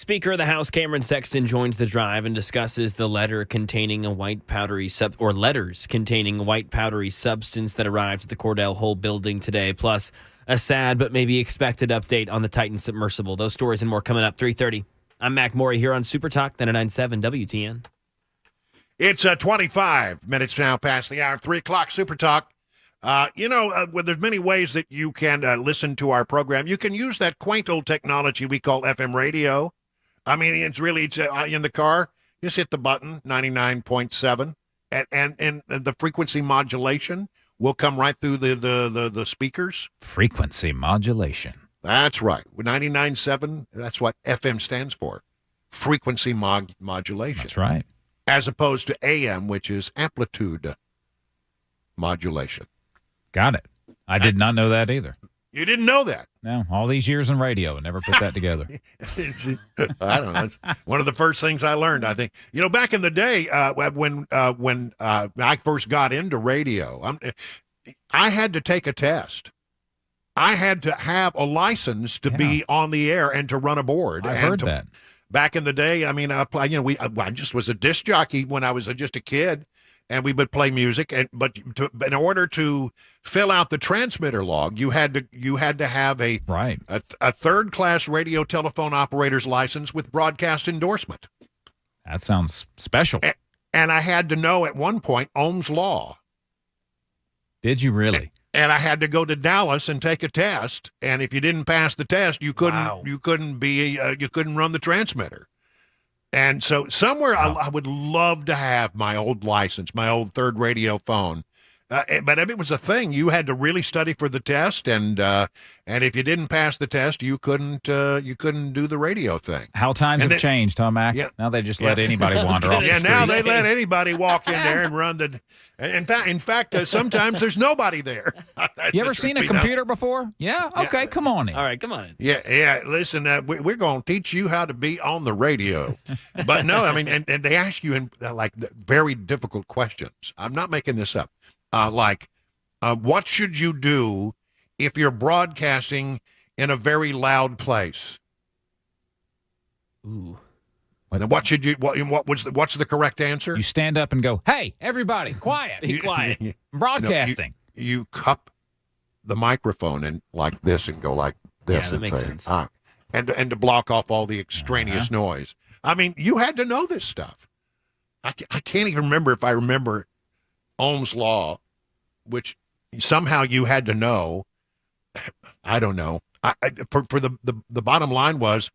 Speaker of the House Cameron Sexton joins the drive and discusses the letters containing a white powdery substance that arrived at the Cordell Hull building today, plus a sad but maybe expected update on the Titan submersible. Those stories and more coming up 3:30. I'm Mac Morey here on Super Talk 99.7 WTN. It's 25 minutes now past the hour, 3 o'clock Super Talk. Well, there's many ways that you can listen to our program. You can use that quaint old technology we call FM radio. I mean, it's in the car. Just hit the button, 99.7, and the frequency modulation will come right through the speakers. Frequency modulation. That's right. 99.7, that's what FM stands for. Frequency modulation. That's right. As opposed to AM, which is amplitude modulation. Got it. I did not know that either. You didn't know that? No, all these years in radio, I never put that together. I don't know. It's one of the first things I learned, I think. Back in the day when I first got into radio, I had to take a test. I had to have a license to be on the air and to run a board. I've heard that. Back in the day, I mean, I just was a disc jockey when I was just a kid. And we would play music, but in order to fill out the transmitter log, you had to have a third-class radio telephone operator's license with broadcast endorsement. That sounds special. And I had to know at one point Ohm's law. Did you really? And I had to go to Dallas and take a test. And if you didn't pass the test, you couldn't run the transmitter. And so somewhere I would love to have my old license, my old third radio phone. But if it was a thing, you had to really study for the test, and if you didn't pass the test, you couldn't do the radio thing. How times have changed, huh, Mac? Yeah. Now they just let anybody wander off. Yeah, now they let anybody walk in there and run the. In fact, sometimes there's nobody there. You ever seen a computer before? Yeah. Okay, come on in. All right, come on in. Yeah. Listen, we're going to teach you how to be on the radio. But no, I mean, and they ask you very difficult questions. I'm not making this up. What should you do if you're broadcasting in a very loud place? Ooh. What should you? What's the correct answer? You stand up and go, "Hey, everybody, quiet! Be quiet! I'm broadcasting." You cup the microphone and like this and go like this. Yeah, that makes sense. And to block off all the extraneous noise. I mean, you had to know this stuff. I can't even remember if I remember Ohm's law, which somehow you had to know. I don't know. For the bottom line was,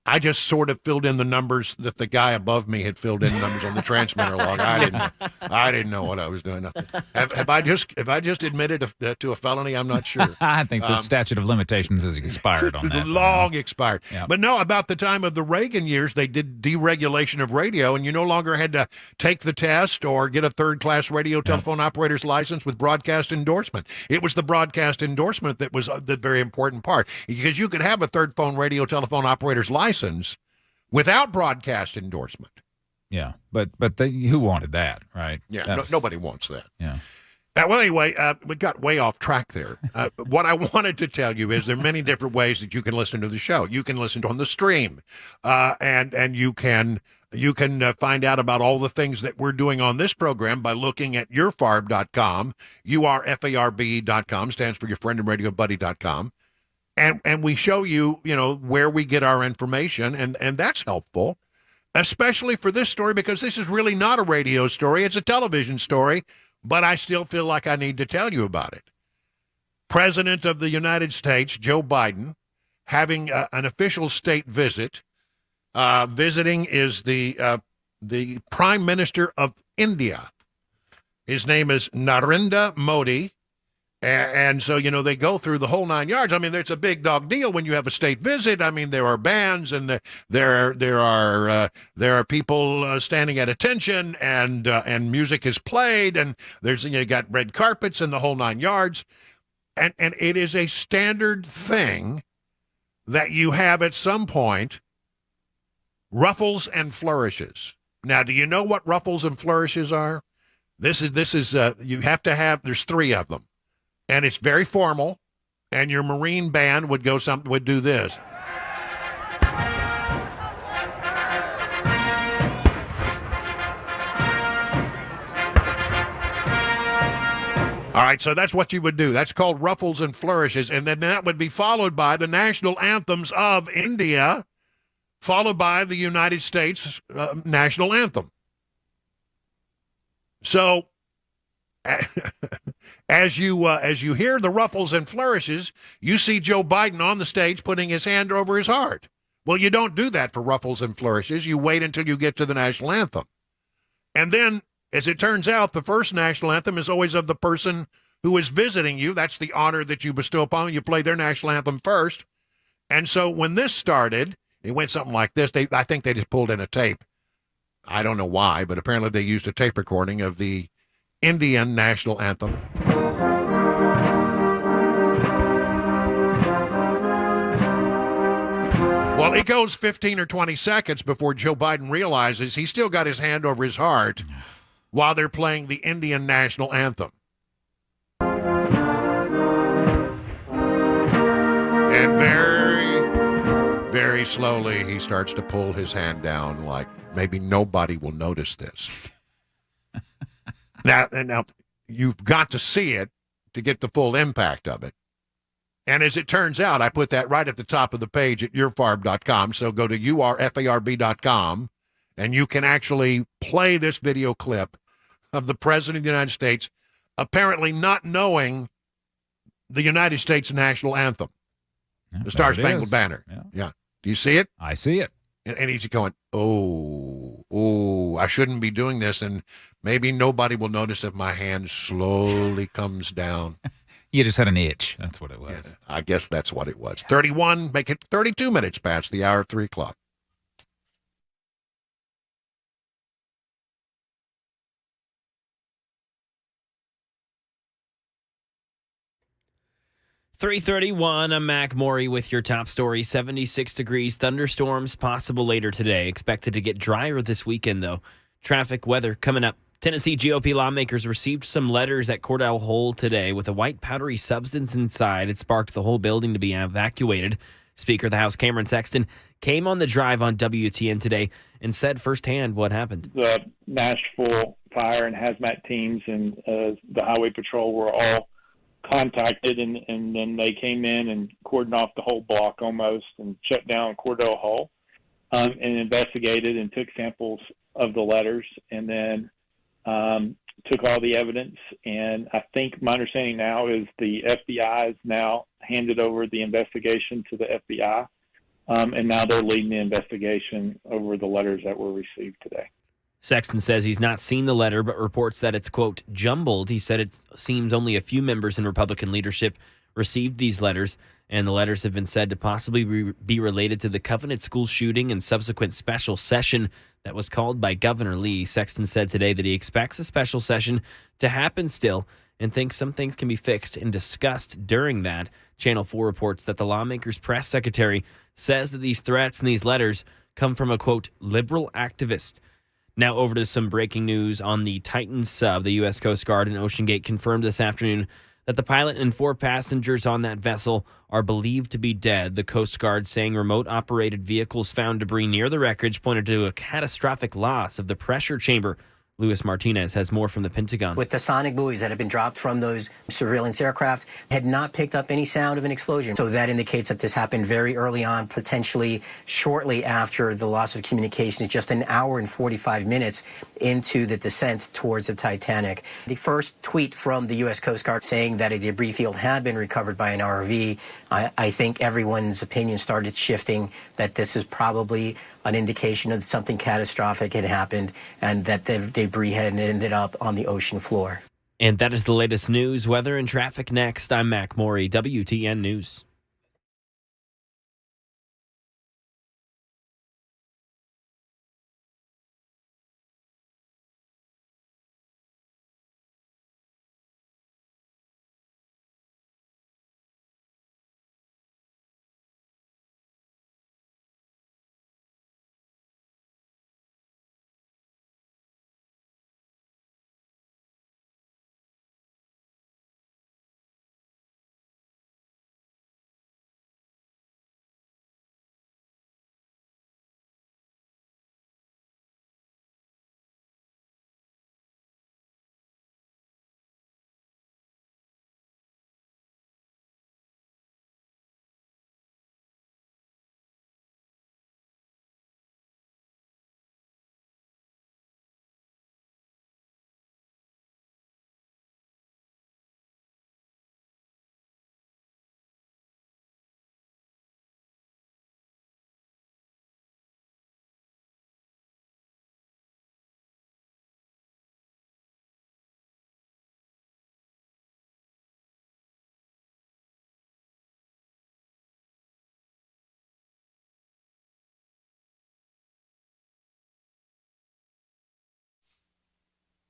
I just sort of filled in the numbers that the guy above me had filled in numbers on the transmitter log. I didn't know what I was doing. Have I just admitted to a felony? I'm not sure. I think the statute of limitations has expired on that. Long expired. Yep. But no, about the time of the Reagan years, they did deregulation of radio, and you no longer had to take the test or get a third-class radio telephone operator's license with broadcast endorsement. It was the broadcast endorsement that was the very important part, because you could have a third-phone radio telephone operator's license without broadcast endorsement. Yeah, but who wanted that, right? Yeah, nobody wants that. Yeah. Well, anyway, we got way off track there. What I wanted to tell you is there are many different ways that you can listen to the show. You can listen to on the stream, and you can find out about all the things that we're doing on this program by looking at yourfarb.com. URFARB.com stands for your friend and radio buddy.com. And we show you, where we get our information, and that's helpful, especially for this story, because this is really not a radio story. It's a television story, but I still feel like I need to tell you about it. President of the United States, Joe Biden, having an official state visit. Visiting is the Prime Minister of India. His name is Narendra Modi. And so, they go through the whole 9 yards. I mean, it's a big dog deal when you have a state visit. I mean, there are bands and there are people standing at attention and music is played and there's, you got red carpets and the whole 9 yards. And it is a standard thing that you have at some point ruffles and flourishes. Now, do you know what ruffles and flourishes are? This is you have to have, there's 3 of them. And it's very formal, and your Marine band would do this. All right, so that's what you would do. That's called ruffles and flourishes. And then that would be followed by the national anthems of India, followed by the United States national anthem. So as you hear the ruffles and flourishes, you see Joe Biden on the stage putting his hand over his heart. Well, you don't do that for ruffles and flourishes. You wait until you get to the national anthem. And then, as it turns out, the first national anthem is always of the person who is visiting you. That's the honor that you bestow upon them. You play their national anthem first. And so when this started, it went something like this. I think they just pulled in a tape. I don't know why, but apparently they used a tape recording of the Indian national anthem. Well, it goes 15 or 20 seconds before Joe Biden realizes he's still got his hand over his heart while they're playing the Indian national anthem. And very, very slowly, he starts to pull his hand down like maybe nobody will notice this. Now, you've got to see it to get the full impact of it. And as it turns out, I put that right at the top of the page at yourfarb.com. So go to urfarb.com, and you can actually play this video clip of the President of the United States apparently not knowing the United States national anthem, the Star Spangled Banner. Yeah. Do you see it? I see it. And he's going, oh, I shouldn't be doing this, and maybe nobody will notice if my hand slowly comes down. You just had an itch. That's what it was. Yes, I guess that's what it was. 31, make it 32 minutes past the hour of 3 o'clock. .331, I'm Mac Maury with your top story. 76 degrees, thunderstorms possible later today. Expected to get drier this weekend, though. Traffic, weather coming up. Tennessee GOP lawmakers received some letters at Cordell Hole today with a white powdery substance inside. It sparked the whole building to be evacuated. Speaker of the House Cameron Sexton came on the drive on WTN today and said firsthand what happened. The Nashville Fire and hazmat teams and the Highway Patrol were all contacted, and then they came in and cordoned off the whole block almost and shut down Cordell Hole and investigated and took samples of the letters, and then took all the evidence. And I think my understanding now is the FBI has now handed over the investigation to the FBI, and now they're leading the investigation over the letters that were received today. Sexton says he's not seen the letter, but reports that it's, quote, jumbled. He said it seems only a few members in Republican leadership received these letters, and the letters have been said to possibly be related to the Covenant School shooting and subsequent special session that was called by Governor Lee. Sexton said today that he expects a special session to happen still and thinks some things can be fixed and discussed during that. Channel 4 reports that the lawmaker's press secretary says that these threats and these letters come from a, quote, liberal activist. Now over to some breaking news on the Titan sub. The U.S. Coast Guard and Ocean Gate confirmed this afternoon that the pilot and 4 passengers on that vessel are believed to be dead. The Coast Guard saying remote-operated vehicles found debris near the wreckage pointed to a catastrophic loss of the pressure chamber. Luis Martinez has more from the Pentagon. With the sonic buoys that have been dropped from those surveillance aircraft, had not picked up any sound of an explosion. So that indicates that this happened very early on, potentially shortly after the loss of communications, just an hour and 45 minutes into the descent towards the Titanic. The first tweet from the U.S. Coast Guard saying that a debris field had been recovered by an ROV, I think everyone's opinion started shifting that this is probably an indication that something catastrophic had happened and that the debris had ended up on the ocean floor. And that is the latest news, weather, and traffic next. I'm Mac Maury, WTN News.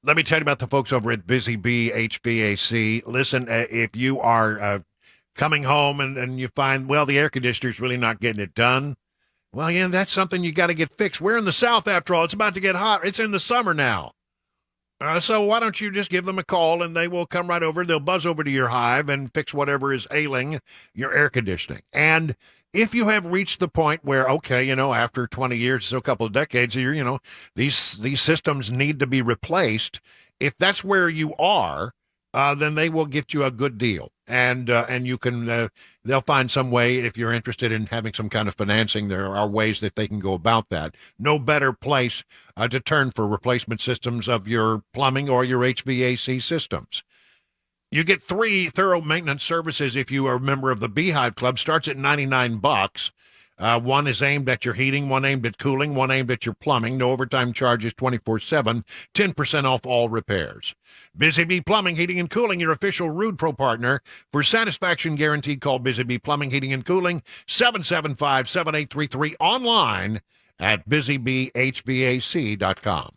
Let me tell you about the folks over at Busy Bee HVAC. Listen, if you are coming home and you find, well, the air conditioner's really not getting it done, well, yeah, that's something you got to get fixed. We're in the South, after all. It's about to get hot. It's in the summer now. So why don't you just give them a call, and they will come right over. They'll buzz over to your hive and fix whatever is ailing your air conditioning. And if you have reached the point where, okay, after 20 years, so a couple of decades, these systems need to be replaced. If that's where you are, then they will get you a good deal, and you can. They'll find some way, if you're interested in having some kind of financing. There are ways that they can go about that. No better place to turn for replacement systems of your plumbing or your HVAC systems. You get 3 thorough maintenance services if you are a member of the Beehive Club. Starts at $99. One is aimed at your heating, one aimed at cooling, one aimed at your plumbing. No overtime charges 24/7, 10% off all repairs. Busy Bee Plumbing, Heating, and Cooling, your official Rude Pro partner. For satisfaction guaranteed, call Busy Bee Plumbing, Heating, and Cooling, 775-7833, online at busybeehvac.com.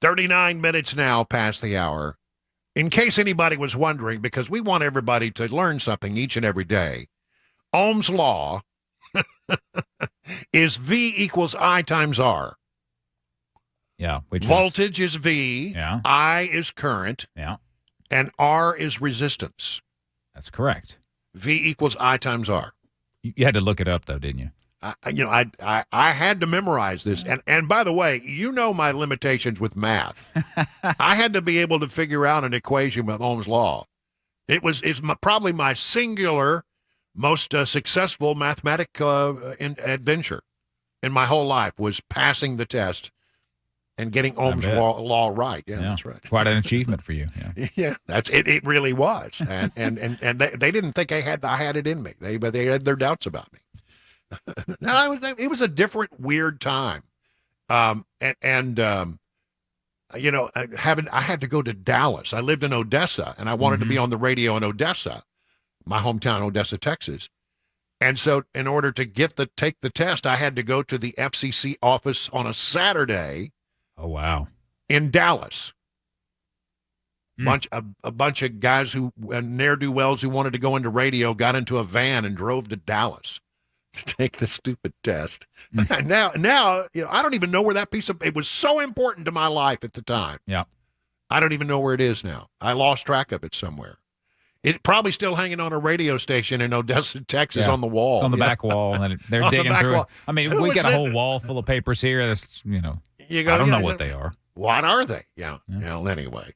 "39 minutes now past the hour. In case anybody was wondering, because we want everybody to learn something each and every day, Ohm's law is V equals I times R. Yeah. Voltage is V, Yeah. I is current, Yeah. and R is resistance. That's correct. V equals I times R. You had to look it up, though, didn't you? I had to memorize this. And by the way, my limitations with math. I had to be able to figure out an equation with Ohm's law. It's probably my singular most successful mathematic adventure in my whole life was passing the test and getting Ohm's law right. Yeah, that's right. Quite an achievement for you. Yeah, yeah, that's it. It really was. And they didn't think I had it in me. But they had their doubts about me. No, it was a different, weird time. I had to go to Dallas. I lived in Odessa, and I wanted to be on the radio in Odessa, my hometown, Odessa, Texas. And so in order to take the test, I had to go to the FCC office on a Saturday. Oh, wow. In Dallas. A bunch of guys who ne'er-do-wells who wanted to go into radio got into a van and drove to Dallas to take the stupid test. Now, I don't even know where that it was so important to my life at the time. Yeah. I don't even know where it is now. I lost track of it somewhere. It's probably still hanging on a radio station in Odessa, Texas, on the wall. It's on the back wall, and they're digging through it. I mean, we got a whole wall full of papers here. That's, I don't know what they are. What are they? Yeah. Anyway.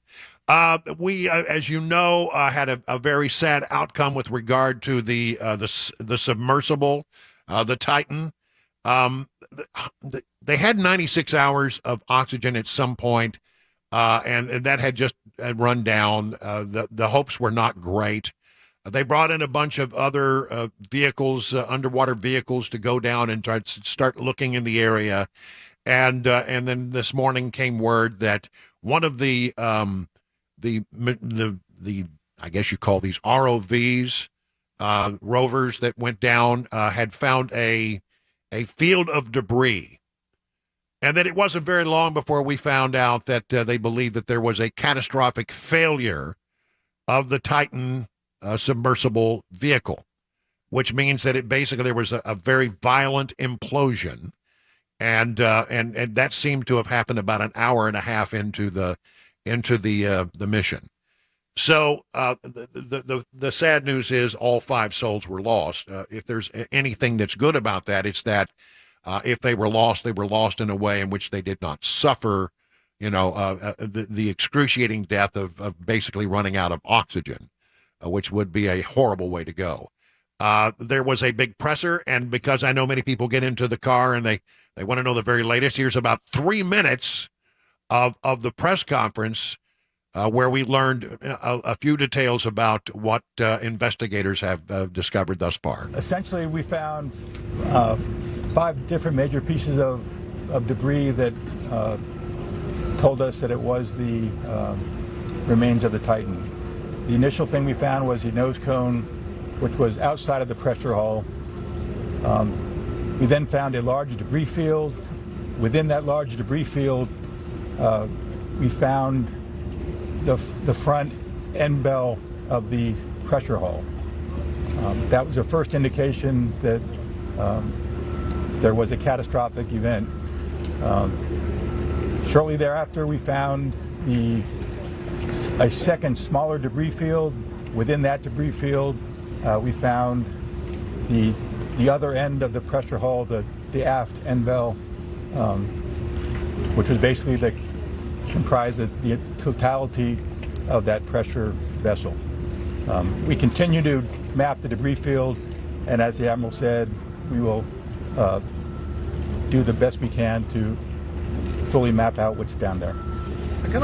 We, as you know, had a very sad outcome with regard to the submersible, the Titan. They had 96 hours of oxygen at some point, and that had just run down. The hopes were not great. They brought in a bunch of other vehicles, underwater vehicles, to go down and start looking in the area, and then this morning came word that one of the I guess you call these ROVs, rovers that went down, had found a field of debris. And then it wasn't very long before we found out that they believed that there was a catastrophic failure of the Titan submersible vehicle, which means that there was a very violent implosion. And that seemed to have happened about an hour and a half into the mission. So the sad news is all 5 souls were lost. If there's anything that's good about that, it's that if they were lost in a way in which they did not suffer, the excruciating death of basically running out of oxygen, which would be a horrible way to go. There was a big presser, and because I know many people get into the car and they want to know the very latest, here's about 3 minutes of the press conference where we learned a few details about what investigators have discovered thus far. Essentially, we found 5 different major pieces of debris that told us that it was the remains of the Titan. The initial thing we found was the nose cone, which was outside of the pressure hull. We then found a large debris field. Within that large debris field, we found the front end bell of the pressure hull. That was the first indication that there was a catastrophic event. Shortly thereafter, we found a second smaller debris field. Within that debris field, we found the other end of the pressure hull, the aft end bell, which was basically comprised of the totality of that pressure vessel. We continue to map the debris field, and as the Admiral said, we will do the best we can to fully map out what's down there. It's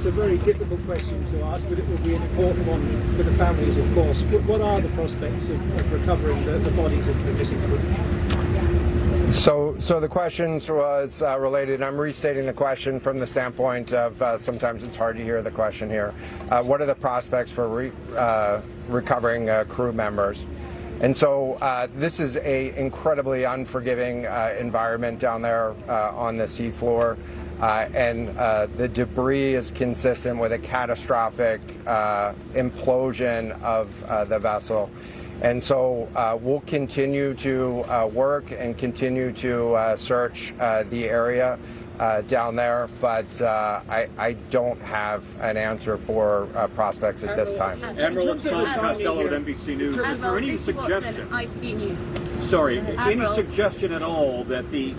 a very difficult question to ask, but it will be an important one for the families, of course. What are the prospects of recovering the bodies of the missing crew? So the question was related. I'm restating the question from the standpoint of sometimes it's hard to hear the question here. What are the prospects for recovering crew members? And so this is a incredibly unforgiving environment down there on the seafloor, and the debris is consistent with a catastrophic implosion of the vessel. And so we'll continue to work and continue to search the area down there, but I don't have an answer for prospects at this time. Admiral, it's Tom Costello at NBC News. Is there any suggestion? Sorry, any suggestion at all that the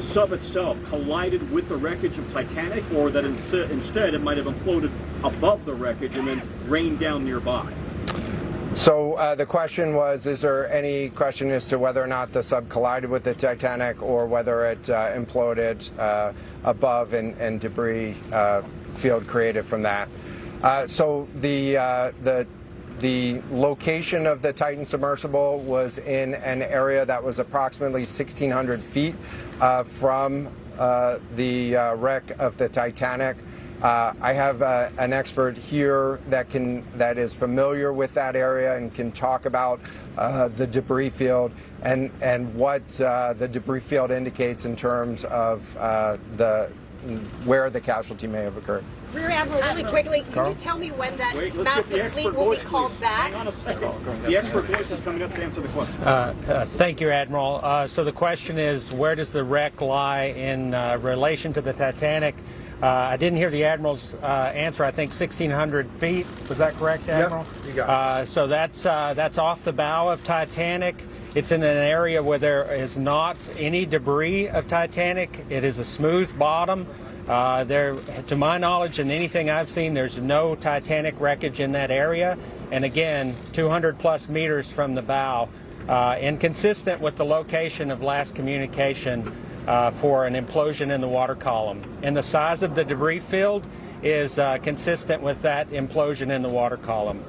sub itself collided with the wreckage of Titanic, or that instead it might have imploded above the wreckage and then rained down nearby? So the question was, is there any question as to whether or not the sub collided with the Titanic or whether it imploded above and debris field created from that? So the The location of the Titan submersible was in an area that was approximately 1,600 feet from the wreck of the Titanic. I have an expert here that is familiar with that area and can talk about the debris field and what the debris field indicates in terms of where the casualty may have occurred. Rear Admiral, really quickly, can you tell me when that massive fleet will be called back? Hang on a second. The expert voice is coming up to answer the question. Thank you, Admiral. So the question is, where does the wreck lie in relation to the Titanic? I didn't hear the Admiral's answer. I think 1,600 feet. Was that correct, Admiral? Yep, you got it. So that's off the bow of Titanic. It's in an area where there is not any debris of Titanic. It is a smooth bottom. To my knowledge and anything I've seen, there's no Titanic wreckage in that area. And again, 200 plus meters from the bow, and consistent with the location of last communication for an implosion in the water column. And the size of the debris field is consistent with that implosion in the water column.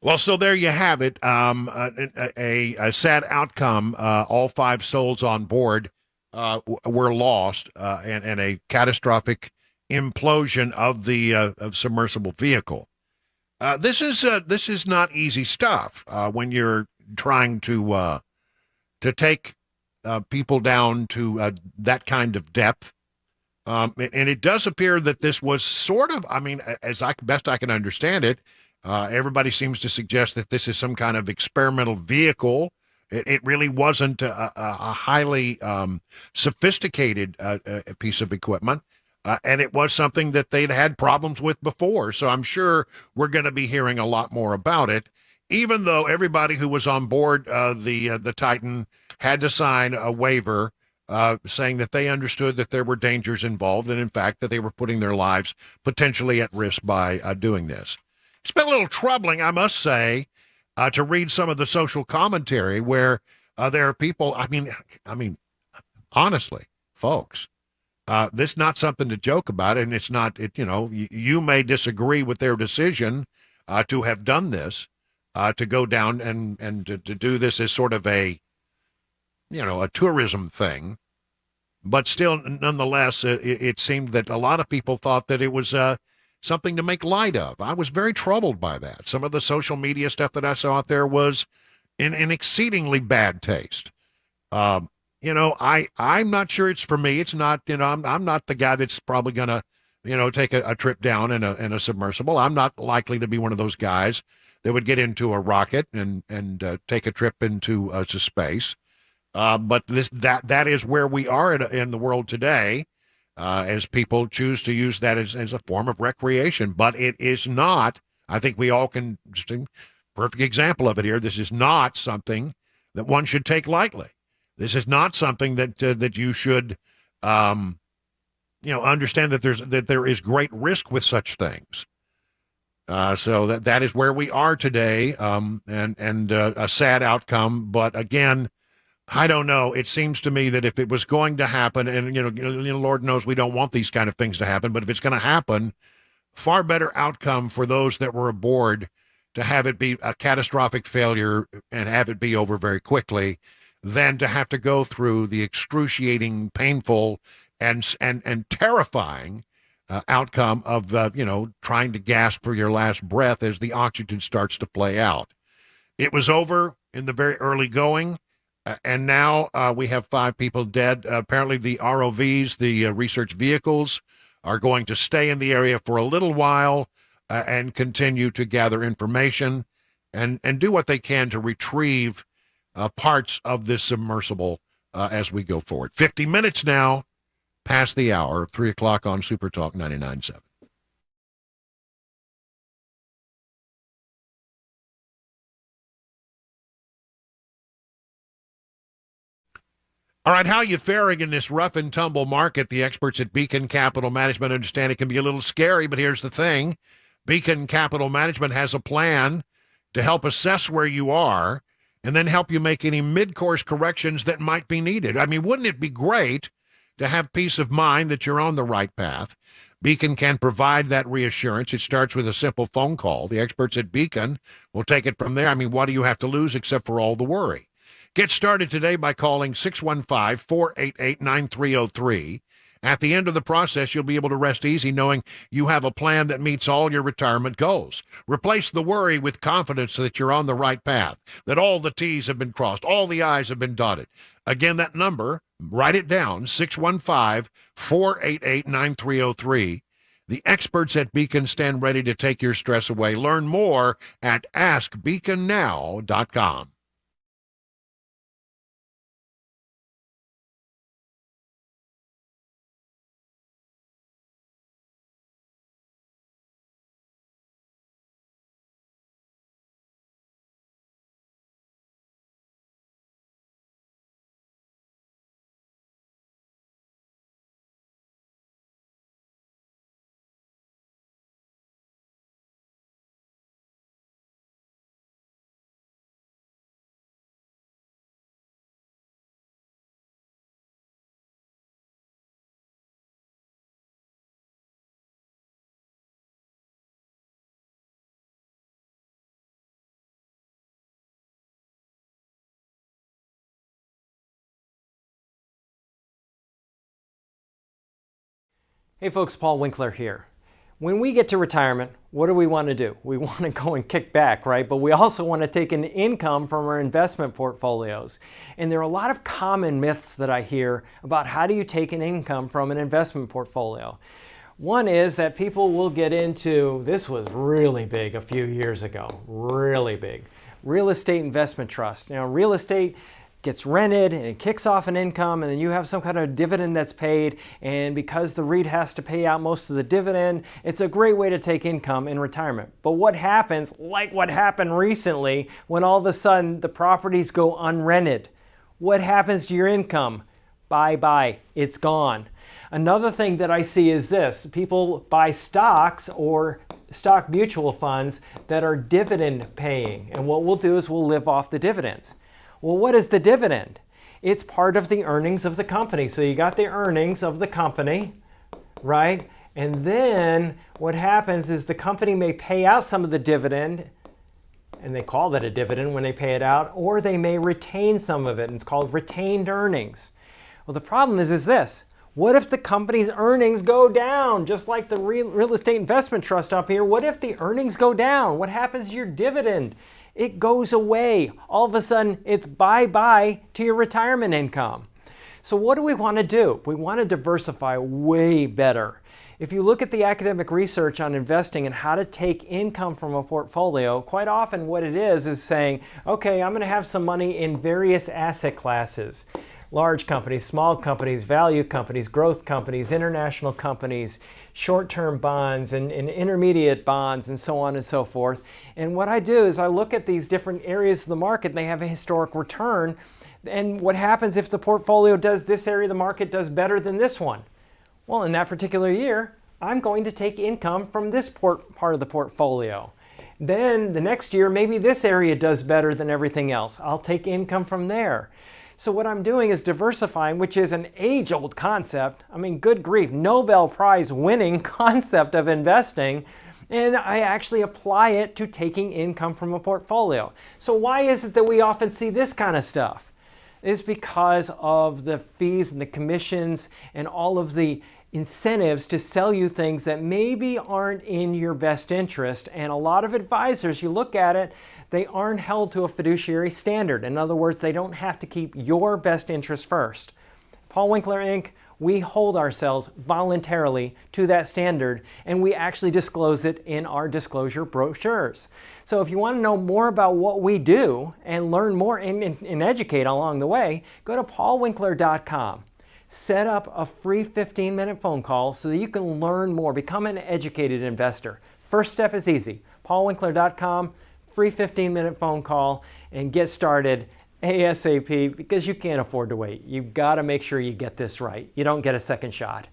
Well, so there you have it. A sad outcome. All 5 souls on board were lost, and a catastrophic implosion of the submersible vehicle. This is not easy stuff when you're trying to take people down to that kind of depth. And it does appear that this was sort of, best I can understand it, everybody seems to suggest that this is some kind of experimental vehicle. It really wasn't a highly sophisticated piece of equipment, and it was something that they'd had problems with before. So I'm sure we're going to be hearing a lot more about it, even though everybody who was on board the Titan had to sign a waiver saying that they understood that there were dangers involved, and in fact that they were putting their lives potentially at risk by doing this. It's been a little troubling, I must say, to read some of the social commentary where there are people. I mean, honestly, folks, this is not something to joke about, and it's not. You may disagree with their decision to have done this, to go down and to do this as sort of a tourism thing, but still, nonetheless, it seemed that a lot of people thought that it was something to make light of. I was very troubled by that. Some of the social media stuff that I saw out there was in exceedingly bad taste. I'm not sure it's for me. It's not, I'm not the guy that's probably going to, take a trip down in a submersible. I'm not likely to be one of those guys that would get into a rocket and take a trip into space. But that is where we are in the world today. As people choose to use that as a form of recreation. But it is not, I think we all can, just a perfect example of it here, this is not something that one should take lightly. This is not something that you should, understand that there is great risk with such things. So that is where we are today, and a sad outcome. But again, I don't know. It seems to me that if it was going to happen, and Lord knows we don't want these kind of things to happen, but if it's going to happen, far better outcome for those that were aboard to have it be a catastrophic failure and have it be over very quickly, than to have to go through the excruciating, painful, and terrifying outcome of trying to gasp for your last breath as the oxygen starts to play out. It was over in the very early going. And now we have 5 people dead. Apparently the ROVs, the research vehicles, are going to stay in the area for a little while and continue to gather information and do what they can to retrieve parts of this submersible as we go forward. 50 minutes now past the hour, 3 o'clock on Super Talk 99.7. All right, how are you faring in this rough and tumble market? The experts at Beacon Capital Management understand it can be a little scary, but here's the thing. Beacon Capital Management has a plan to help assess where you are and then help you make any mid-course corrections that might be needed. I mean, wouldn't it be great to have peace of mind that you're on the right path. Beacon can provide that reassurance. It starts with a simple phone call. The experts at Beacon will take it from there. I mean, what do you have to lose except for all the worry? Get started today by calling 615-488-9303. At the end of the process, you'll be able to rest easy knowing you have a plan that meets all your retirement goals. Replace the worry with confidence that you're on the right path, that all the T's have been crossed, all the I's have been dotted. Again, that number, write it down, 615-488-9303. The experts at Beacon stand ready to take your stress away. Learn more at askbeaconnow.com. Hey folks, Paul Winkler here. When we get to retirement, what do we want to do? We want to go and kick back, right? But we also want to take an income from our investment portfolios. And there are a lot of common myths that I hear about how do you take an income from an investment portfolio. One is that people will get into, this was really big a few years ago, really big, real estate investment trust. Now, real estate gets rented and it kicks off an income, and then you have some kind of dividend that's paid, and because the REIT has to pay out most of the dividend, it's a great way to take income in retirement. But what happens, like what happened recently, when all of a sudden the properties go unrented? What happens to your income? Bye-bye, it's gone. Another thing that I see is this: people buy stocks or stock mutual funds that are dividend paying, and what we'll do is we'll live off the dividends. Well, what is the dividend? It's part of the earnings of the company. So you got the earnings of the company, right? And then what happens is the company may pay out some of the dividend, and they call that a dividend when they pay it out, or they may retain some of it, and it's called retained earnings. Well, the problem is this: what if the company's earnings go down? Just like the real estate investment trust up here, what if the earnings go down? What happens to your dividend? It goes away. All of a sudden, it's bye-bye to your retirement income. So what do we want to do? We want to diversify way better. If you look at the academic research on investing and how to take income from a portfolio, quite often what it is saying, okay, I'm going to have some money in various asset classes. Large companies, small companies, value companies, growth companies, international companies, short-term bonds and intermediate bonds, and so on and so forth. And what I do is I look at these different areas of the market. They have a historic return. And what happens if the portfolio does, this area of the market does better than this one? Well, in that particular year, I'm going to take income from this part of the portfolio. Then the next year, maybe this area does better than everything else. I'll take income from there. So what I'm doing is diversifying, which is an age-old concept. I mean, good grief, Nobel Prize winning concept of investing, and I actually apply it to taking income from a portfolio. So why is it that we often see this kind of stuff? It's because of the fees and the commissions and all of the incentives to sell you things that maybe aren't in your best interest. And a lot of advisors, you look at it, they aren't held to a fiduciary standard. In other words, they don't have to keep your best interest first. Paul Winkler, Inc., we hold ourselves voluntarily to that standard, and we actually disclose it in our disclosure brochures. So if you want to know more about what we do and learn more and educate along the way, go to paulwinkler.com. Set up a free 15-minute phone call so that you can learn more, become an educated investor. First step is easy. paulwinkler.com, free 15-minute phone call, and get started ASAP, because you can't afford to wait. You've got to make sure you get this right. You don't get a second shot.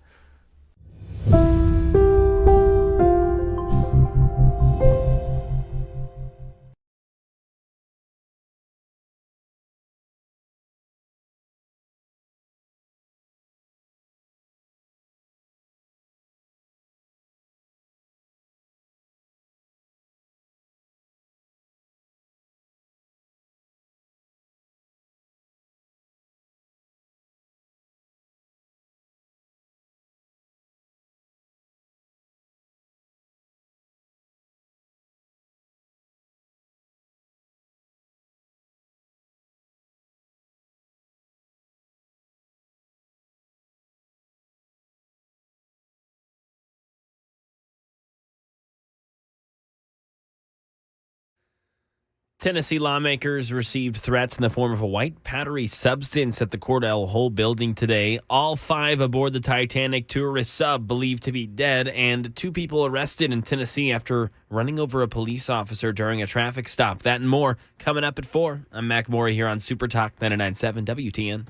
Tennessee lawmakers received threats in the form of a white powdery substance at the Cordell Hull building today. All 5 aboard the Titanic tourist sub believed to be dead, and 2 people arrested in Tennessee after running over a police officer during a traffic stop. That and more coming up at 4. I'm Mac Morey here on Super Talk 99.7 WTN.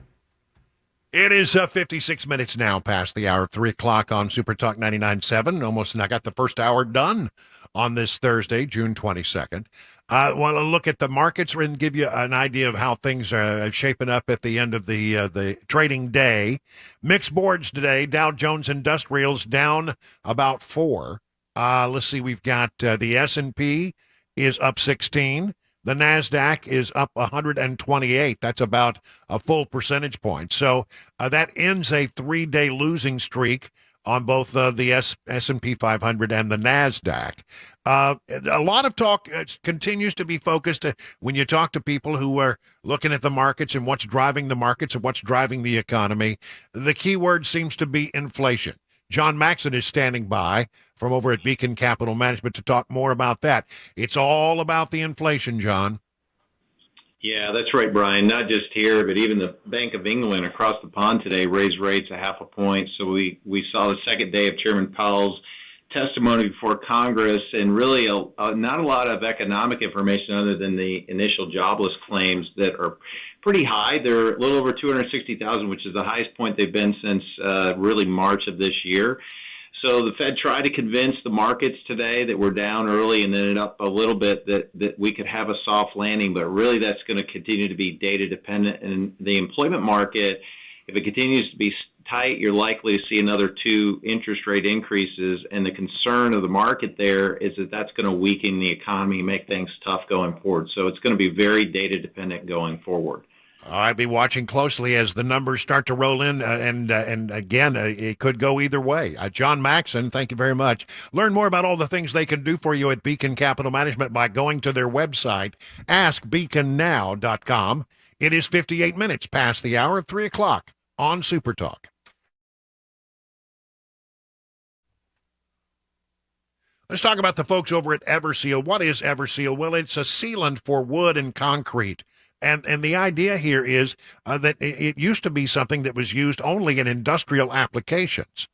It is 56 minutes now past the hour, 3 o'clock on Super Talk 99.7. Almost, and I got the first hour done on this Thursday, June 22nd. I want to look at the markets and give you an idea of how things are shaping up at the end of the trading day. Mixed boards today. Dow Jones Industrials down about 4. Let's see. We've got the S&P is up 16. The NASDAQ is up 128. That's about a full percentage point. So that ends a 3-day losing streak on both the S&P 500 and the NASDAQ. A lot of talk continues to be focused when you talk to people who are looking at the markets and what's driving the markets and what's driving the economy. The key word seems to be inflation. John Maxon is standing by from over at Beacon Capital Management to talk more about that. It's all about the inflation, John. Yeah, that's right, Brian. Not just here, but even the Bank of England across the pond today raised rates 0.5 point. So we saw the second day of Chairman Powell's testimony before Congress, and really not a lot of economic information other than the initial jobless claims that are pretty high. They're a little over 260,000, which is the highest point they've been since really March of this year. So the Fed tried to convince the markets today that we're down early and then up a little bit, that we could have a soft landing, but really that's going to continue to be data dependent. And the employment market, if it continues to be tight, you're likely to see another 2 interest rate increases. And the concern of the market there is that that's going to weaken the economy, make things tough going forward. So it's going to be very data dependent going forward. I'll be watching closely as the numbers start to roll in, and again, it could go either way. John Maxon, thank you very much. Learn more about all the things they can do for you at Beacon Capital Management by going to their website, askbeaconnow.com. It is 58 minutes past the hour of 3 o'clock on Super Talk. Let's talk about the folks over at Everseal. What is Everseal? Well, it's a sealant for wood and concrete. And the idea here is that it used to be something that was used only in industrial applications.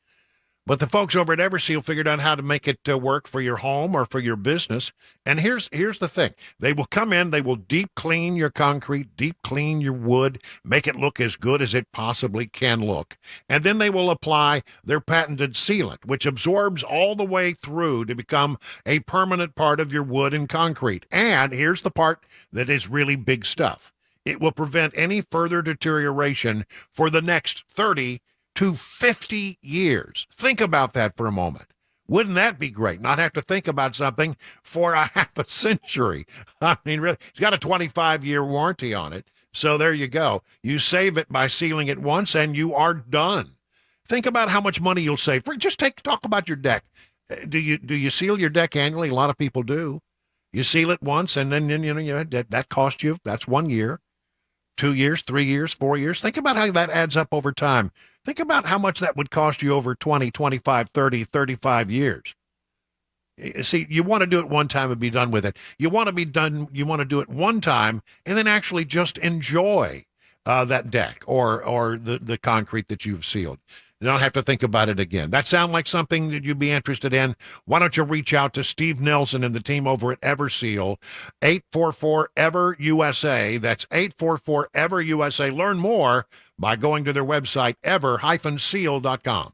But the folks over at Everseal figured out how to make it work for your home or for your business. And here's the thing. They will come in, they will deep clean your concrete, deep clean your wood, make it look as good as it possibly can look. And then they will apply their patented sealant, which absorbs all the way through to become a permanent part of your wood and concrete. And here's the part that is really big stuff. It will prevent any further deterioration for the next 30 to 50 years. Think about that for a moment. Wouldn't that be great? Not have to think about something for a half a century. I mean, really, it's got a 25-year warranty on it. So there you go. You save it by sealing it once and you are done. Think about how much money you'll save. Just talk about your deck. Do you seal your deck annually? A lot of people do. You seal it once and then that costs you, that's 1 year, 2 years, 3 years, 4 years. Think about how that adds up over time. Think about how much that would cost you over 20, 25, 30, 35 years. See, you want to do it one time and be done with it. You want to do it one time and then actually just enjoy that deck or the concrete that you've sealed. You don't have to think about it again. That sound like something that you'd be interested in? Why don't you reach out to Steve Nelson and the team over at Everseal, 844-EVER-USA. That's 844-EVER-USA. Learn more by going to their website, ever-seal.com.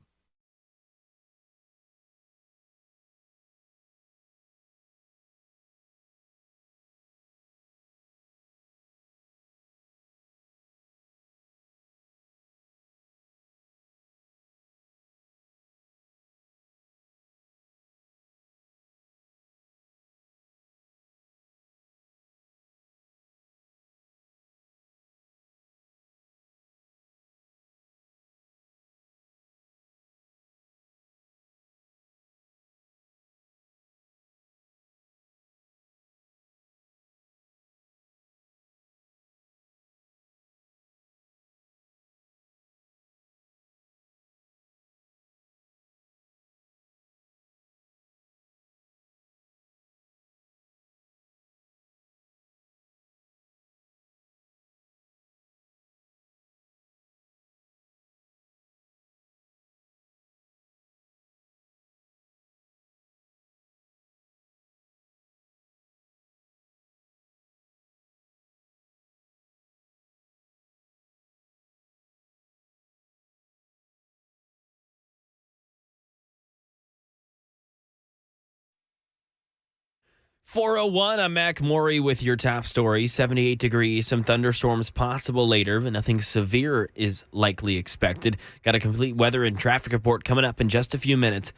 4:01, I'm Mac Maury with your top story. 78 degrees, some thunderstorms possible later, but nothing severe is likely expected. Got a complete weather and traffic report coming up in just a few minutes.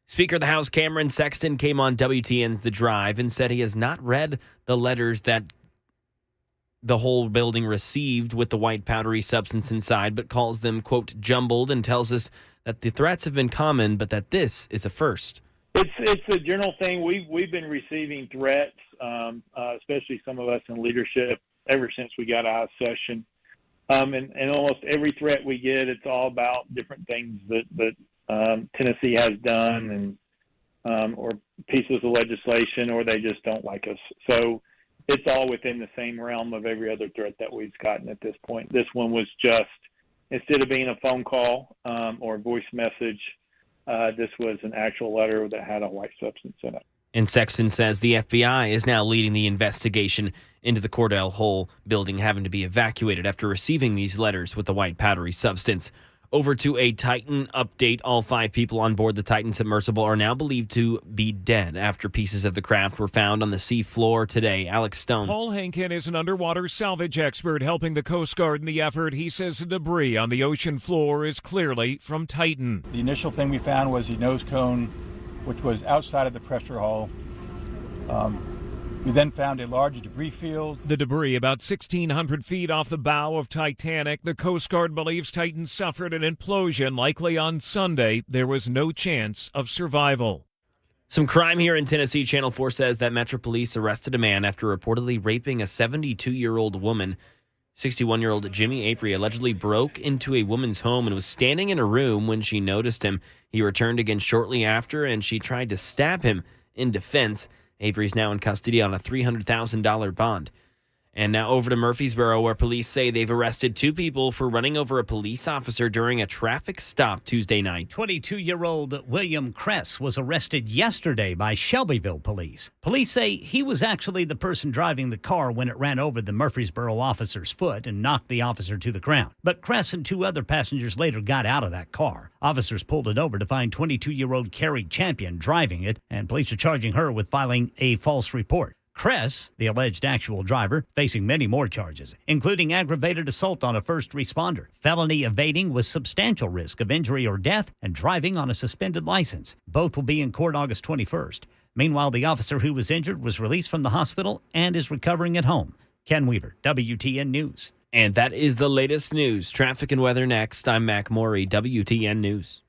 Speaker of the House Cameron Sexton came on WTN's The Drive and said he has not read the letters that the whole building received with the white powdery substance inside, but calls them, quote, jumbled, and tells us that the threats have been common, but that this is a first. It's a general thing. We've been receiving threats, especially some of us in leadership, ever since we got out of session. And almost every threat we get, it's all about different things that Tennessee has done, and or pieces of legislation, or they just don't like us. So it's all within the same realm of every other threat that we've gotten at this point. This one was just, instead of being a phone call or a voice message, this was an actual letter that had a white substance in it. And Sexton says the FBI is now leading the investigation into the Cordell Hull building having to be evacuated after receiving these letters with the white powdery substance. Over to a Titan update. All 5 people on board the Titan submersible are now believed to be dead after pieces of the craft were found on the sea floor today. Alex Stone. Paul Henkin is an underwater salvage expert helping the Coast Guard in the effort. He says the debris on the ocean floor is clearly from Titan. The initial thing we found was the nose cone, which was outside of the pressure hull. We then found a large debris field. The debris about 1,600 feet off the bow of Titanic. The Coast Guard believes Titan suffered an implosion, likely on Sunday. There was no chance of survival. Some crime here in Tennessee. Channel 4 says that Metro Police arrested a man after reportedly raping a 72-year-old woman. 61-year-old Jimmy Avery allegedly broke into a woman's home and was standing in a room when she noticed him. He returned again shortly after, and she tried to stab him in defense. Avery's now in custody on a $300,000 bond. And now over to Murfreesboro, where police say they've arrested 2 people for running over a police officer during a traffic stop Tuesday night. 22-year-old William Kress was arrested yesterday by Shelbyville police. Police say he was actually the person driving the car when it ran over the Murfreesboro officer's foot and knocked the officer to the ground. But Kress and 2 other passengers later got out of that car. Officers pulled it over to find 22-year-old Carrie Champion driving it, and police are charging her with filing a false report. Kress, the alleged actual driver, facing many more charges, including aggravated assault on a first responder, felony evading with substantial risk of injury or death, and driving on a suspended license. Both will be in court August 21st. Meanwhile, the officer who was injured was released from the hospital and is recovering at home. Ken Weaver, WTN News. And that is the latest news. Traffic and weather next. I'm Mac Maury, WTN News.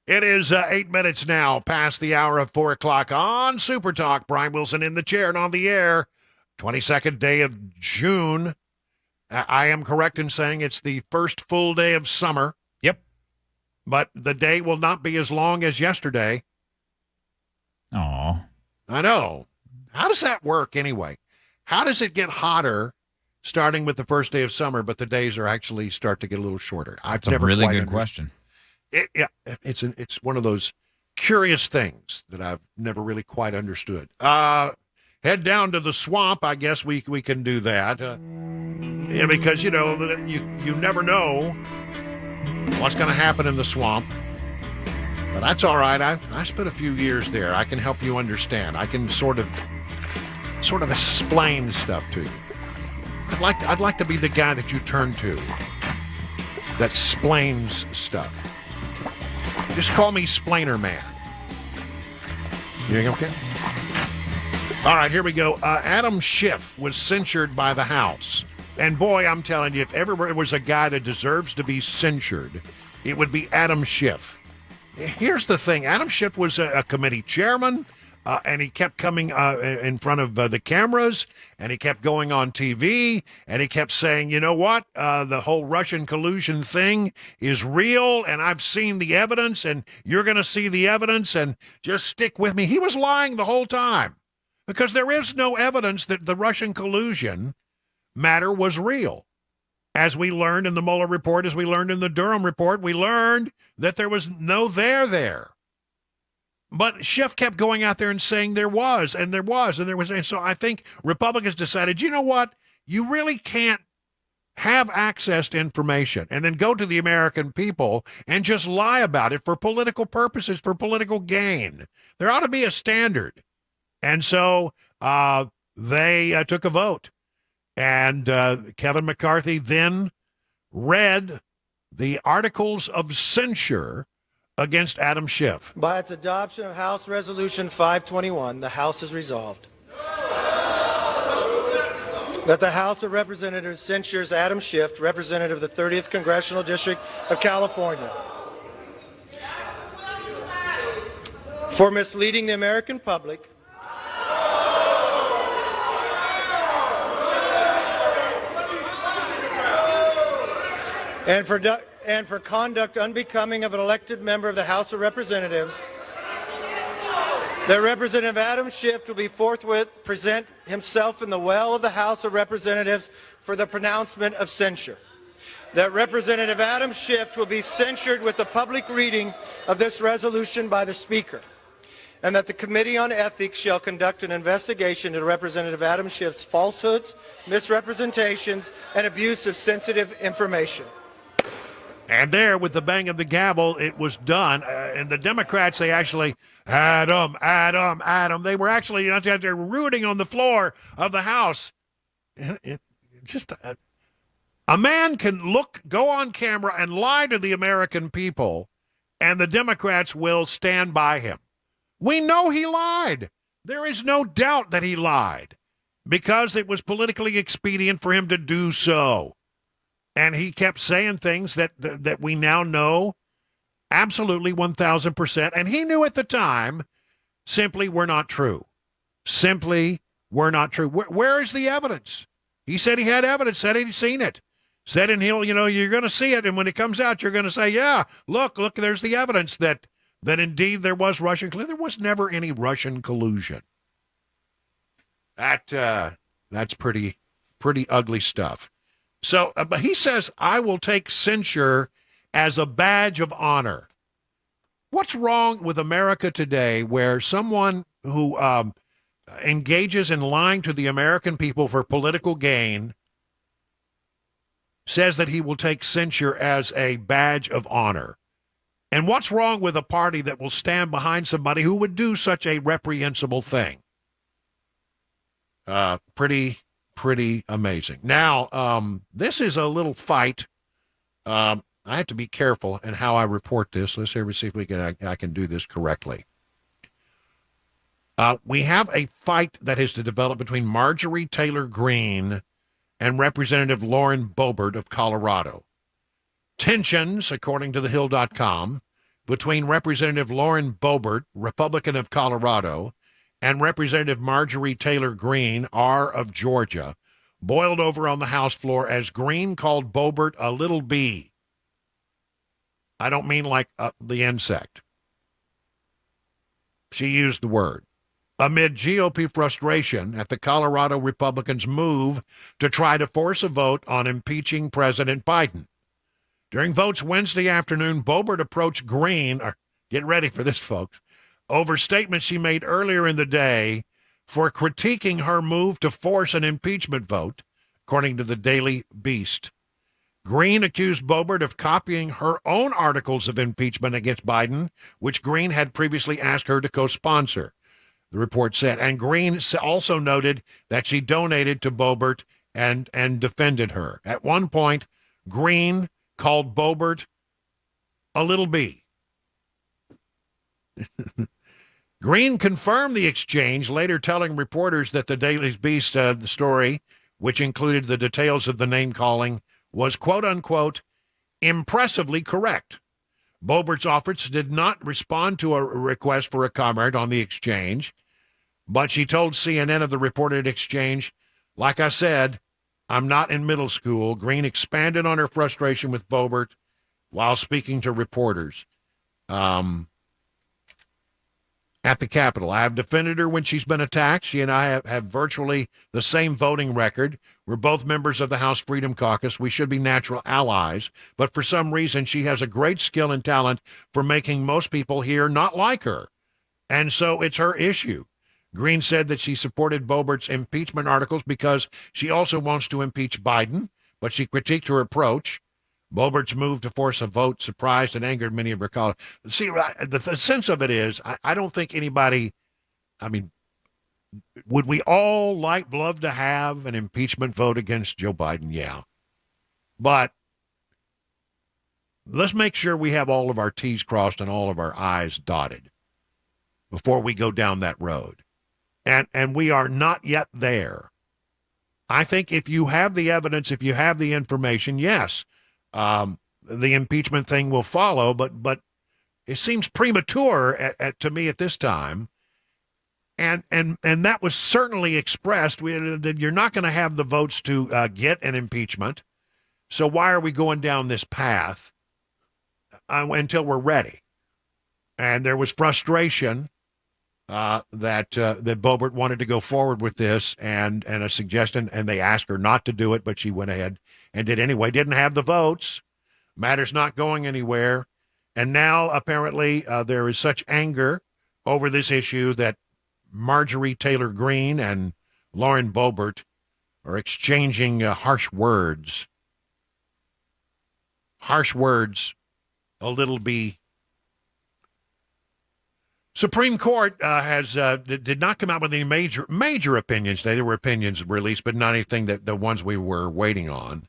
It is 8 minutes now past the hour of 4 o'clock on Super Talk. Brian Wilson in the chair and on the air. 22nd day of June. I am correct in saying it's the first full day of summer. Yep. But the day will not be as long as yesterday. Aw. I know. How does that work anyway? How does it get hotter starting with the first day of summer, but the days are actually start to get a little shorter? That's a really good question. It's one of those curious things that I've never really quite understood. Head down to the swamp. I guess we can do that. Because, you never know what's going to happen in the swamp. But that's all right. I spent a few years there. I can help you understand. I can sort of explain stuff to you. I'd like to be the guy that you turn to that explains stuff. Just call me Splainer Man. You okay? All right, here we go. Adam Schiff was censured by the House. And boy, I'm telling you, if ever there was a guy that deserves to be censured, it would be Adam Schiff. Here's the thing. Adam Schiff was a committee chairman, and he kept coming in front of the cameras, and he kept going on TV, and he kept saying, you know what, the whole Russian collusion thing is real, and I've seen the evidence, and you're going to see the evidence, and just stick with me. He was lying the whole time because there is no evidence that the Russian collusion matter was real. As we learned in the Mueller report, as we learned in the Durham report, we learned that there was no there. But Schiff kept going out there and saying there was, and there was, and there was. And so I think Republicans decided, you know what? You really can't have access to information and then go to the American people and just lie about it for political purposes, for political gain. There ought to be a standard. And so they took a vote. And Kevin McCarthy then read the articles of censure against Adam Schiff. By its adoption of House Resolution 521, the House has resolved that the House of Representatives censures Adam Schiff, representative of the 30th Congressional District of California, for misleading the American public, and for conduct unbecoming of an elected member of the House of Representatives. That Representative Adam Schiff will be forthwith present himself in the well of the House of Representatives for the pronouncement of censure. That Representative Adam Schiff will be censured with the public reading of this resolution by the Speaker. And that the Committee on Ethics shall conduct an investigation into Representative Adam Schiff's falsehoods, misrepresentations, and abuse of sensitive information. And there, with the bang of the gavel, it was done. And the Democrats, they actually, Adam. They were actually they're rooting on the floor of the House. A man can go on camera and lie to the American people, and the Democrats will stand by him. We know he lied. There is no doubt that he lied because it was politically expedient for him to do so. And he kept saying things that we now know absolutely 1,000%. And he knew at the time simply were not true. Simply were not true. Where is the evidence? He said he had evidence, said he'd seen it. Said and you're going to see it. And when it comes out, you're going to say, yeah, look, there's the evidence that indeed there was Russian collusion. There was never any Russian collusion. That's pretty ugly stuff. So, but he says, I will take censure as a badge of honor. What's wrong with America today where someone who engages in lying to the American people for political gain says that he will take censure as a badge of honor? And what's wrong with a party that will stand behind somebody who would do such a reprehensible thing? Pretty amazing. Now, this is a little fight. I have to be careful in how I report this. Let's see if I can do this correctly. We have a fight that has to develop between Marjorie Taylor Greene and Representative Lauren Boebert of Colorado. Tensions, according to thehill.com, between Representative Lauren Boebert, Republican of Colorado, and Representative Marjorie Taylor Greene, R of Georgia, boiled over on the House floor as Greene called Boebert a little bee. I don't mean like the insect. She used the word. Amid GOP frustration at the Colorado Republicans' move to try to force a vote on impeaching President Biden. During votes Wednesday afternoon, Boebert approached Greene, get ready for this, folks, over statements she made earlier in the day for critiquing her move to force an impeachment vote, according to the Daily Beast. Greene accused Boebert of copying her own articles of impeachment against Biden, which Greene had previously asked her to co-sponsor, the report said. And Greene also noted that she donated to Boebert and defended her. At one point, Greene called Boebert a little bee. Greene confirmed the exchange, later telling reporters that the Daily Beast, the story, which included the details of the name-calling, was, quote-unquote, impressively correct. Boebert's office did not respond to a request for a comment on the exchange, but she told CNN of the reported exchange, like I said, I'm not in middle school. Greene expanded on her frustration with Boebert while speaking to reporters at the Capitol. I have defended her when she's been attacked. She and I have virtually the same voting record. We're both members of the House Freedom Caucus. We should be natural allies. But for some reason, she has a great skill and talent for making most people here not like her. And so it's her issue. Greene said that she supported Boebert's impeachment articles because she also wants to impeach Biden, but she critiqued her approach. Boebert's move to force a vote surprised and angered many of her colleagues. See, the sense of it is, I don't think anybody, I mean, would we all love to have an impeachment vote against Joe Biden? Yeah. But let's make sure we have all of our T's crossed and all of our I's dotted before we go down that road. And we are not yet there. I think if you have the evidence, if you have the information, yes, the impeachment thing will follow, but it seems premature to me at this time. And that was certainly expressed that you're not going to have the votes to get an impeachment. So why are we going down this path until we're ready? And there was frustration that Boebert wanted to go forward with this and a suggestion, and they asked her not to do it, but she went ahead and did anyway. Didn't have the votes. Matter's not going anywhere. And now apparently there is such anger over this issue that Marjorie Taylor Greene and Lauren Boebert are exchanging harsh words. Harsh words, a little bee. Supreme Court did not come out with any major opinions today. There were opinions released, but not anything that the ones we were waiting on.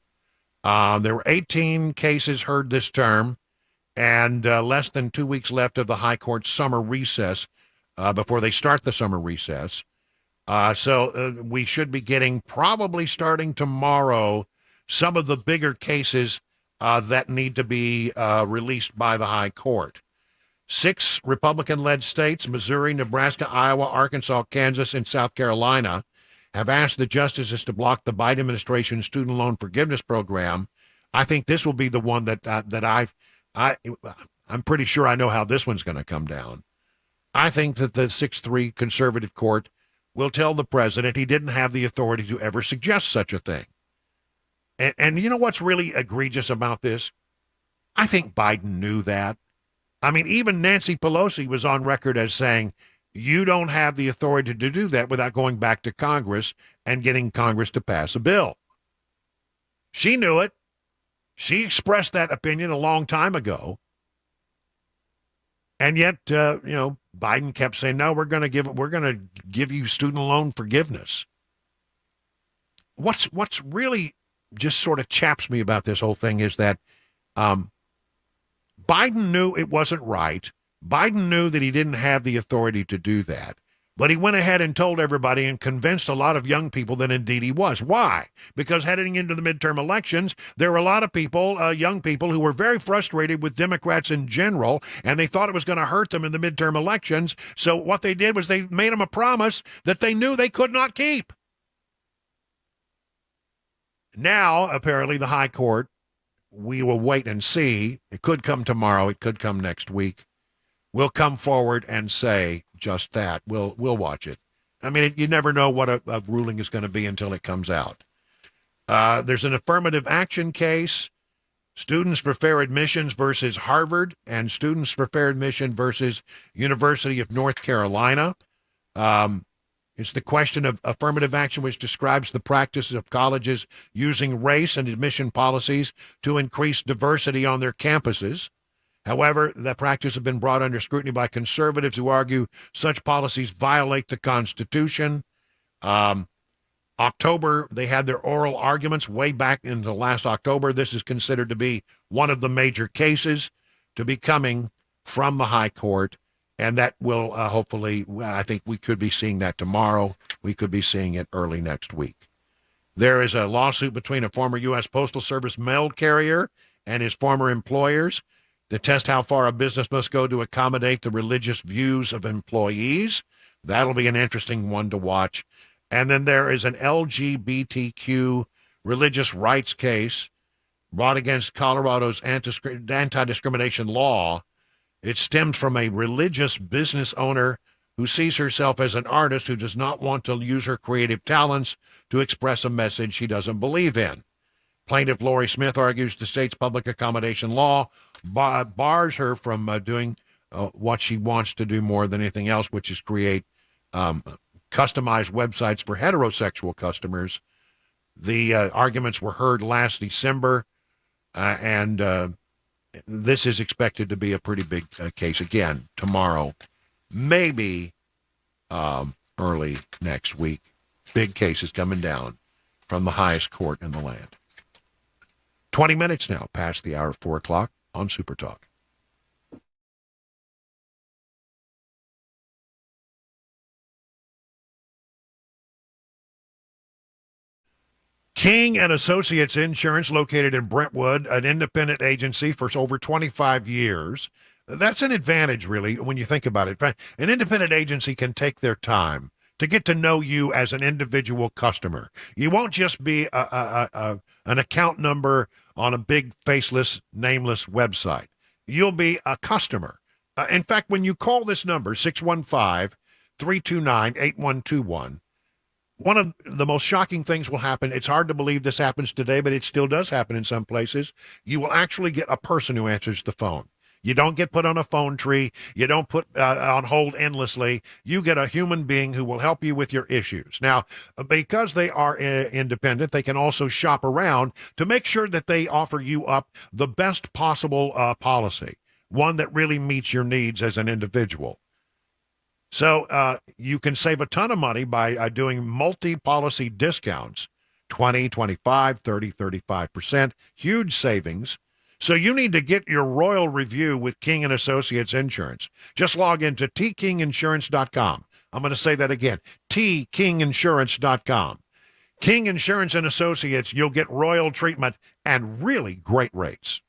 There were 18 cases heard this term, and less than 2 weeks left of the High Court's summer recess before they start the summer recess. So we should be getting, probably starting tomorrow, some of the bigger cases that need to be released by the High Court. 6 Republican-led states, Missouri, Nebraska, Iowa, Arkansas, Kansas, and South Carolina, have asked the justices to block the Biden administration's student loan forgiveness program. I think this will be the one that I'm pretty sure I know how this one's going to come down. I think that the 6-3 conservative court will tell the president he didn't have the authority to ever suggest such a thing. And you know what's really egregious about this? I think Biden knew that. I mean, even Nancy Pelosi was on record as saying, you don't have the authority to do that without going back to Congress and getting Congress to pass a bill. She knew it. She expressed that opinion a long time ago. And yet, Biden kept saying, no, we're going to give you student loan forgiveness. What's really just sort of chaps me about this whole thing is that Biden knew it wasn't right. Biden knew that he didn't have the authority to do that. But he went ahead and told everybody and convinced a lot of young people that indeed he was. Why? Because heading into the midterm elections, there were a lot of people, young people, who were very frustrated with Democrats in general, and they thought it was going to hurt them in the midterm elections. So what they did was they made them a promise that they knew they could not keep. Now, apparently, the high court, we will wait and see. It could come tomorrow. It could come next week. We'll come forward and say just that. We'll watch it. I mean, you never know what a ruling is going to be until it comes out. There's an affirmative action case, Students for Fair Admissions versus Harvard, and Students for Fair Admission versus University of North Carolina. It's the question of affirmative action, which describes the practice of colleges using race and admission policies to increase diversity on their campuses. However, that practice has been brought under scrutiny by conservatives who argue such policies violate the Constitution. October, they had their oral arguments way back into last October. This is considered to be one of the major cases to be coming from the high court, and that will hopefully, I think we could be seeing that tomorrow. We could be seeing it early next week. There is a lawsuit between a former U.S. Postal Service mail carrier and his former employers to test how far a business must go to accommodate the religious views of employees. That'll be an interesting one to watch. And then there is an LGBTQ religious rights case brought against Colorado's anti-discrimination law. It stems from a religious business owner who sees herself as an artist who does not want to use her creative talents to express a message she doesn't believe in. Plaintiff Lori Smith argues the state's public accommodation law bars her from doing what she wants to do more than anything else, which is create customized websites for heterosexual customers. The arguments were heard last December, and this is expected to be a pretty big case again tomorrow, maybe early next week. Big cases coming down from the highest court in the land. 20 minutes now past the hour of 4 o'clock on Super Talk. King and Associates Insurance, located in Brentwood, an independent agency for over 25 years. That's an advantage, really, when you think about it. An independent agency can take their time to get to know you as an individual customer. You won't just be an account number on a big faceless, nameless website. You'll be a customer. In fact, when you call this number, 615-329-8121, one of the most shocking things will happen. It's hard to believe this happens today, but it still does happen in some places. You will actually get a person who answers the phone. You don't get put on a phone tree. You don't put on hold endlessly. You get a human being who will help you with your issues. Now, because they are independent, they can also shop around to make sure that they offer you up the best possible policy, one that really meets your needs as an individual. So you can save a ton of money by doing multi-policy discounts, 20, 25, 30, 35%, huge savings. So you need to get your royal review with King & Associates Insurance. Just log into tkinginsurance.com. I'm going to say that again, tkinginsurance.com. King Insurance & Associates, you'll get royal treatment and really great rates.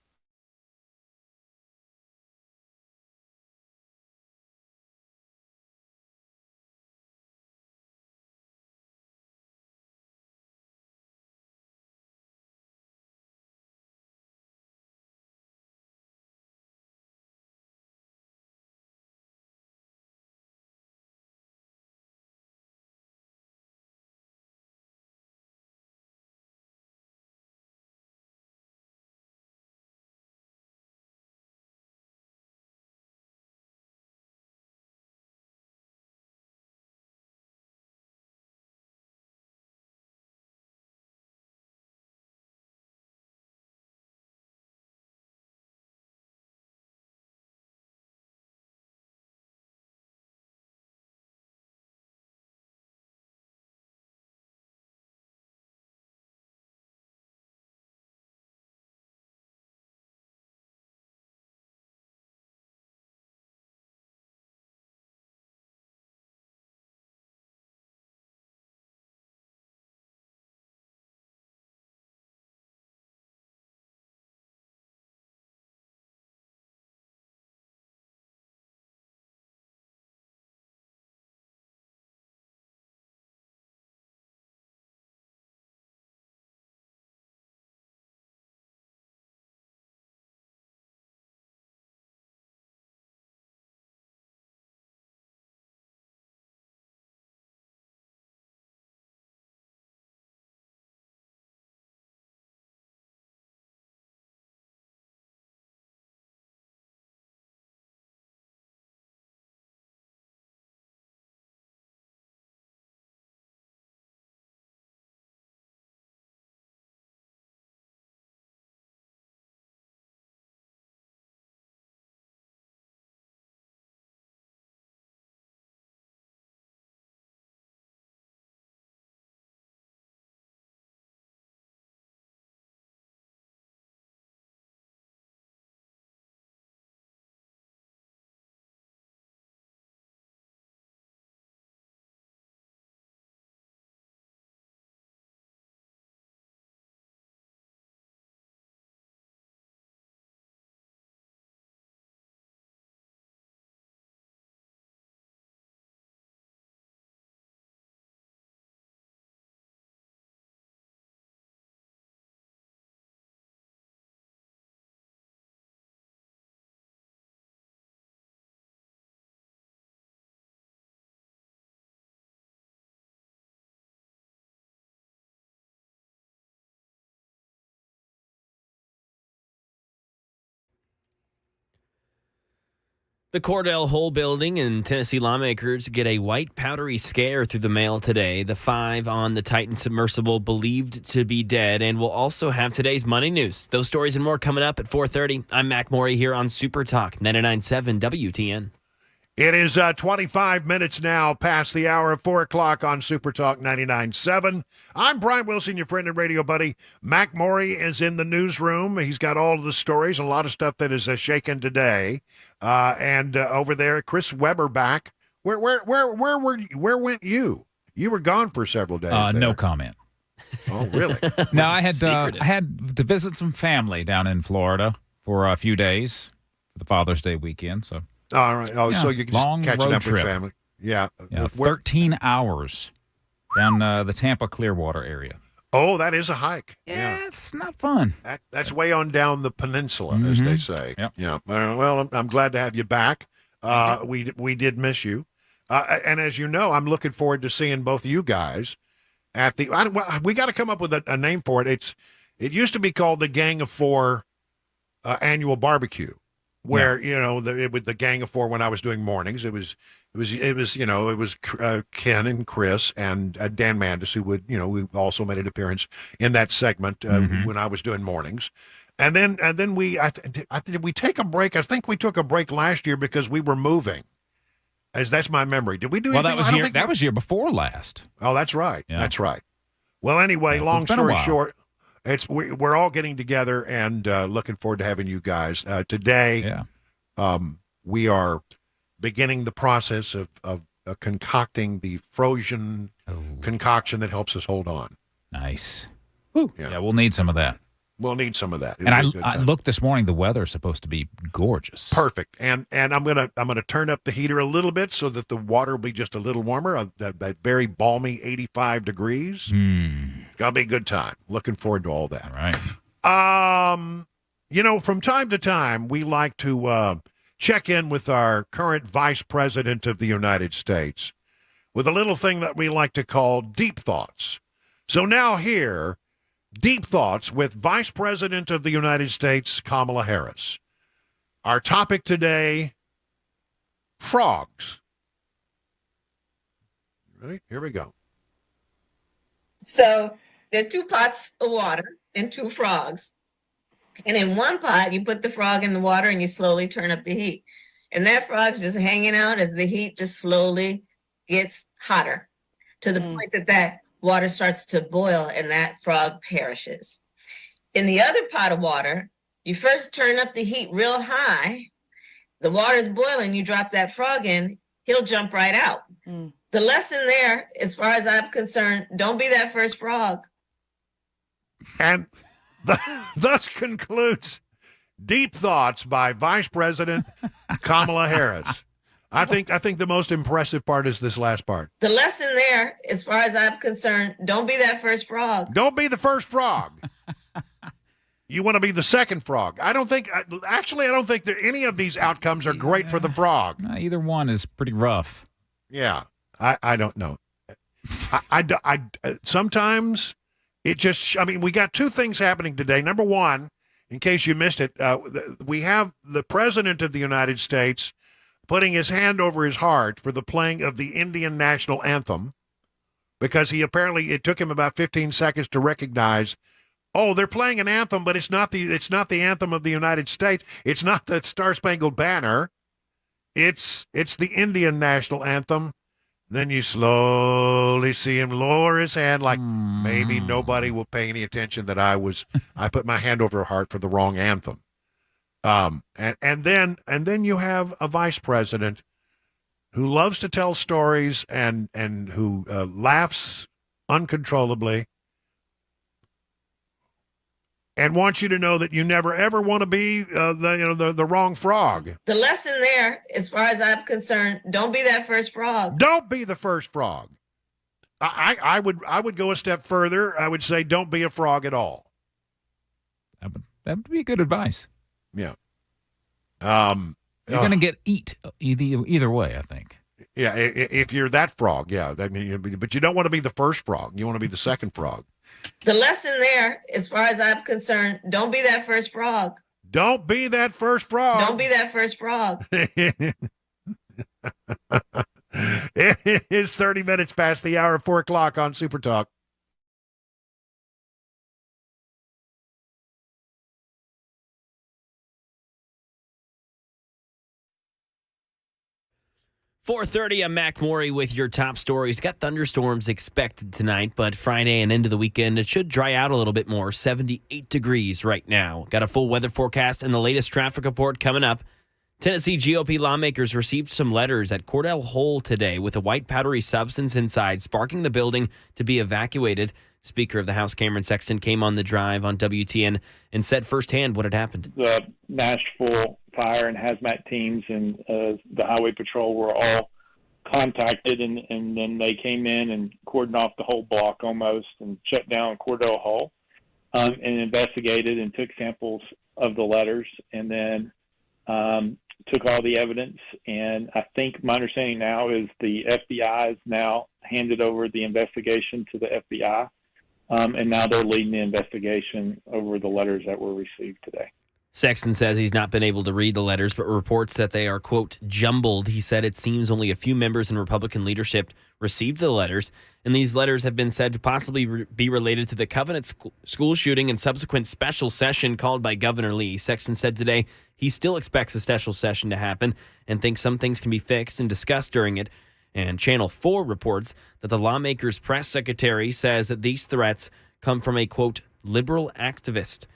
The Cordell Hull building and Tennessee lawmakers get a white powdery scare through the mail today. The 5 on the Titan submersible believed to be dead, and we'll also have today's money news. Those stories and more coming up at 4:30. I'm Mac Morey here on Super Talk 99.7 WTN. It is 25 minutes now past the hour of 4 o'clock on Super Talk 99.7. I'm Brian Wilson, your friend and radio buddy. Mac Morey is in the newsroom. He's got all of the stories and a lot of stuff that is shaken today. And over there, Chris Webber back. Where were you? Where went you? You were gone for several days. No comment. Oh, really? No, I had to visit some family down in Florida for a few days for the Father's Day weekend. So. All right. Oh, yeah, so you're long catching road up trip. with family. Yeah. 13 hours down the Tampa Clearwater area. Oh, that is a hike. Yeah, it's not fun. That's way on down the peninsula, as they say. Yep. Yeah. Well, I'm glad to have you back. We did miss you, and as you know, I'm looking forward to seeing both of you guys at the. We got to come up with a name for it. It used to be called the Gang of Four annual barbecue. Where it was the Gang of Four when I was doing mornings. It was Ken and Chris and Dan Mandis who also made an appearance in that segment when I was doing mornings, and then we did we take a break? I think we took a break last year because we were moving. As that's my memory. Did we do? Well, anything? that was year before last. Oh, that's right. Yeah. That's right. Well, anyway, long story short. We're all getting together and looking forward to having you guys. Today, we are beginning the process of concocting the frozen concoction that helps us hold on. Nice. Yeah, we'll need some of that. We'll need some of that. And I looked this morning. The weather is supposed to be gorgeous. Perfect. And I'm gonna turn up the heater a little bit so that the water will be just a little warmer. That very balmy 85 degrees. It's gonna be a good time. Looking forward to all that. All right. From time to time we like to check in with our current Vice President of the United States with a little thing that we like to call Deep Thoughts. So now here. Deep Thoughts with Vice President of the United States, Kamala Harris. Our topic today, frogs. Ready? Here we go. So there are 2 pots of water and 2 frogs. And in one pot, you put the frog in the water and you slowly turn up the heat. And that frog's just hanging out as the heat just slowly gets hotter to the point that water starts to boil and that frog perishes. In the other pot of water, you first turn up the heat real high. The water is boiling. You drop that frog in, he'll jump right out. The lesson there, as far as I'm concerned, don't be that first frog. And thus concludes Deep Thoughts by Vice President Kamala Harris. I think the most impressive part is this last part. The lesson there, as far as I'm concerned, don't be that first frog. Don't be the first frog. You want to be the second frog. I don't think that any of these outcomes are great for the frog. Either one is pretty rough. Yeah, I don't know. I sometimes it just. I mean, we got 2 things happening today. Number one, in case you missed it, we have the President of the United States putting his hand over his heart for the playing of the Indian national anthem, because it took him about 15 seconds to recognize, they're playing an anthem, but it's not the anthem of the United States. It's not the Star Spangled Banner. It's the Indian national anthem. Then you slowly see him lower his hand, like maybe nobody will pay any attention that I put my hand over her heart for the wrong anthem. And then you have a vice president who loves to tell stories and who laughs uncontrollably and wants you to know that you never ever want to be the wrong frog. The lesson there, as far as I'm concerned, don't be that first frog. Don't be the first frog. I would go a step further. I would say don't be a frog at all. That would be good advice. Yeah. You're going to get eat either way, I think. Yeah, if you're that frog, yeah. I mean, but you don't want to be the first frog. You want to be the second frog. The lesson there, as far as I'm concerned, don't be that first frog. Don't be that first frog. Don't be that first frog. It is 30 minutes past the hour of 4 o'clock on Super Talk. .30, I'm Mac Morey with your top stories. Got thunderstorms expected tonight, but Friday and into the weekend, it should dry out a little bit more. 78 degrees right now. Got a full weather forecast and the latest traffic report coming up. Tennessee GOP lawmakers received some letters at Cordell Hole today with a white powdery substance inside, sparking the building to be evacuated. Speaker of the House, Cameron Sexton, came on the drive on WTN and said firsthand what had happened. The Nashville fire and hazmat teams and the Highway Patrol were all contacted, and then they came in and cordoned off the whole block almost and shut down Cordell Hole and investigated and took samples of the letters, and then took all the evidence. And I think my understanding now is the FBI has now handed over the investigation to the FBI, and now they're leading the investigation over the letters that were received today. Sexton says he's not been able to read the letters, but reports that they are, quote, jumbled. He said it seems only a few members in Republican leadership received the letters, and these letters have been said to possibly be related to the Covenant school shooting and subsequent special session called by Governor Lee. Sexton said today he still expects a special session to happen and thinks some things can be fixed and discussed during it. And Channel 4 reports that the lawmaker's press secretary says that these threats come from a, quote, liberal activist.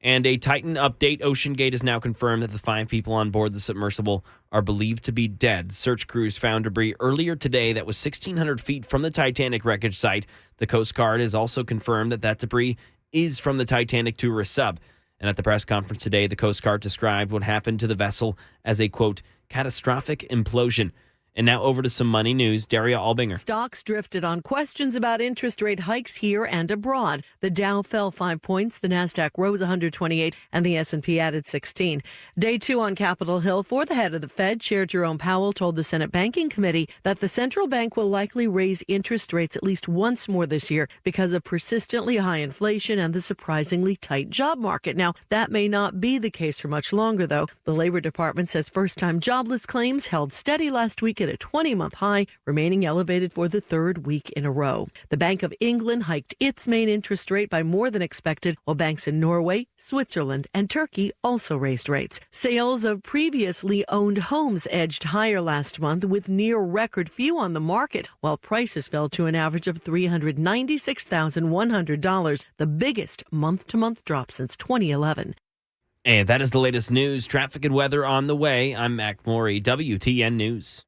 And a Titan update, OceanGate has now confirmed that the 5 people on board the submersible are believed to be dead. Search crews found debris earlier today that was 1,600 feet from the Titanic wreckage site. The Coast Guard has also confirmed that that debris is from the Titanic tourist sub. And at the press conference today, the Coast Guard described what happened to the vessel as a, quote, catastrophic implosion. And now over to some money news. Daria Albinger. Stocks drifted on questions about interest rate hikes here and abroad. The Dow fell 5 points, the Nasdaq rose 128, and the S&P added 16. Day 2 on Capitol Hill for the head of the Fed, Chair Jerome Powell, told the Senate Banking Committee that the central bank will likely raise interest rates at least once more this year because of persistently high inflation and the surprisingly tight job market. Now, that may not be the case for much longer, though. The Labor Department says first-time jobless claims held steady last week at a 20-month high, remaining elevated for the 3rd week in a row. The Bank of England hiked its main interest rate by more than expected, while banks in Norway, Switzerland, and Turkey also raised rates. Sales of previously owned homes edged higher last month with near record few on the market, while prices fell to an average of $396,100, the biggest month-to-month drop since 2011. And that is the latest news, traffic, and weather on the way. I'm Mac Morey, WTN News.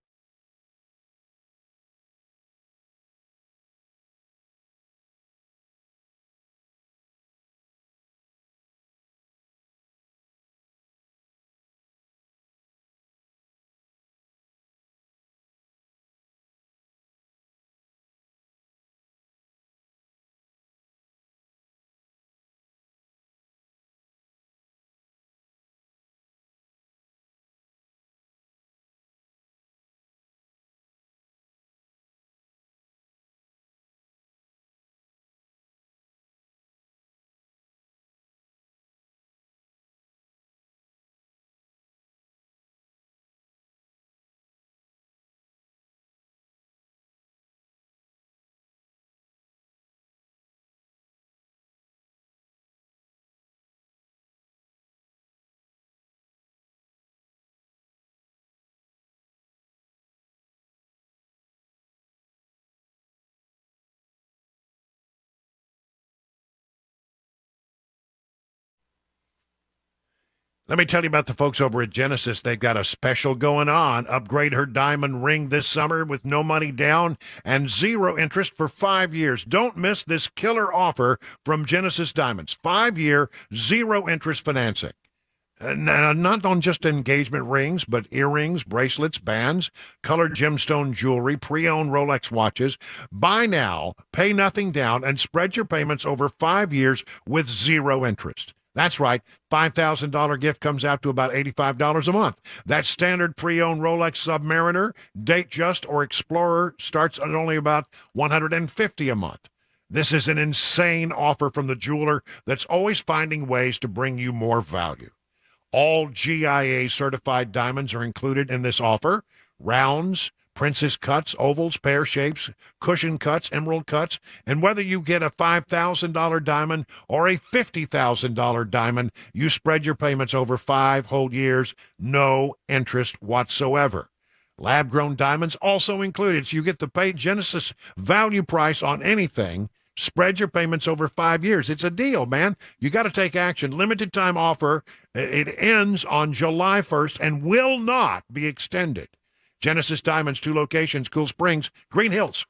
Let me tell you about the folks over at Genesis. They've got a special going on. Upgrade her diamond ring this summer with no money down and 0 interest for 5 years. Don't miss this killer offer from Genesis Diamonds. 5-year, 0 interest financing. Now, not on just engagement rings, but earrings, bracelets, bands, colored gemstone jewelry, pre-owned Rolex watches. Buy now, pay nothing down, and spread your payments over 5 years with 0 interest. That's right, $5,000 gift comes out to about $85 a month. That standard pre-owned Rolex Submariner, Datejust, or Explorer starts at only about $150 a month. This is an insane offer from the jeweler that's always finding ways to bring you more value. All GIA certified diamonds are included in this offer. Rounds, princess cuts, ovals, pear shapes, cushion cuts, emerald cuts, and whether you get a $5,000 diamond or a $50,000 diamond, you spread your payments over 5 whole years, no interest whatsoever. Lab-grown diamonds also included, so you get the Genesis value price on anything. Spread your payments over 5 years. It's a deal, man. You got to take action. Limited time offer. It ends on July 1st and will not be extended. Genesis Diamonds, 2 locations, Cool Springs, Green Hills.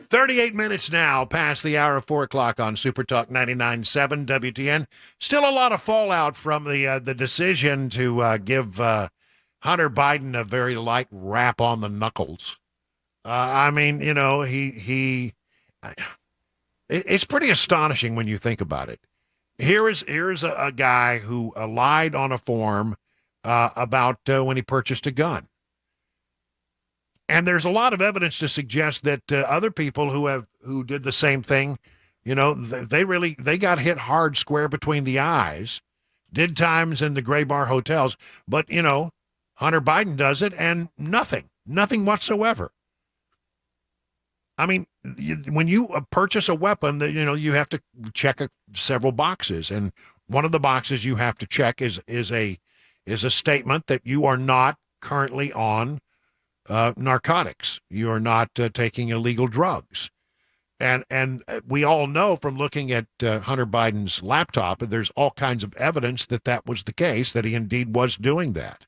"38 minutes now past the hour of 4 o'clock on Super Talk 99.7 WTN. Still a lot of fallout from the decision to give Hunter Biden a very light rap on the knuckles. I mean, you know, it's pretty astonishing when you think about it. Here's a guy who lied on a form about when he purchased a gun. And there's a lot of evidence to suggest that other people who did the same thing, you know, they got hit hard square between the eyes, did times in the gray bar hotels, but, you know, Hunter Biden does it and nothing whatsoever. I mean, when you purchase a weapon, you know, you have to check several boxes, and one of the boxes you have to check is a statement that you are not currently on narcotics. You are not taking illegal drugs. And we all know from looking at Hunter Biden's laptop, there's all kinds of evidence that was the case, that he indeed was doing that.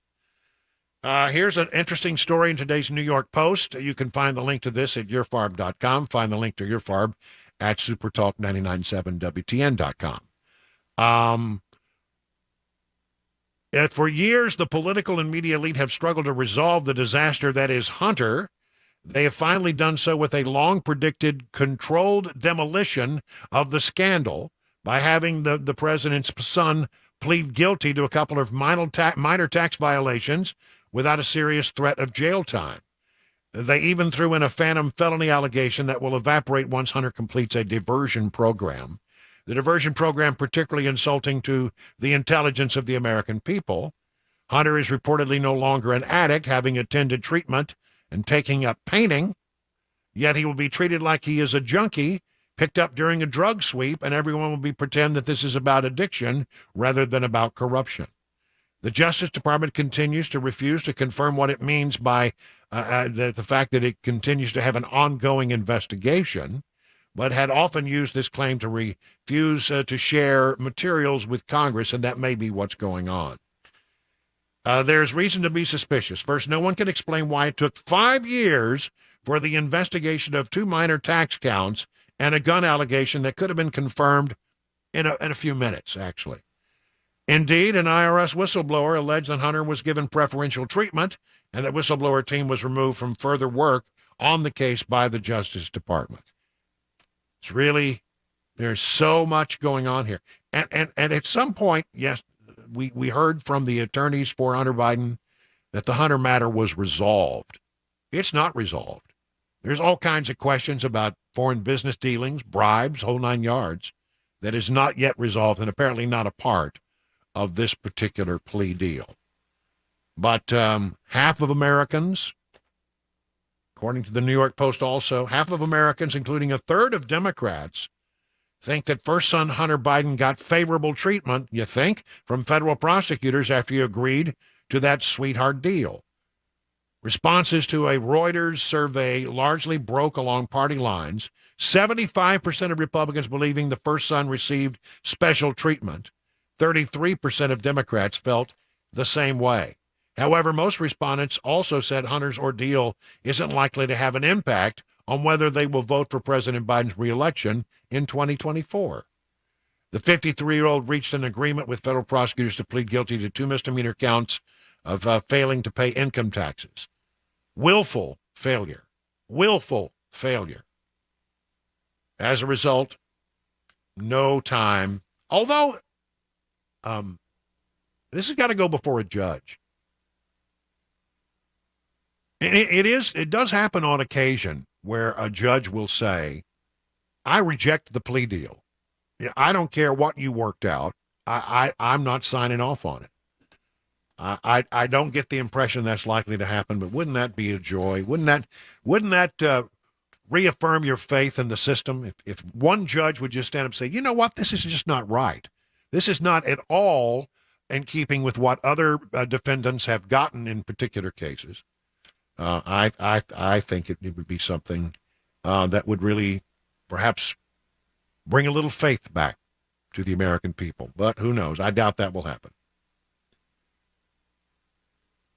Here's an interesting story in today's New York Post. You can find the link to this at yourfarb.com. Find the link to Your Farb at supertalk997wtn.com. For years, the political and media elite have struggled to resolve the disaster that is Hunter. They have finally done so with a long-predicted controlled demolition of the scandal by having the president's son plead guilty to a couple of minor tax violations without a serious threat of jail time. They even threw in a phantom felony allegation that will evaporate once Hunter completes a diversion program. The diversion program particularly insulting to the intelligence of the American people. Hunter is reportedly no longer an addict, having attended treatment and taking up painting, yet he will be treated like he is a junkie picked up during a drug sweep, and everyone will pretend that this is about addiction rather than about corruption. The Justice Department continues to refuse to confirm what it means by the fact that it continues to have an ongoing investigation, but had often used this claim to refuse to share materials with Congress, and that may be what's going on. There's reason to be suspicious. First, no one can explain why it took 5 years for the investigation of 2 minor tax counts and a gun allegation that could have been confirmed in a few minutes, actually. Indeed, an IRS whistleblower alleged that Hunter was given preferential treatment, and the whistleblower team was removed from further work on the case by the Justice Department. It's really, there's so much going on here. And at some point, yes, we heard from the attorneys for Hunter Biden that the Hunter matter was resolved. It's not resolved. There's all kinds of questions about foreign business dealings, bribes, whole 9 yards, that is not yet resolved and apparently not a part of this particular plea deal. But half of Americans, according to the New York Post also, half of Americans, including a third of Democrats, think that first son Hunter Biden got favorable treatment, you think, from federal prosecutors after he agreed to that sweetheart deal. Responses to a Reuters survey largely broke along party lines. 75% of Republicans believing the first son received special treatment. 33% of Democrats felt the same way. However, most respondents also said Hunter's ordeal isn't likely to have an impact on whether they will vote for President Biden's reelection in 2024. The 53-year-old reached an agreement with federal prosecutors to plead guilty to 2 misdemeanor counts of failing to pay income taxes. Willful failure. Willful failure. As a result, no time. Although, this has got to go before a judge. It does happen on occasion where a judge will say, I reject the plea deal. I don't care what you worked out. I'm not signing off on it. I don't get the impression that's likely to happen, but wouldn't that be a joy? Wouldn't that reaffirm your faith in the system? If one judge would just stand up and say, you know what, this is just not right. This is not at all in keeping with what other defendants have gotten in particular cases. I think it would be something that would really perhaps bring a little faith back to the American people. But who knows? I doubt that will happen.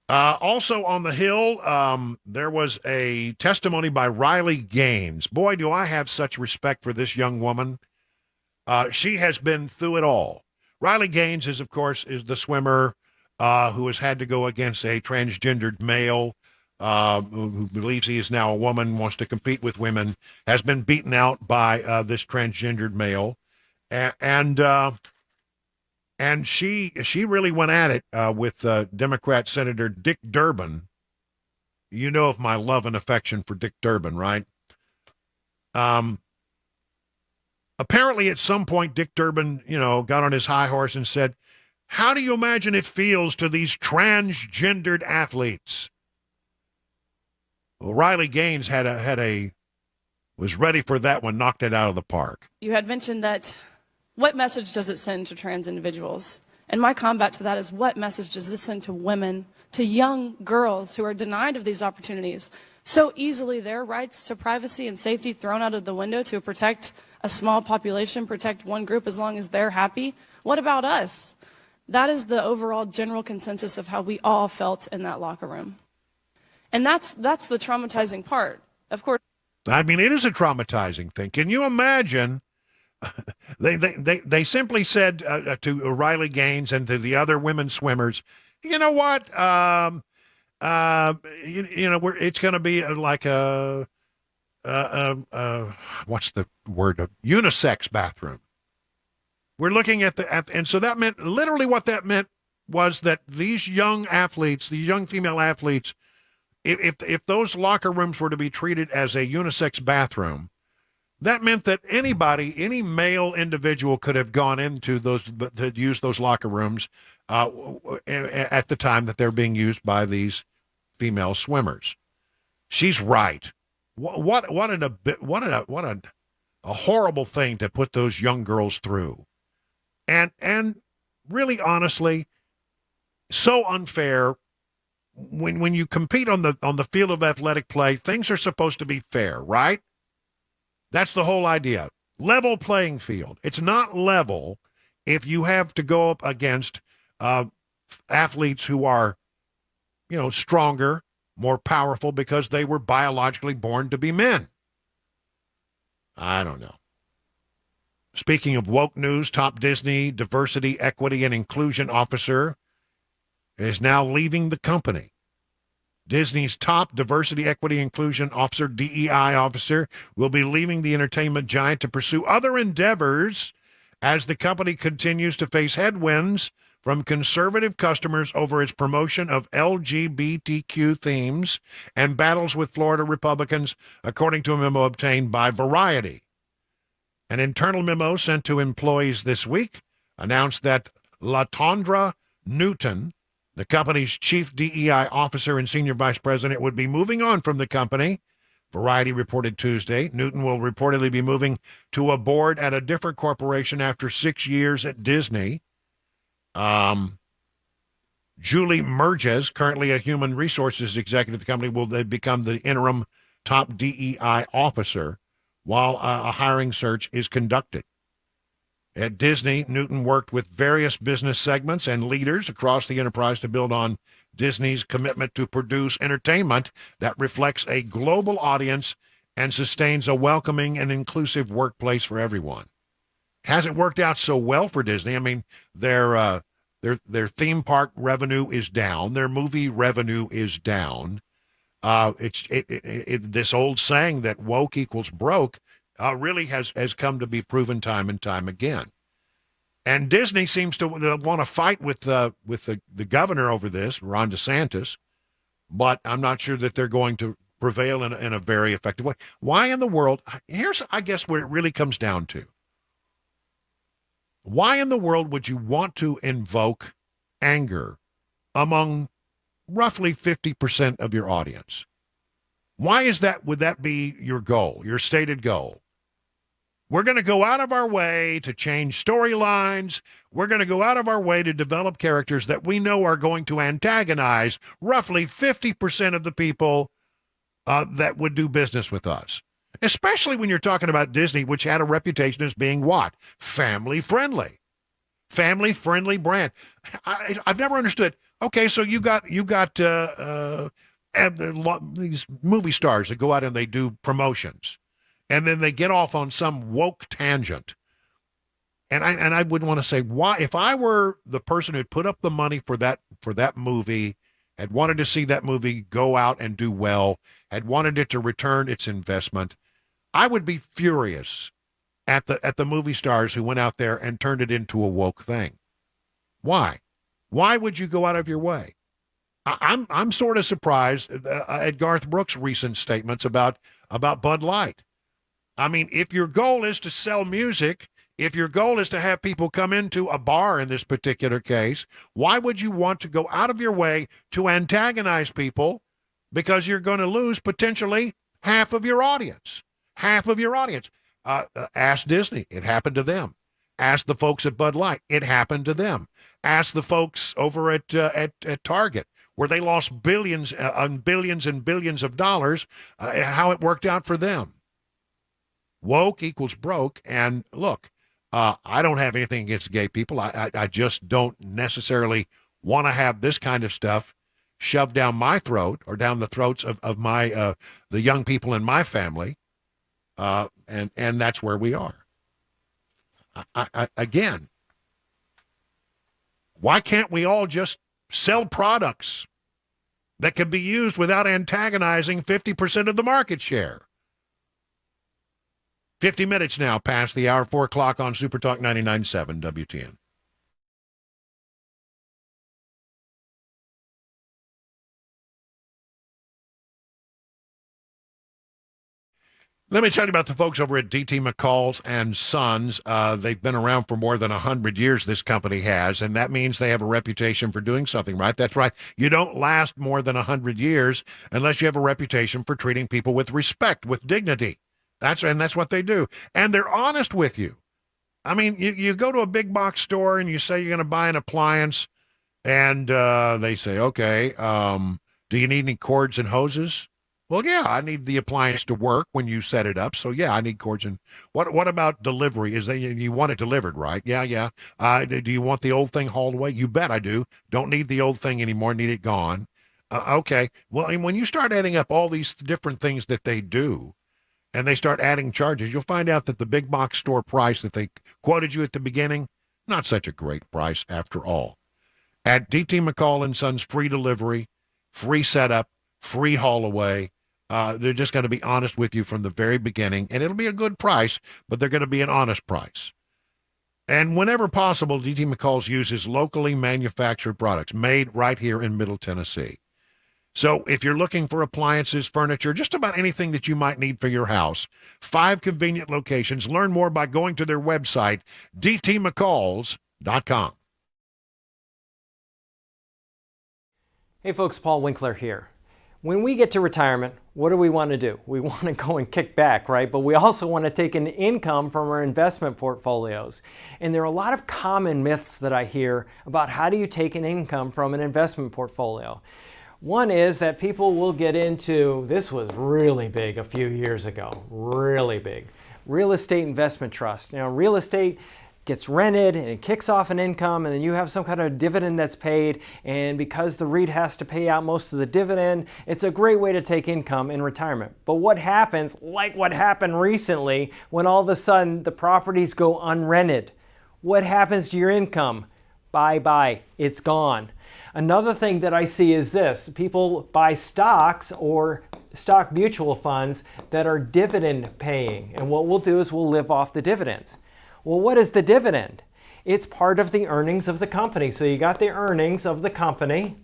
Also on the Hill, there was a testimony by Riley Gaines. Boy, do I have such respect for this young woman. She has been through it all. Riley Gaines is, of course, the swimmer who has had to go against a transgendered male who believes he is now a woman, wants to compete with women, has been beaten out by this transgendered male. And she really went at it with Democrat Senator Dick Durbin. You know of my love and affection for Dick Durbin, right? Apparently at some point, Dick Durbin, got on his high horse and said, how do you imagine it feels to these transgendered athletes? Well, Riley Gaines was ready for that one, knocked it out of the park. You had mentioned that what message does it send to trans individuals? And my combat to that is what message does this send to women, to young girls who are denied of these opportunities? So easily their rights to privacy and safety thrown out of the window to protect a small population, protect one group as long as they're happy. What about us? That is the overall general consensus of how we all felt in that locker room. And that's the traumatizing part. Of course. I mean, it is a traumatizing thing. Can you imagine? They simply said to Riley Gaines and to the other women swimmers, you know what? It's going to be like what's the word? A unisex bathroom. We're looking at and so that meant, literally what that meant was that these young athletes, these young female athletes, if those locker rooms were to be treated as a unisex bathroom, that meant that any male individual could have gone into those, to use those locker rooms at the time that they're being used by these female swimmers. She's right. What a horrible thing to put those young girls through. And really, honestly, so unfair. When you compete on the field of athletic play, things are supposed to be fair, right? That's the whole idea. Level playing field. It's not level if you have to go up against athletes who are, stronger, more powerful because they were biologically born to be men. I don't know. Speaking of woke news, top Disney diversity, equity, and inclusion officer is now leaving the company. Disney's top diversity, equity, inclusion officer, DEI officer, will be leaving the entertainment giant to pursue other endeavors as the company continues to face headwinds from conservative customers over its promotion of LGBTQ themes and battles with Florida Republicans, according to a memo obtained by Variety. An internal memo sent to employees this week announced that LaTondra Newton, the company's chief DEI officer and senior vice president, would be moving on from the company. Variety reported Tuesday. Newton will reportedly be moving to a board at a different corporation after 6 years at Disney. Julie Merges, currently a human resources executive at the company, will become the interim top DEI officer while a hiring search is conducted. At Disney, Newton worked with various business segments and leaders across the enterprise to build on Disney's commitment to produce entertainment that reflects a global audience and sustains a welcoming and inclusive workplace for everyone. Hasn't worked out so well for Disney. I mean, their theme park revenue is down. Their movie revenue is down. This old saying that woke equals broke really has come to be proven time and time again. And Disney seems to want to fight with the governor over this, Ron DeSantis, but I'm not sure that they're going to prevail in a very effective way. Why in the world? Here's, I guess, where it really comes down to. Why in the world would you want to invoke anger among roughly 50% of your audience? Why is that? Would that be your goal, your stated goal? We're going to go out of our way to change storylines. We're going to go out of our way to develop characters that we know are going to antagonize roughly 50% of the people that would do business with us. Especially when you're talking about Disney, which had a reputation as being what? Family-friendly. Family-friendly brand. I've never understood. Okay, so you got these movie stars that go out and they do promotions, and then they get off on some woke tangent. And I would want to say, why? If I were the person who'd put up the money for that movie, had wanted to see that movie go out and do well, had wanted it to return its investment, I would be furious at the movie stars who went out there and turned it into a woke thing. Why? Why would you go out of your way? I'm sort of surprised at Garth Brooks' recent statements about Bud Light. I mean, if your goal is to sell music, if your goal is to have people come into a bar in this particular case, why would you want to go out of your way to antagonize people because you're going to lose potentially half of your audience? Half of your audience. Ask Disney. It happened to them. Ask the folks at Bud Light. It happened to them. Ask the folks over at Target, where they lost billions and billions and billions of dollars, how it worked out for them. Woke equals broke. And look, I don't have anything against gay people. I just don't necessarily want to have this kind of stuff shoved down my throat or down the throats of my the young people in my family. And that's where we are. Again, why can't we all just sell products that can be used without antagonizing 50% of the market share? 50 minutes now past the hour, 4 o'clock on Super Talk 99.7 WTN. Let me tell you about the folks over at D.T. McCall's and Sons. They've been around for more than 100 years, this company has, and that means they have a reputation for doing something right. That's right. You don't last more than 100 years unless you have a reputation for treating people with respect, with dignity. That's what they do. And they're honest with you. I mean, you go to a big box store and you say you're going to buy an appliance, and they say, okay, do you need any cords and hoses? Well, yeah, I need the appliance to work when you set it up. So, yeah, I need cords. And what about delivery? Is that you want it delivered, right? Yeah. Do you want the old thing hauled away? You bet I do. Don't need the old thing anymore. Need it gone. Okay. Well, and when you start adding up all these different things that they do, and they start adding charges, you'll find out that the big box store price that they quoted you at the beginning, not such a great price after all. At D.T. McCall & Sons, free delivery, free setup, free haul away. They're just going to be honest with you from the very beginning, and it'll be a good price, but they're going to be an honest price. And whenever possible, D.T. McCall's uses locally manufactured products made right here in Middle Tennessee. So if you're looking for appliances, furniture, just about anything that you might need for your house, 5 convenient locations. Learn more by going to their website, dtmccalls.com. Hey folks, Paul Winkler here. When we get to retirement, what do we want to do? We want to go and kick back, right? But we also want to take an income from our investment portfolios. And there are a lot of common myths that I hear about how do you take an income from an investment portfolio. One is that people will get into, this was really big a few years ago, really big, real estate investment trust. Now, real estate gets rented and it kicks off an income, and then you have some kind of dividend that's paid, and because the REIT has to pay out most of the dividend, it's a great way to take income in retirement. But what happens, like what happened recently, when all of a sudden the properties go unrented? What happens to your income? Bye-bye, it's gone. Another thing that I see is this: people buy stocks or stock mutual funds that are dividend paying, and what we'll do is we'll live off the dividends. Well, what is the dividend? It's part of the earnings of the company. So you got the earnings of the company,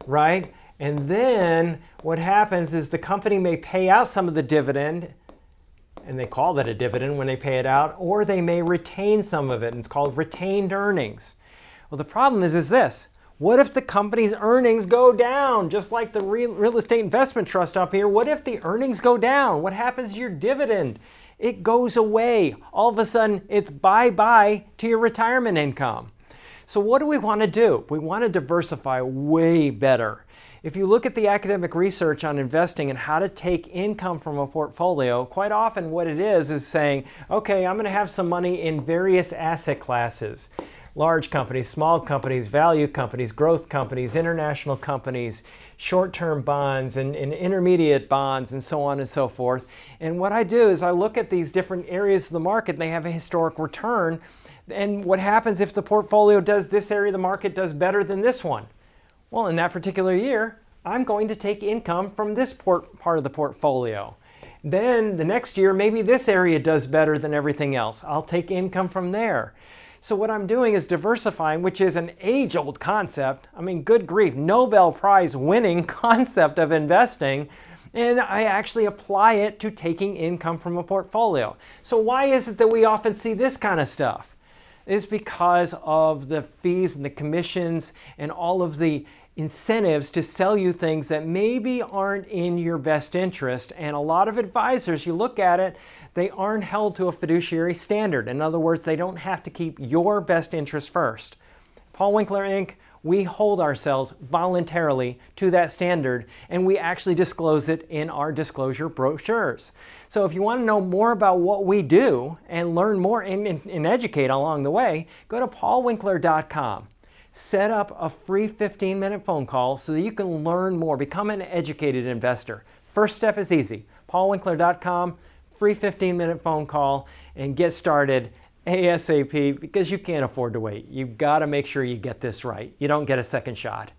right? And then what happens is the company may pay out some of the dividend, and they call that a dividend when they pay it out, or they may retain some of it, and it's called retained earnings. Well, the problem is this: what if the company's earnings go down, just like the real estate investment trust up here? What if the earnings go down? What happens to your dividend? It goes away. All of a sudden, it's bye-bye to your retirement income. So what do we want to do? We want to diversify way better. If you look at the academic research on investing and how to take income from a portfolio, quite often what it is saying, okay, I'm going to have some money in various asset classes. Large companies, small companies, value companies, growth companies, international companies, short-term bonds and intermediate bonds, and so on and so forth. And what I do is I look at these different areas of the market. They have a historic return. And what happens if the portfolio does, this area of the market does better than this one? Well, in that particular year, I'm going to take income from this part of the portfolio. Then the next year, maybe this area does better than everything else. I'll take income from there. So what I'm doing is diversifying, which is an age-old concept. I mean, good grief, Nobel Prize winning concept of investing, and I actually apply it to taking income from a portfolio. So why is it that we often see this kind of stuff? It's because of the fees and the commissions and all of the incentives to sell you things that maybe aren't in your best interest. And a lot of advisors, you look at it, they aren't held to a fiduciary standard. In other words, they don't have to keep your best interest first. Paul Winkler, Inc., we hold ourselves voluntarily to that standard, and we actually disclose it in our disclosure brochures. So if you want to know more about what we do and learn more and educate along the way, go to paulwinkler.com. Set up a free 15-minute phone call so that you can learn more, become an educated investor. First step is easy. paulwinkler.com, free 15-minute phone call, and get started ASAP, because you can't afford to wait. You've got to make sure you get this right. You don't get a second shot.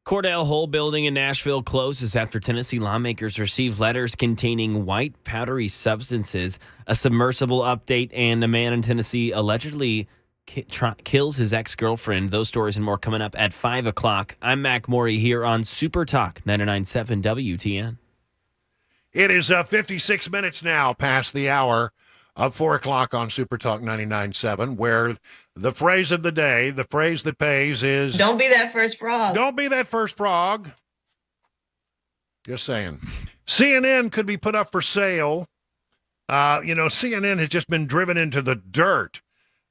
Cordell Hull building in Nashville closes after Tennessee lawmakers received letters containing white powdery substances. A submersible update, and a man in Tennessee allegedly kills his ex-girlfriend. Those stories and more coming up at 5 o'clock. I'm Mac Morey here on Super Talk 99.7 WTN. It is 56 minutes now past the hour of 4 o'clock on Super Talk 99.7, where the phrase of the day, the phrase that pays is... Don't be that first frog. Don't be that first frog. Just saying. CNN could be put up for sale. CNN has just been driven into the dirt.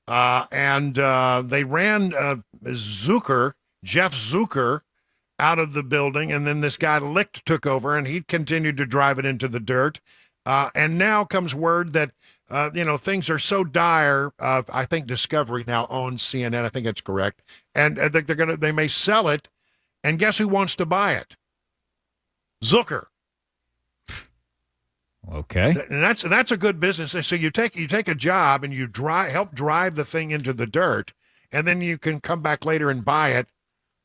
And they ran Jeff Zucker, out of the building, and then this guy Licht took over, and he continued to drive it into the dirt. And now comes word that things are so dire. I think Discovery now owns CNN. I think that's correct. And they may sell it. And guess who wants to buy it? Zucker. Okay. And that's a good business. So you take a job and you help drive the thing into the dirt, and then you can come back later and buy it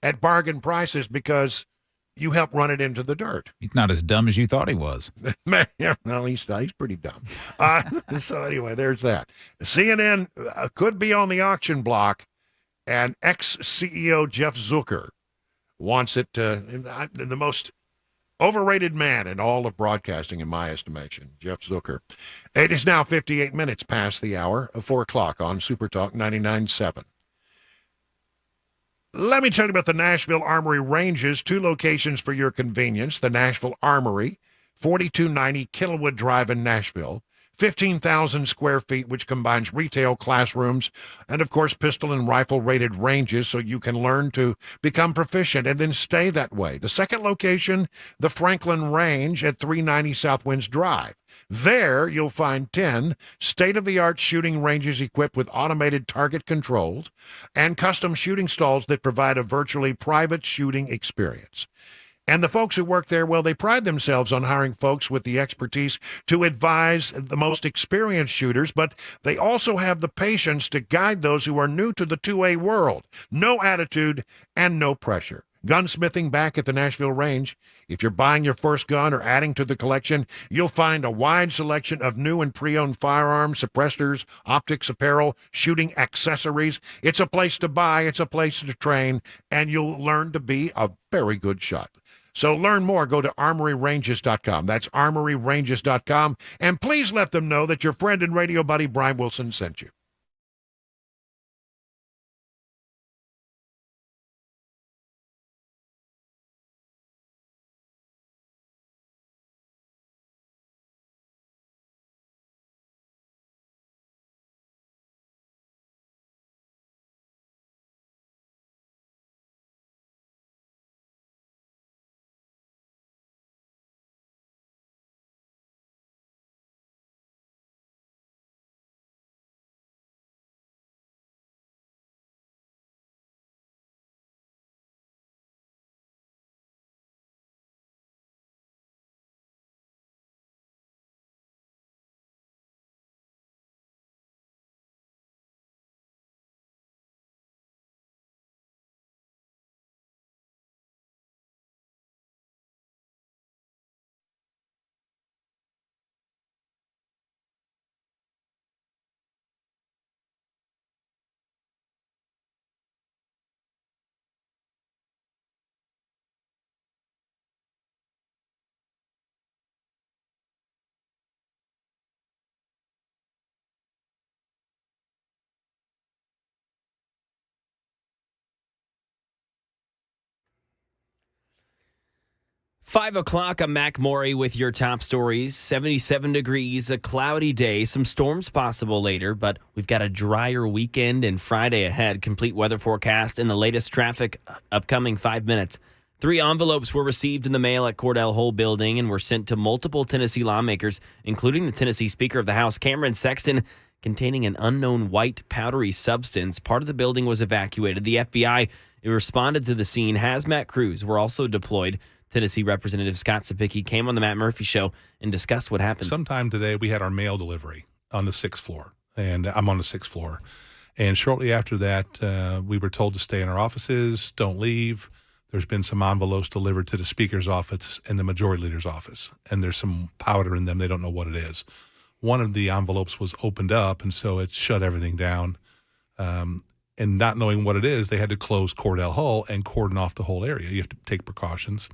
at bargain prices because you helped run it into the dirt. He's not as dumb as you thought he was. Yeah, no, he's pretty dumb. So anyway, there's that. CNN could be on the auction block, and ex-CEO Jeff Zucker wants it the most overrated man in all of broadcasting, in my estimation, Jeff Zucker. It is now 58 minutes past the hour of 4 o'clock on Super Talk 99.7. Let me tell you about the Nashville Armory Ranges, 2 locations for your convenience. The Nashville Armory, 4290 Killawood Drive in Nashville, 15,000 square feet, which combines retail, classrooms, and, of course, pistol and rifle-rated ranges so you can learn to become proficient and then stay that way. The second location, the Franklin Range at 390 South Winds Drive. There, you'll find 10 state-of-the-art shooting ranges equipped with automated target controls and custom shooting stalls that provide a virtually private shooting experience. And the folks who work there, well, they pride themselves on hiring folks with the expertise to advise the most experienced shooters, but they also have the patience to guide those who are new to the 2A world. No attitude and no pressure. Gunsmithing back at the Nashville Range. If you're buying your first gun or adding to the collection, you'll find a wide selection of new and pre-owned firearms, suppressors, optics, apparel, shooting accessories. It's a place to buy, it's a place to train, and you'll learn to be a very good shot. So learn more. Go to armoryranges.com. That's armoryranges.com. And please let them know that your friend and radio buddy Brian Wilson sent you. Five o'clock, I'm Mac Morey with your top stories. 77 degrees, a cloudy day, some storms possible later, but we've got a drier weekend and Friday ahead. Complete weather forecast and the latest traffic upcoming 5 minutes. 3 envelopes were received in the mail at Cordell Hull building and were sent to multiple Tennessee lawmakers, including the Tennessee Speaker of the House, Cameron Sexton, containing an unknown white powdery substance. Part of the building was evacuated. The FBI responded to the scene. Hazmat crews were also deployed. Tennessee Representative Scott Cepicky came on the Matt Murphy Show and discussed what happened. Sometime today, we had our mail delivery on the 6th floor, and I'm on the 6th floor. And shortly after that, we were told to stay in our offices, don't leave. There's been some envelopes delivered to the Speaker's office and the Majority Leader's office, and there's some powder in them. They don't know what it is. One of the envelopes was opened up, and so it shut everything down. And not knowing what it is, they had to close Cordell Hull and cordon off the whole area. You have to take precautions.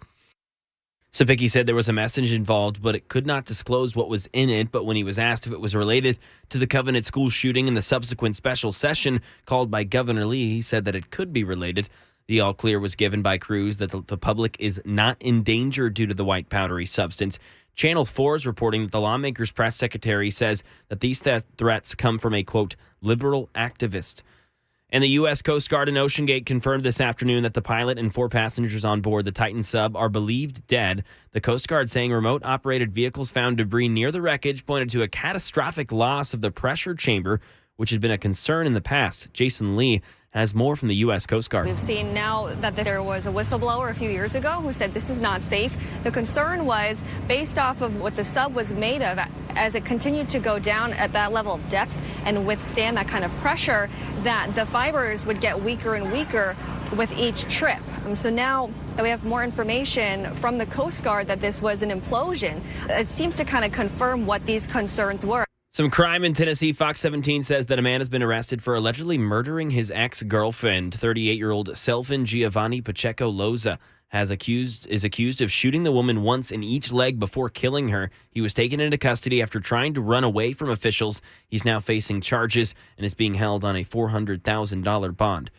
Sapicki said there was a message involved, but it could not disclose what was in it. But when he was asked if it was related to the Covenant School shooting and the subsequent special session called by Governor Lee, he said that it could be related. The all clear was given by Cruz that the public is not in danger due to the white powdery substance. Channel 4 is reporting that the lawmaker's press secretary says that these threats come from a, quote, liberal activist. And the U.S. Coast Guard and Ocean Gate confirmed this afternoon that the pilot and 4 passengers on board the Titan sub are believed dead. The Coast Guard saying remote-operated vehicles found debris near the wreckage pointed to a catastrophic loss of the pressure chamber, which had been a concern in the past. Jason Lee has more from the U.S. Coast Guard. We've seen now that there was a whistleblower a few years ago who said this is not safe. The concern was based off of what the sub was made of as it continued to go down at that level of depth and withstand that kind of pressure, that the fibers would get weaker and weaker with each trip. So now that we have more information from the Coast Guard that this was an implosion, it seems to kind of confirm what these concerns were. Some crime in Tennessee. Fox 17 says that a man has been arrested for allegedly murdering his ex-girlfriend. 38-year-old Selvin Giovanni Pacheco Loza is accused of shooting the woman once in each leg before killing her. He was taken into custody after trying to run away from officials. He's now facing charges and is being held on a $400,000 bond.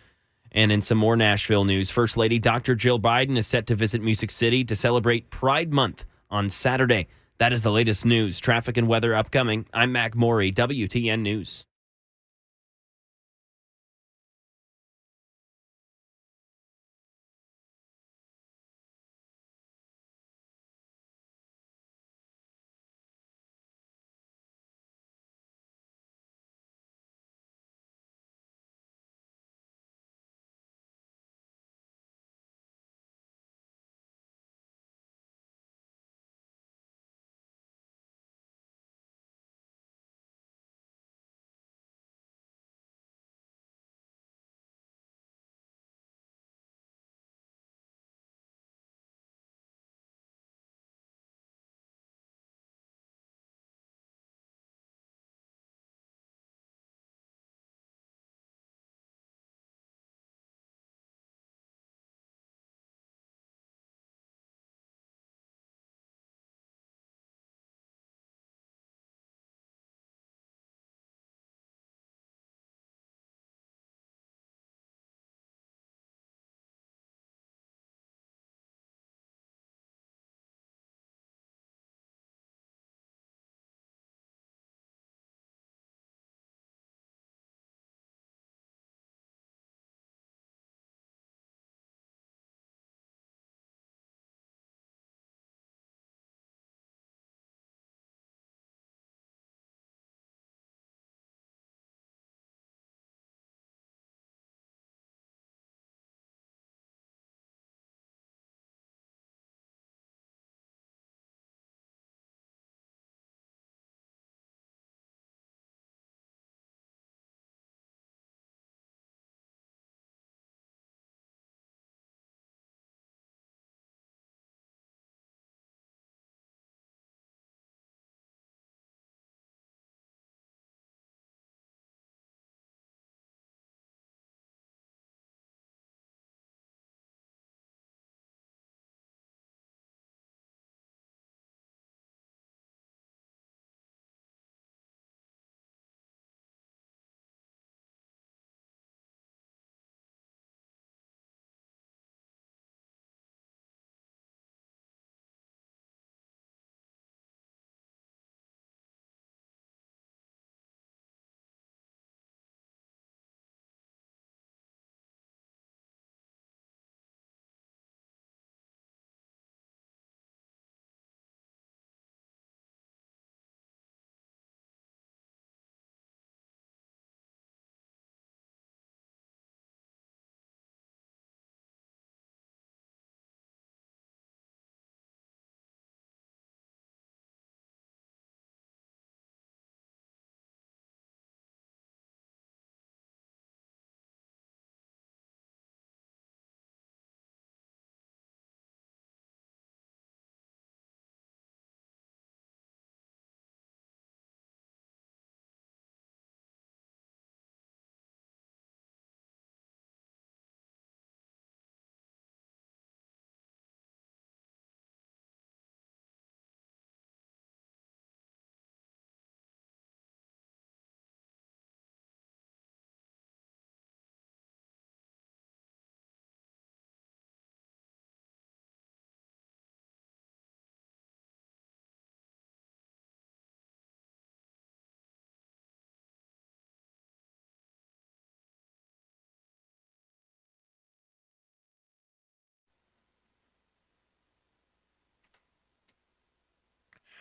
And in some more Nashville news, First Lady Dr. Jill Biden is set to visit Music City to celebrate Pride Month on Saturday. That is the latest news. Traffic and weather upcoming. I'm Mac Morey, WTN News.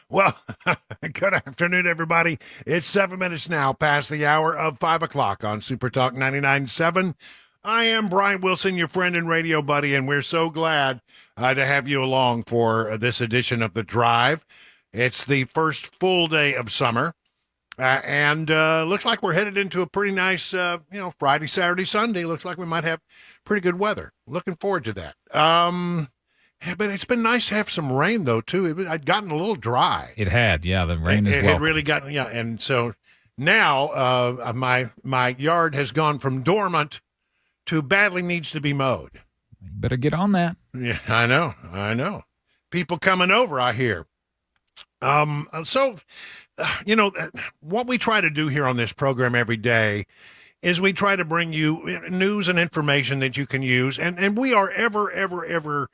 Well, good afternoon, everybody. It's 7 minutes now past the hour of 5 o'clock on Super Talk 99.7. I am Brian Wilson, your friend and radio buddy, and we're so glad to have you along for this edition of The Drive. It's the first full day of summer, and looks like we're headed into a pretty nice, Friday, Saturday, Sunday. Looks like we might have pretty good weather. Looking forward to that. But it's been nice to have some rain, though, too. I'd gotten a little dry. It had, yeah. The rain is well. It really got, yeah. And so now my yard has gone from dormant to badly needs to be mowed. You better get on that. Yeah, I know. People coming over, I hear. So, what we try to do here on this program every day is we try to bring you news and information that you can use. And we are ever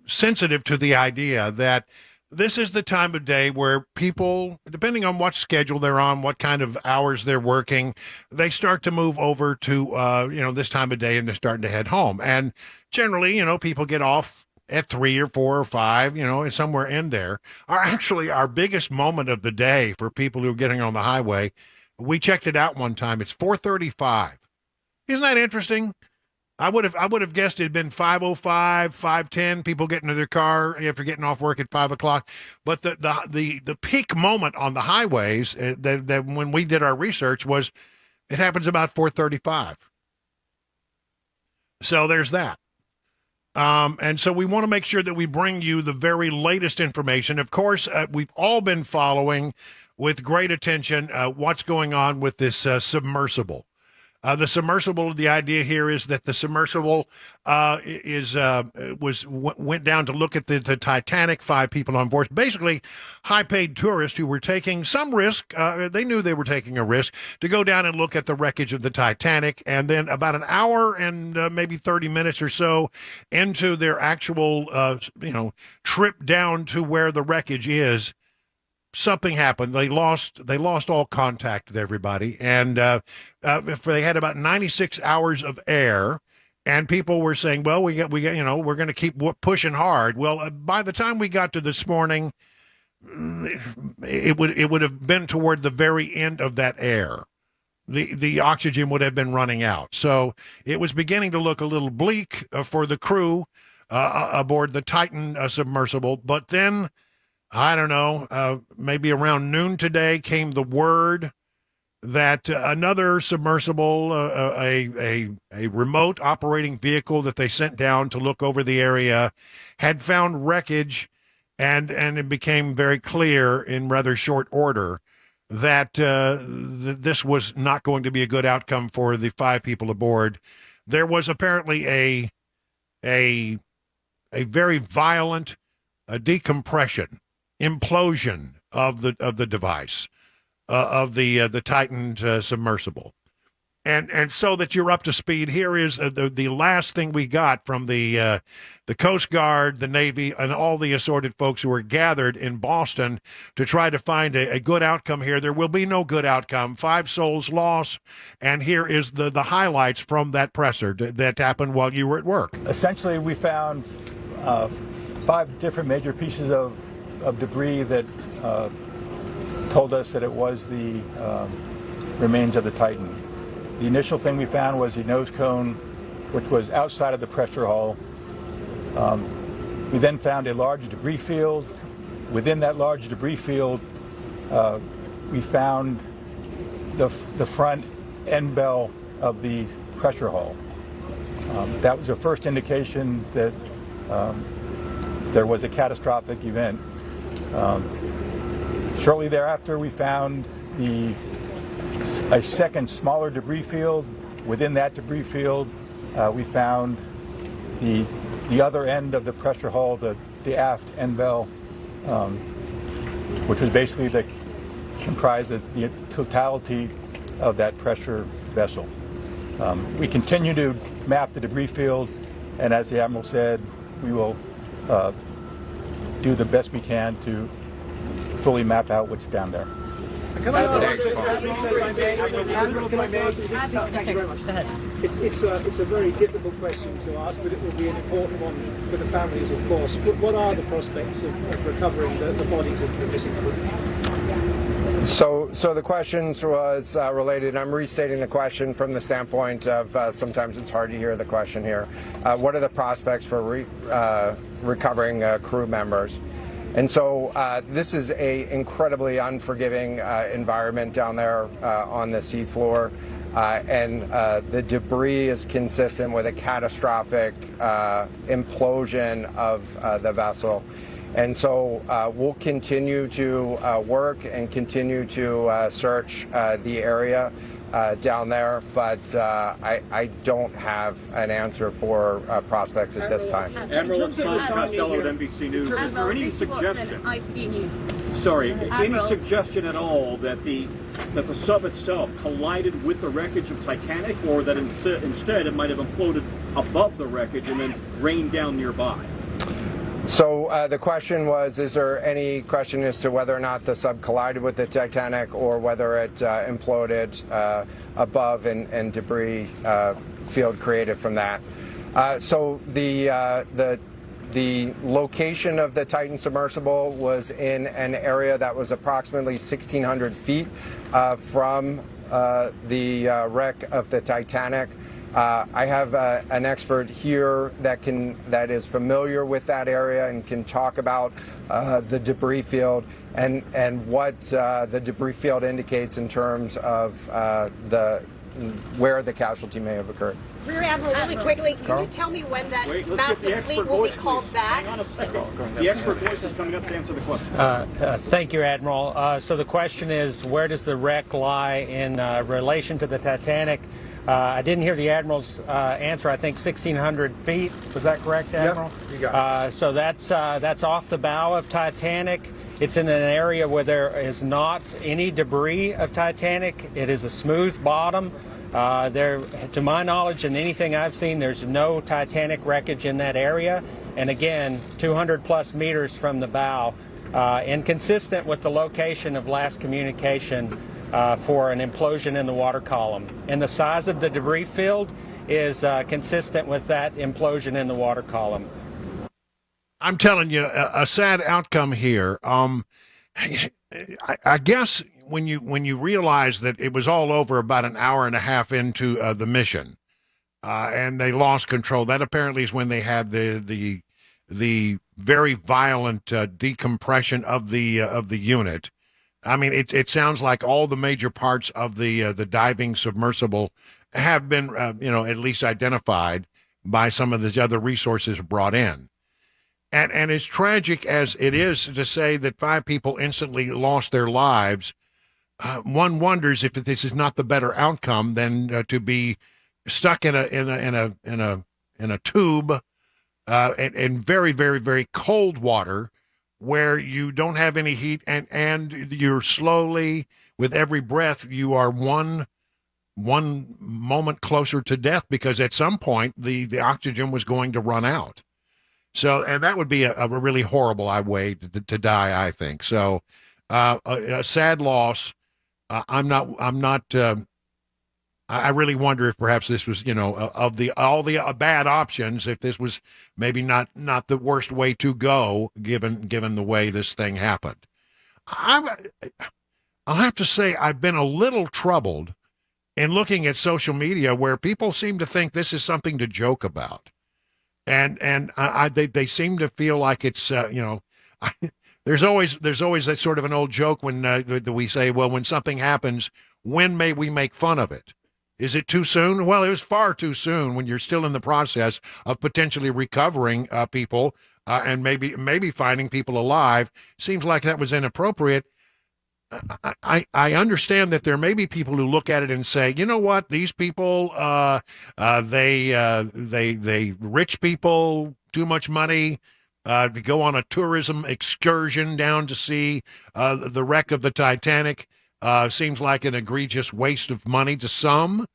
sensitive to the idea that this is the time of day where people, depending on what schedule they're on, what kind of hours they're working, they start to move over to, this time of day and they're starting to head home. And generally, people get off at 3 or 4 or 5, somewhere in there. Our biggest moment of the day for people who are getting on the highway, we checked it out one time. It's 4:35. Isn't that interesting? I would have guessed it had been 5:05, 5:10. People getting to their car after getting off work at 5 o'clock. But the peak moment on the highways that when we did our research was it happens about 4:35. So there's that. And so we want to make sure that we bring you the very latest information. Of course, we've all been following with great attention what's going on with this submersible. The submersible, the idea here is that the submersible went down to look at the Titanic, 5 people on board. Basically, high-paid tourists who were taking some risk. They knew they were taking a risk to go down and look at the wreckage of the Titanic. And then about an hour and maybe 30 minutes or so into their actual, trip down to where the wreckage is, something happened. They lost all contact with everybody, and they had about 96 hours of air. And people were saying, "Well, we're going to keep pushing hard." Well, by the time we got to this morning, it would have been toward the very end of that air. The oxygen would have been running out, so it was beginning to look a little bleak for the crew aboard the Titan submersible. But then, I don't know, maybe around noon today came the word that another submersible, a remote operating vehicle that they sent down to look over the area, had found wreckage, and it became very clear in rather short order that this was not going to be a good outcome for the 5 people aboard. There was apparently a very violent decompression, implosion of the device, of the Titan submersible. And so that you're up to speed, here is the last thing we got from the Coast Guard, the Navy, and all the assorted folks who were gathered in Boston to try to find a good outcome here. There will be no good outcome. 5 souls lost, and here is the highlights from that presser that happened while you were at work. Essentially, we found 5 different major pieces of debris that told us that it was the remains of the Titan. The initial thing we found was the nose cone, which was outside of the pressure hull. We then found a large debris field. Within that large debris field, we found the front end bell of the pressure hull. That was the first indication that there was a catastrophic event. Shortly thereafter, we found a second smaller debris field. Within that debris field, we found the other end of the pressure hull, the aft end bell, which was basically comprised of the totality of that pressure vessel. We continue to map the debris field, and as the Admiral said, we will do the best we can to fully map out what's down there. Can I ask? It's a very difficult question to ask, but it will be an important one for the families, of course. What are the prospects of recovering the bodies of the missing crew? So the questions was related. I'm restating the question from the standpoint of sometimes it's hard to hear the question here. What are the prospects for recovering crew members? And so this is a incredibly unforgiving environment down there on the seafloor, and the debris is consistent with a catastrophic implosion of the vessel. And so we'll continue to work and continue to search the area down there, but I don't have an answer for prospects at this time. Admiral, it's Tom Costello at NBC News. Is there any suggestion? Sorry, any suggestion at all that the sub itself collided with the wreckage of Titanic, or that instead it might have imploded above the wreckage and then rained down nearby? So the question was, is there any question as to whether or not the sub collided with the Titanic or whether it imploded above and debris field created from that? So the location of the Titan submersible was in an area that was approximately 1,600 feet from the wreck of the Titanic. I have an expert here that is familiar with that area and can talk about the debris field and what the debris field indicates in terms of where the casualty may have occurred. Rear Admiral, really quickly, can you tell me when that massive fleet will be called back? Hang on a second. The expert voice is coming up to answer the question. Thank you, Admiral. So the question is, where does the wreck lie in relation to the Titanic? I didn't hear the Admiral's answer. I think 1,600 feet. Was that correct, Admiral? Yep, you got it. So that's off the bow of Titanic. It's in an area where there is not any debris of Titanic. It is a smooth bottom. To my knowledge and anything I've seen, there's no Titanic wreckage in that area. And again, 200 plus meters from the bow, and consistent with the location of last communication for an implosion in the water column. And the size of the debris field is consistent with that implosion in the water column. I'm telling you, a sad outcome here. I guess when you realize that it was all over about an hour and a half into the mission, and they lost control, that apparently is when they had the very violent decompression of the unit. I mean, it sounds like all the major parts of the diving submersible have been, at least identified by some of the other resources brought in. And as tragic as it is to say that 5 people instantly lost their lives, one wonders if this is not the better outcome than to be stuck in a tube in very, very, very cold water, where you don't have any heat, and you're slowly, with every breath, you are one moment closer to death, because at some point the oxygen was going to run out. So, and that would be a really horrible way to die, I think. So, a sad loss. I really wonder if perhaps this was, of all the bad options, if this was maybe not the worst way to go, given the way this thing happened. I'll have to say I've been a little troubled in looking at social media, where people seem to think this is something to joke about, and they seem to feel like it's there's always that sort of an old joke when we say, well, when something happens, when may we make fun of it? Is it too soon? Well, it was far too soon when you're still in the process of potentially recovering people and maybe finding people alive. Seems like that was inappropriate. I understand that there may be people who look at it and say, you know what, these people, they rich people, too much money, to go on a tourism excursion down to see the wreck of the Titanic. Seems like an egregious waste of money to some.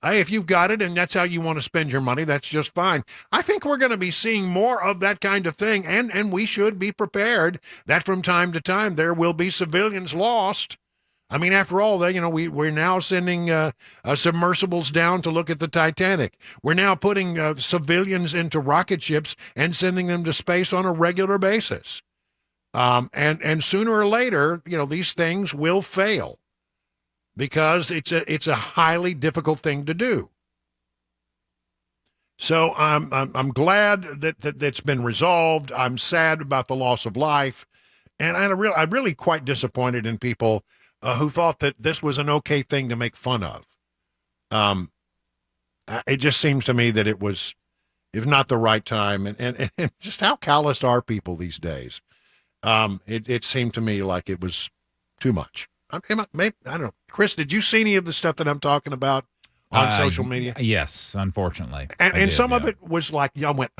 Hey, if you've got it and that's how you want to spend your money, that's just fine. I think we're going to be seeing more of that kind of thing, and we should be prepared that from time to time there will be civilians lost. I mean, after all, we're now sending submersibles down to look at the Titanic. We're now putting civilians into rocket ships and sending them to space on a regular basis. And sooner or later, these things will fail because it's a highly difficult thing to do. So I'm glad that that's been resolved. I'm sad about the loss of life, and I'm really quite disappointed in people who thought that this was an okay thing to make fun of. It just seems to me that it was, if not the right time, and just how calloused are people these days. It seemed to me like it was too much. Maybe, I don't know. Chris, did you see any of the stuff that I'm talking about on social media? Yes, unfortunately. And some of it was like, y'all went,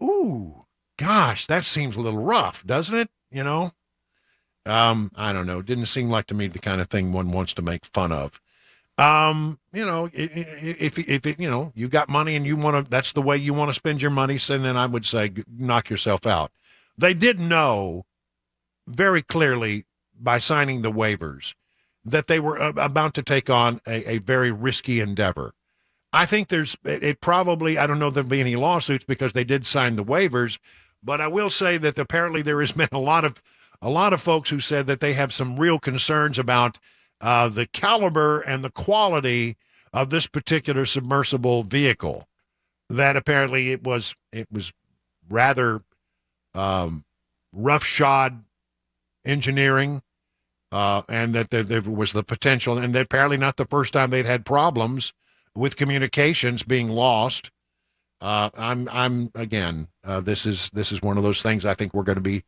ooh, gosh, that seems a little rough, doesn't it? I don't know. It didn't seem like to me the kind of thing one wants to make fun of. If you got money and you want to, that's the way you want to spend your money, so then I would say knock yourself out. They did know very clearly by signing the waivers that they were about to take on a very risky endeavor. I think it probably, I don't know if there'll be any lawsuits because they did sign the waivers, but I will say that apparently there has been a lot of folks who said that they have some real concerns about the caliber and the quality of this particular submersible vehicle. That apparently it was rather roughshod engineering, and that there was the potential, and that apparently not the first time they'd had problems with communications being lost. I'm again, this is one of those things I think we're going to be,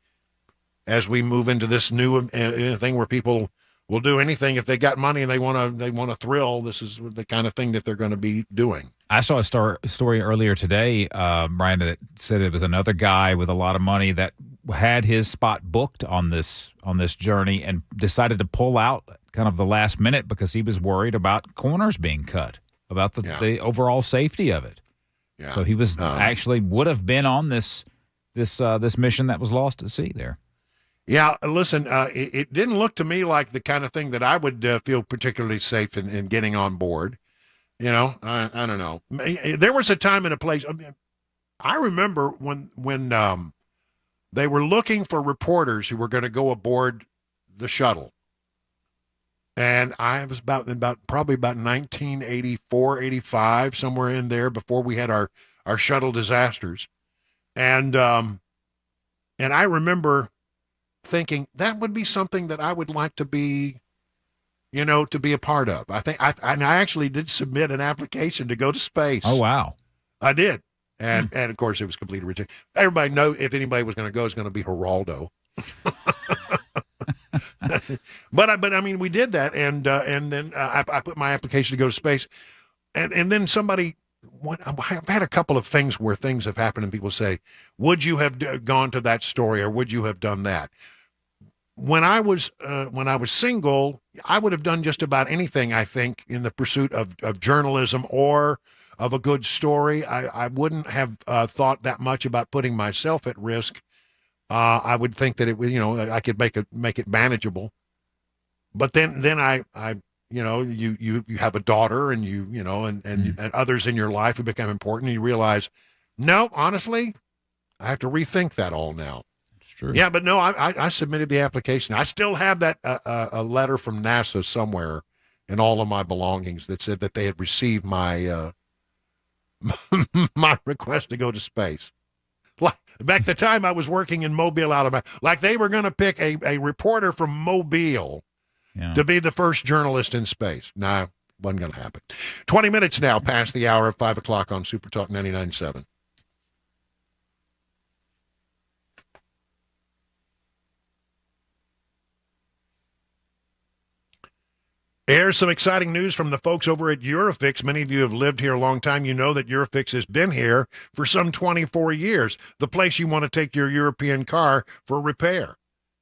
as we move into this new thing where people will do anything if they got money and they want to thrill. This is the kind of thing that they're going to be doing. I saw a story earlier today, Brian, that said it was another guy with a lot of money that had his spot booked on this journey and decided to pull out kind of the last minute because he was worried about corners being cut, about the overall safety of it. Yeah. So he was actually would have been on this mission that was lost at sea there. Yeah, listen, it didn't look to me like the kind of thing that I would feel particularly safe in getting on board. I don't know. There was a time and a place. I remember when they were looking for reporters who were going to go aboard the shuttle. And I was probably about 1984, 85, somewhere in there before we had our shuttle disasters. And I remember thinking that would be something that I would like to be, to be a part of. I think I actually did submit an application to go to space. Oh, wow. I did. And of course it was completely rejected. Everybody know if anybody was going to go, it's going to be Geraldo. But I mean, we did that. And then I put my application to go to space. And then I've had a couple of things where things have happened and people say, would you have gone to that story or would you have done that? When I was single, I would have done just about anything, I think, in the pursuit of journalism or of a good story. I wouldn't have thought that much about putting myself at risk. I would think that it would, I could make it manageable. But then I you have a daughter and and others in your life who become important. And you realize, no, honestly, I have to rethink that all now. It's true. Yeah, but no, I submitted the application. I still have that a letter from NASA somewhere in all of my belongings that said that they had received my my request to go to space. Like back the time I was working in Mobile, Alabama, like they were going to pick a reporter from Mobile to be the first journalist in space. Nah, wasn't going to happen. 20 minutes now past the hour of 5 o'clock on Super Talk 99.7. Here's some exciting news from the folks over at Eurofix. Many of you have lived here a long time. You know that Eurofix has been here for some 24 years, the place you want to take your European car for repair.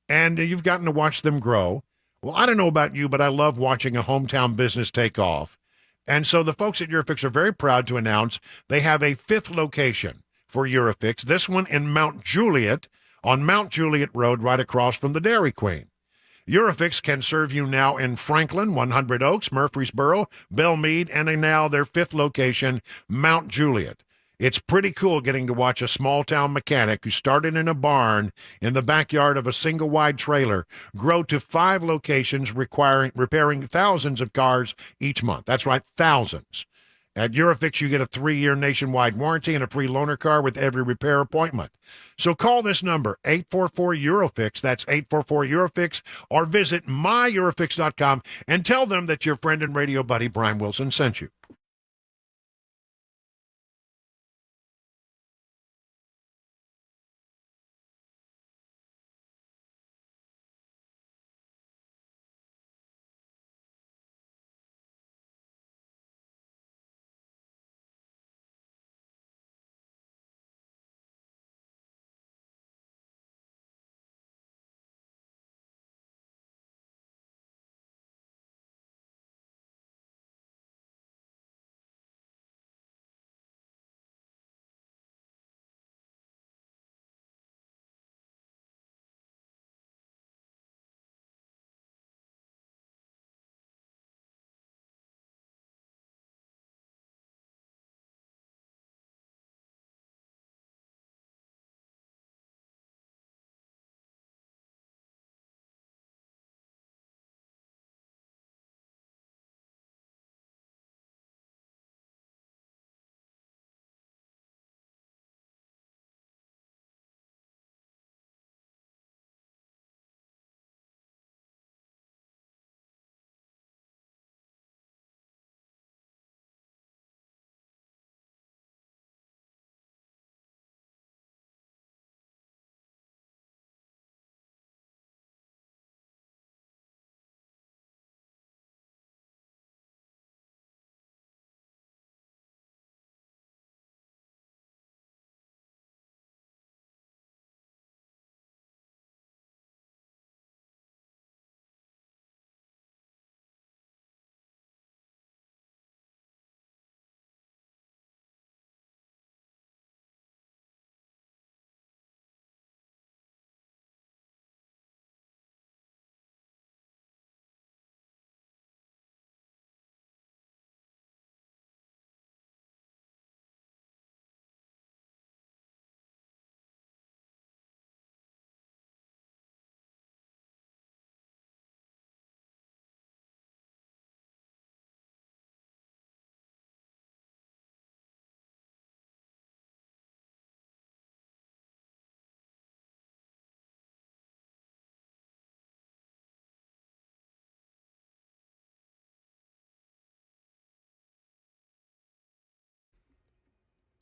And you've gotten to watch them grow. Well, I don't know about you, but I love watching a hometown business take off. And so the folks at Eurofix are very proud to announce they have a 5th location for Eurofix, this one in Mount Juliet, on Mount Juliet Road, right across from the Dairy Queen. Eurofix can serve you now in Franklin, 100 Oaks, Murfreesboro, Belmead, and now their 5th location, Mount Juliet. It's pretty cool getting to watch a small-town mechanic who started in a barn in the backyard of a single-wide trailer grow to 5 locations repairing thousands of cars each month. That's right, thousands. At Eurofix, you get a 3-year nationwide warranty and a free loaner car with every repair appointment. So call this number, 844-EUROFIX, that's 844-EUROFIX, or visit myEurofix.com and tell them that your friend and radio buddy Brian Wilson sent you.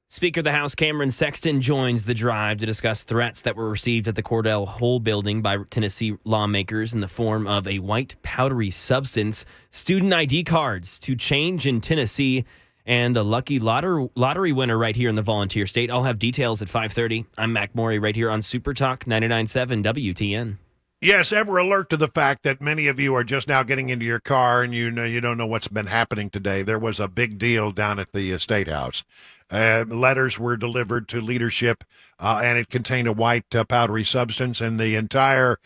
Speaker of the House Cameron Sexton joins the drive to discuss threats that were received at the Cordell Hull building by Tennessee lawmakers in the form of a white powdery substance, student ID cards to change in Tennessee, and a lucky lottery winner right here in the Volunteer State. I'll have details at 5:30. I'm Mac Morey right here on Super Talk 99.7 WTN. Yes, ever alert to the fact that many of you are just now getting into your car and you don't know what's been happening today. There was a big deal down at the State House. Letters were delivered to leadership, and it contained a white powdery substance, and the entire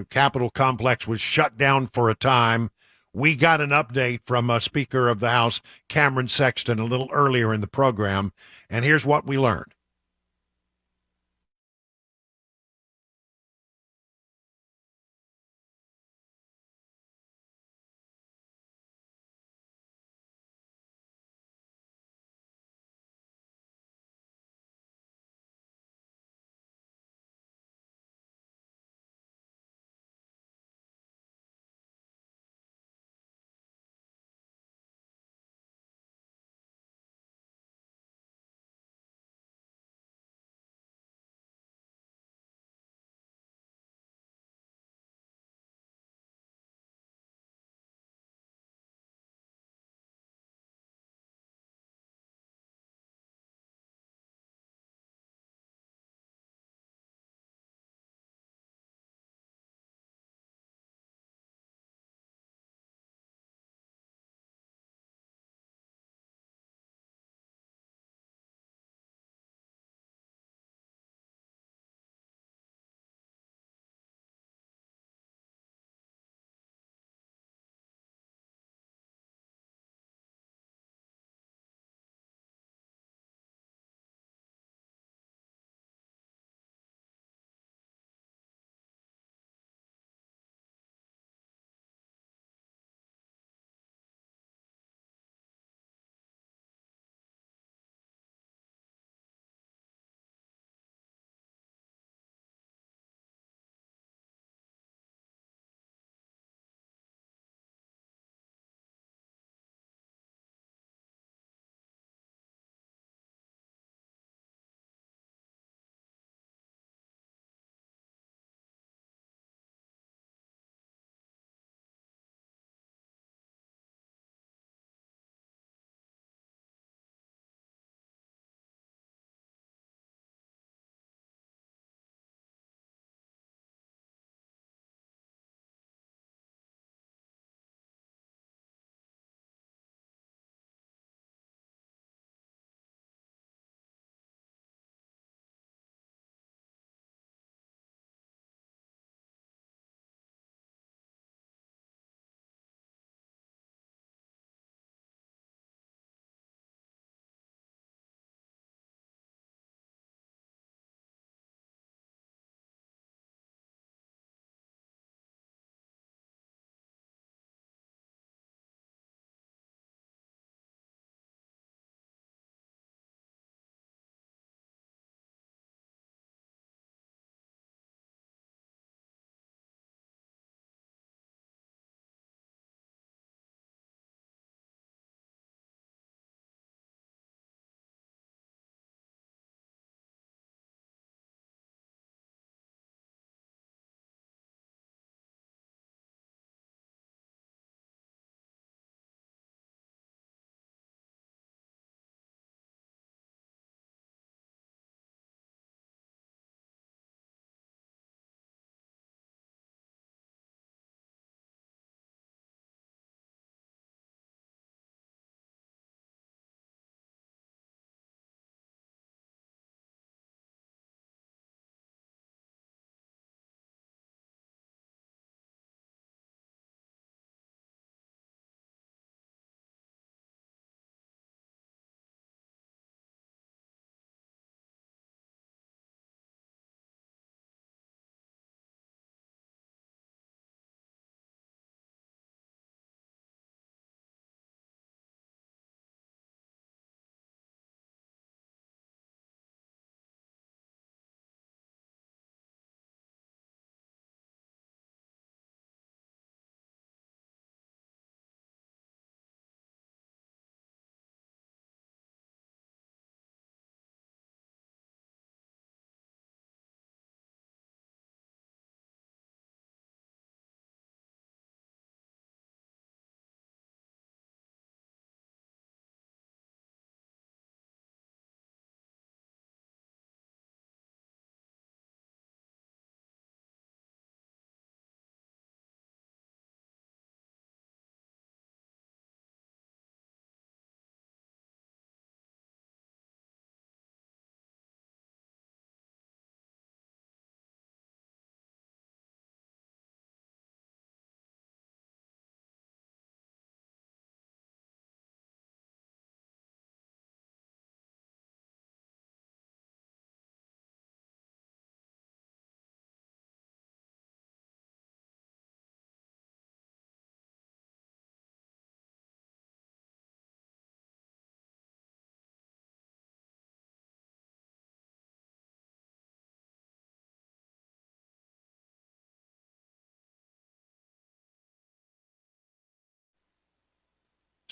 Capitol complex was shut down for a time. We got an update from Speaker of the House Cameron Sexton a little earlier in the program, and here's what we learned.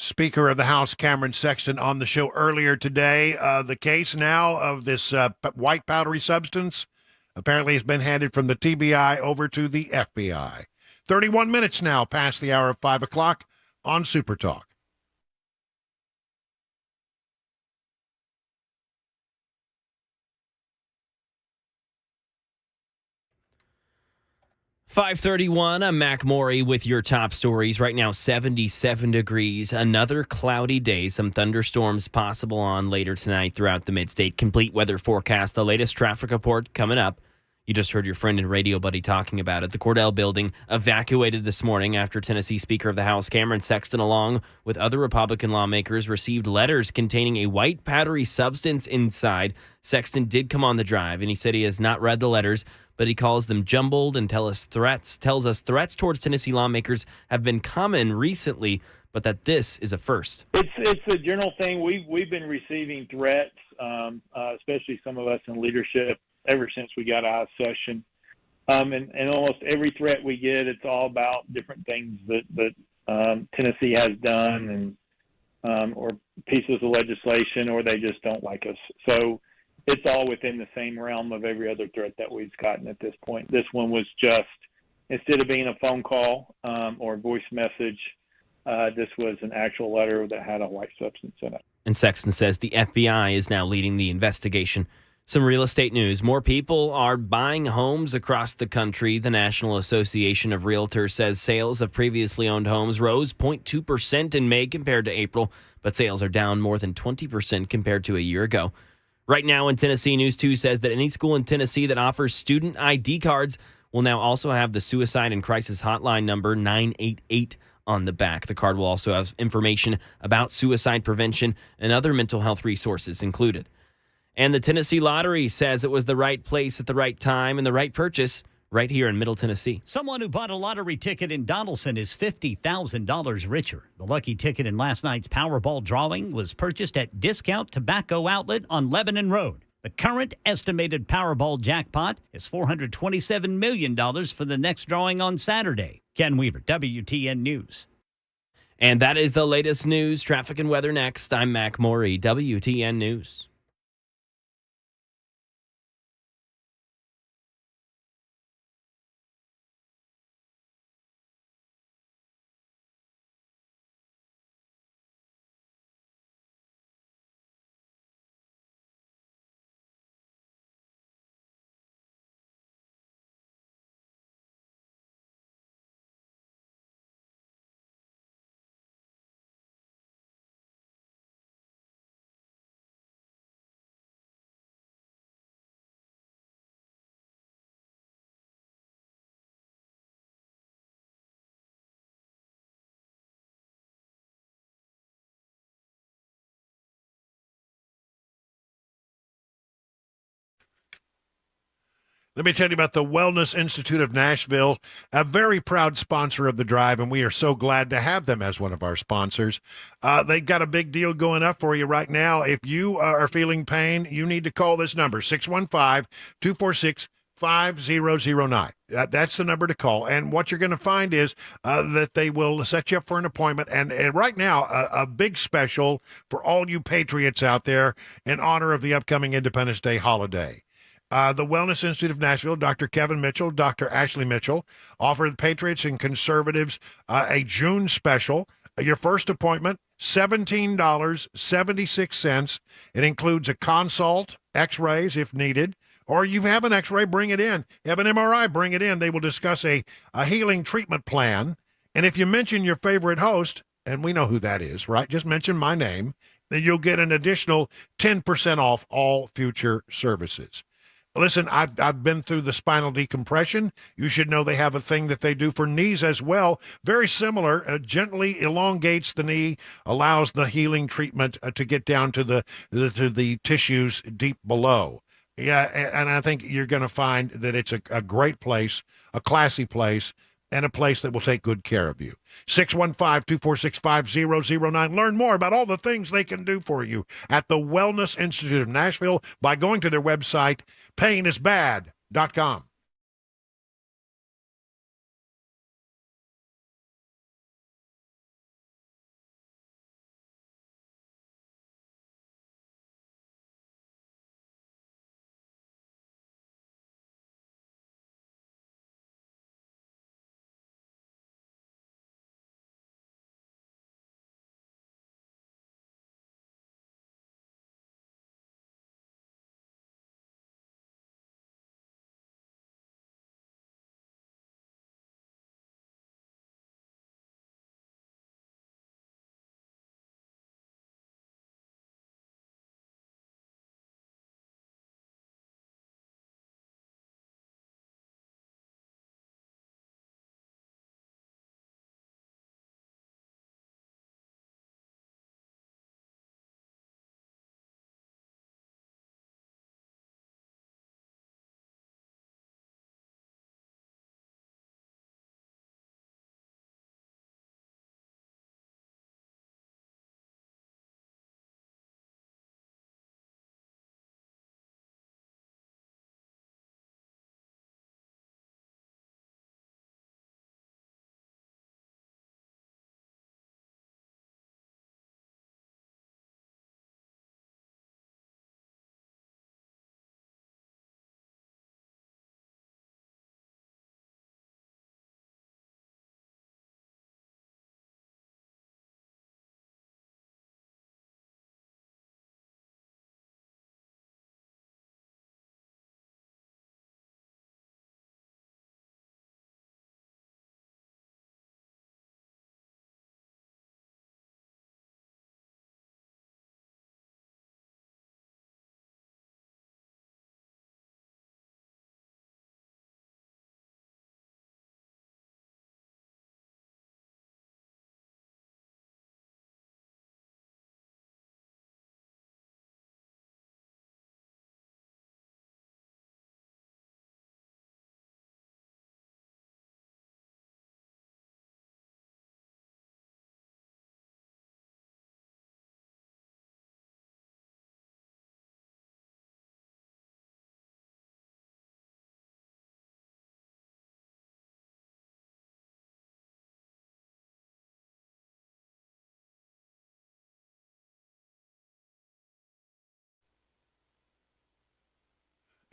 Speaker of the House Cameron Sexton on the show earlier today. The case now of this white powdery substance apparently has been handed from the TBI over to the FBI. 31 minutes now past the hour of 5 o'clock on Super Talk. .531, I'm Mac Maury with your top stories. Right now, 77 degrees. Another cloudy day. Some thunderstorms possible on later tonight throughout the mid-state. Complete weather forecast. The latest traffic report coming up. You just heard your friend and radio buddy talking about it. The Cordell building evacuated this morning after Tennessee Speaker of the House Cameron Sexton, along with other Republican lawmakers, received letters containing a white powdery substance inside. Sexton did come on the drive, and he said he has not read the letters, but he calls them jumbled and tells us threats towards Tennessee lawmakers have been common recently, but that this is a first. It's a general thing. We've been receiving threats, especially some of us in leadership, ever since we got out of session. And almost every threat we get, it's all about different things that Tennessee has done and or pieces of legislation, or they just don't like us. So it's all within the same realm of every other threat that we've gotten at this point. This one was just, instead of being a phone call or a voice message, this was an actual letter that had a white substance in it. And Sexton says the FBI is now leading the investigation. Some real estate news. More people are buying homes across the country. The National Association of Realtors says sales of previously owned homes rose 0.2% in May compared to April, but sales are down more than 20% compared to a year ago. Right now in Tennessee, News 2 says that any school in Tennessee that offers student ID cards will now also have the Suicide and Crisis Hotline number 988 on the back. The card will also have information about suicide prevention and other mental health resources included. And the Tennessee Lottery says it was the right place at the right time and the right purchase right here in Middle Tennessee. Someone who bought a lottery ticket in Donaldson is $50,000 richer. The lucky ticket in last night's Powerball drawing was purchased at Discount Tobacco Outlet on Lebanon Road. The current estimated Powerball jackpot is $427 million for the next drawing on Saturday. Ken Weaver, WTN News. And that is the latest news, traffic, and weather next. I'm Mac Maury, WTN News. Let me tell you about the Wellness Institute of Nashville, a very proud sponsor of the drive, and we are so glad to have them as one of our sponsors. They've got a big deal going up for you right now. If you are feeling pain, you need to call this number, 615-246-5009. That's the number to call. And what you're going to find is that they will set you up for an appointment. And right now, a big special for all you patriots out there in honor of the upcoming Independence Day holiday. The Wellness Institute of Nashville, Dr. Kevin Mitchell, Dr. Ashley Mitchell, offer the Patriots and Conservatives a June special. Your first appointment, $17.76. It includes a consult, x-rays if needed, or you have an x-ray, bring it in. You have an MRI, bring it in. They will discuss a healing treatment plan. And if you mention your favorite host, and we know who that is, right? Just mention my name, then you'll get an additional 10% off all future services. Listen, I've been through the spinal decompression. You should know they have a thing that they do for knees as well. Very similar, gently elongates the knee, allows the healing treatment to get down to the tissues deep below. Yeah, and I think you're going to find that it's a great place, a classy place, and a place that will take good care of you. 615-246-5009. Learn more about all the things they can do for you at the Wellness Institute of Nashville by going to their website, painisbad.com.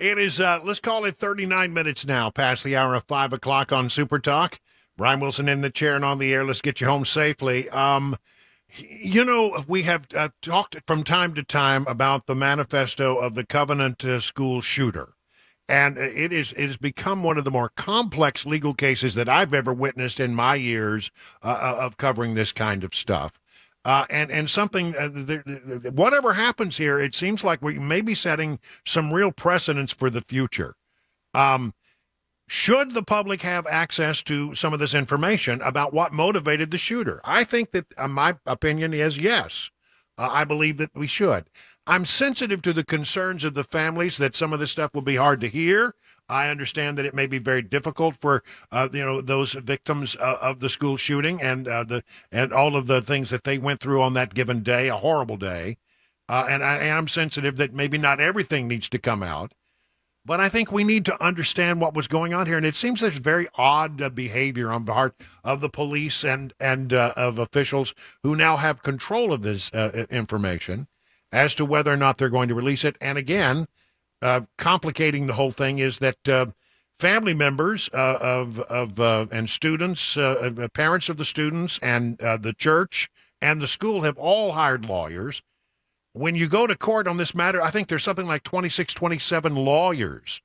It is, let's call it 39 minutes now past the hour of 5 o'clock on Super Talk. Brian Wilson in the chair and on the air. Let's get you home safely. You know, we have talked from time to time about the manifesto of the Covenant school shooter. And it has become one of the more complex legal cases that I've ever witnessed in my years of covering this kind of stuff. And something, whatever happens here, it seems like we may be setting some real precedents for the future. Should the public have access to some of this information about what motivated the shooter? I think that my opinion is yes. I believe that we should. I'm sensitive to the concerns of the families that some of this stuff will be hard to hear. I understand that it may be very difficult for those victims of the school shooting and all of the things that they went through on that given day, a horrible day. And I am sensitive that maybe not everything needs to come out. But I think we need to understand what was going on here. And it seems there's very odd behavior on the part of the police and of officials who now have control of this information as to whether or not they're going to release it. And again, complicating the whole thing is that family members and students, parents of the students and the church and the school have all hired lawyers. When you go to court on this matter, I think there's something like 26, 27 lawyers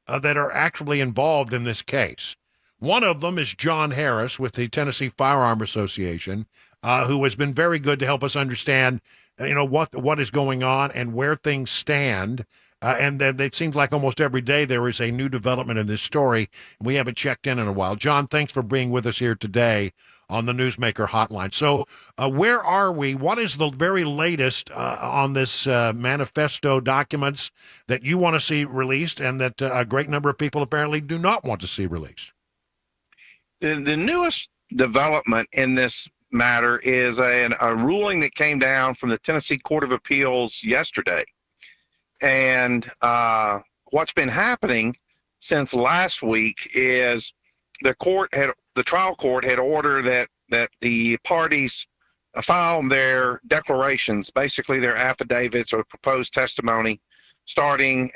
that are actually involved in this case. One of them is John Harris with the Tennessee Firearm Association, who has been very good to help us understand, what is going on and where things stand. And it seems like almost every day there is a new development in this story. We haven't checked in a while. John, thanks for being with us here today on the Newsmaker Hotline. So where are we? What is the very latest on this manifesto documents that you want to see released and that a great number of people apparently do not want to see released? The newest development in this matter is a ruling that came down from the Tennessee Court of Appeals yesterday. And what's been happening since last week is the trial court had ordered that the parties file their declarations, basically their affidavits or proposed testimony, starting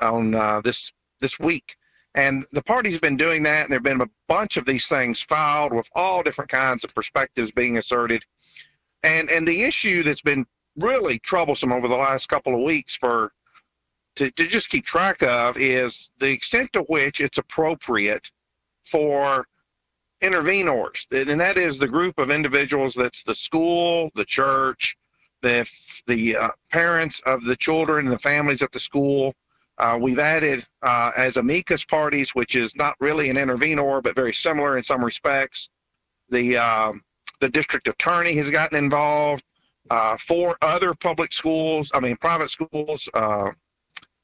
on this week. And the parties have been doing that, and there have been a bunch of these things filed with all different kinds of perspectives being asserted. And the issue that's been really troublesome over the last couple of weeks to just keep track of is the extent to which it's appropriate for intervenors, and that is the group of individuals that's the school, the church, the parents of the children and the families at the school. We've added as amicus parties, which is not really an intervenor, but very similar in some respects. The district attorney has gotten involved. 4 other private schools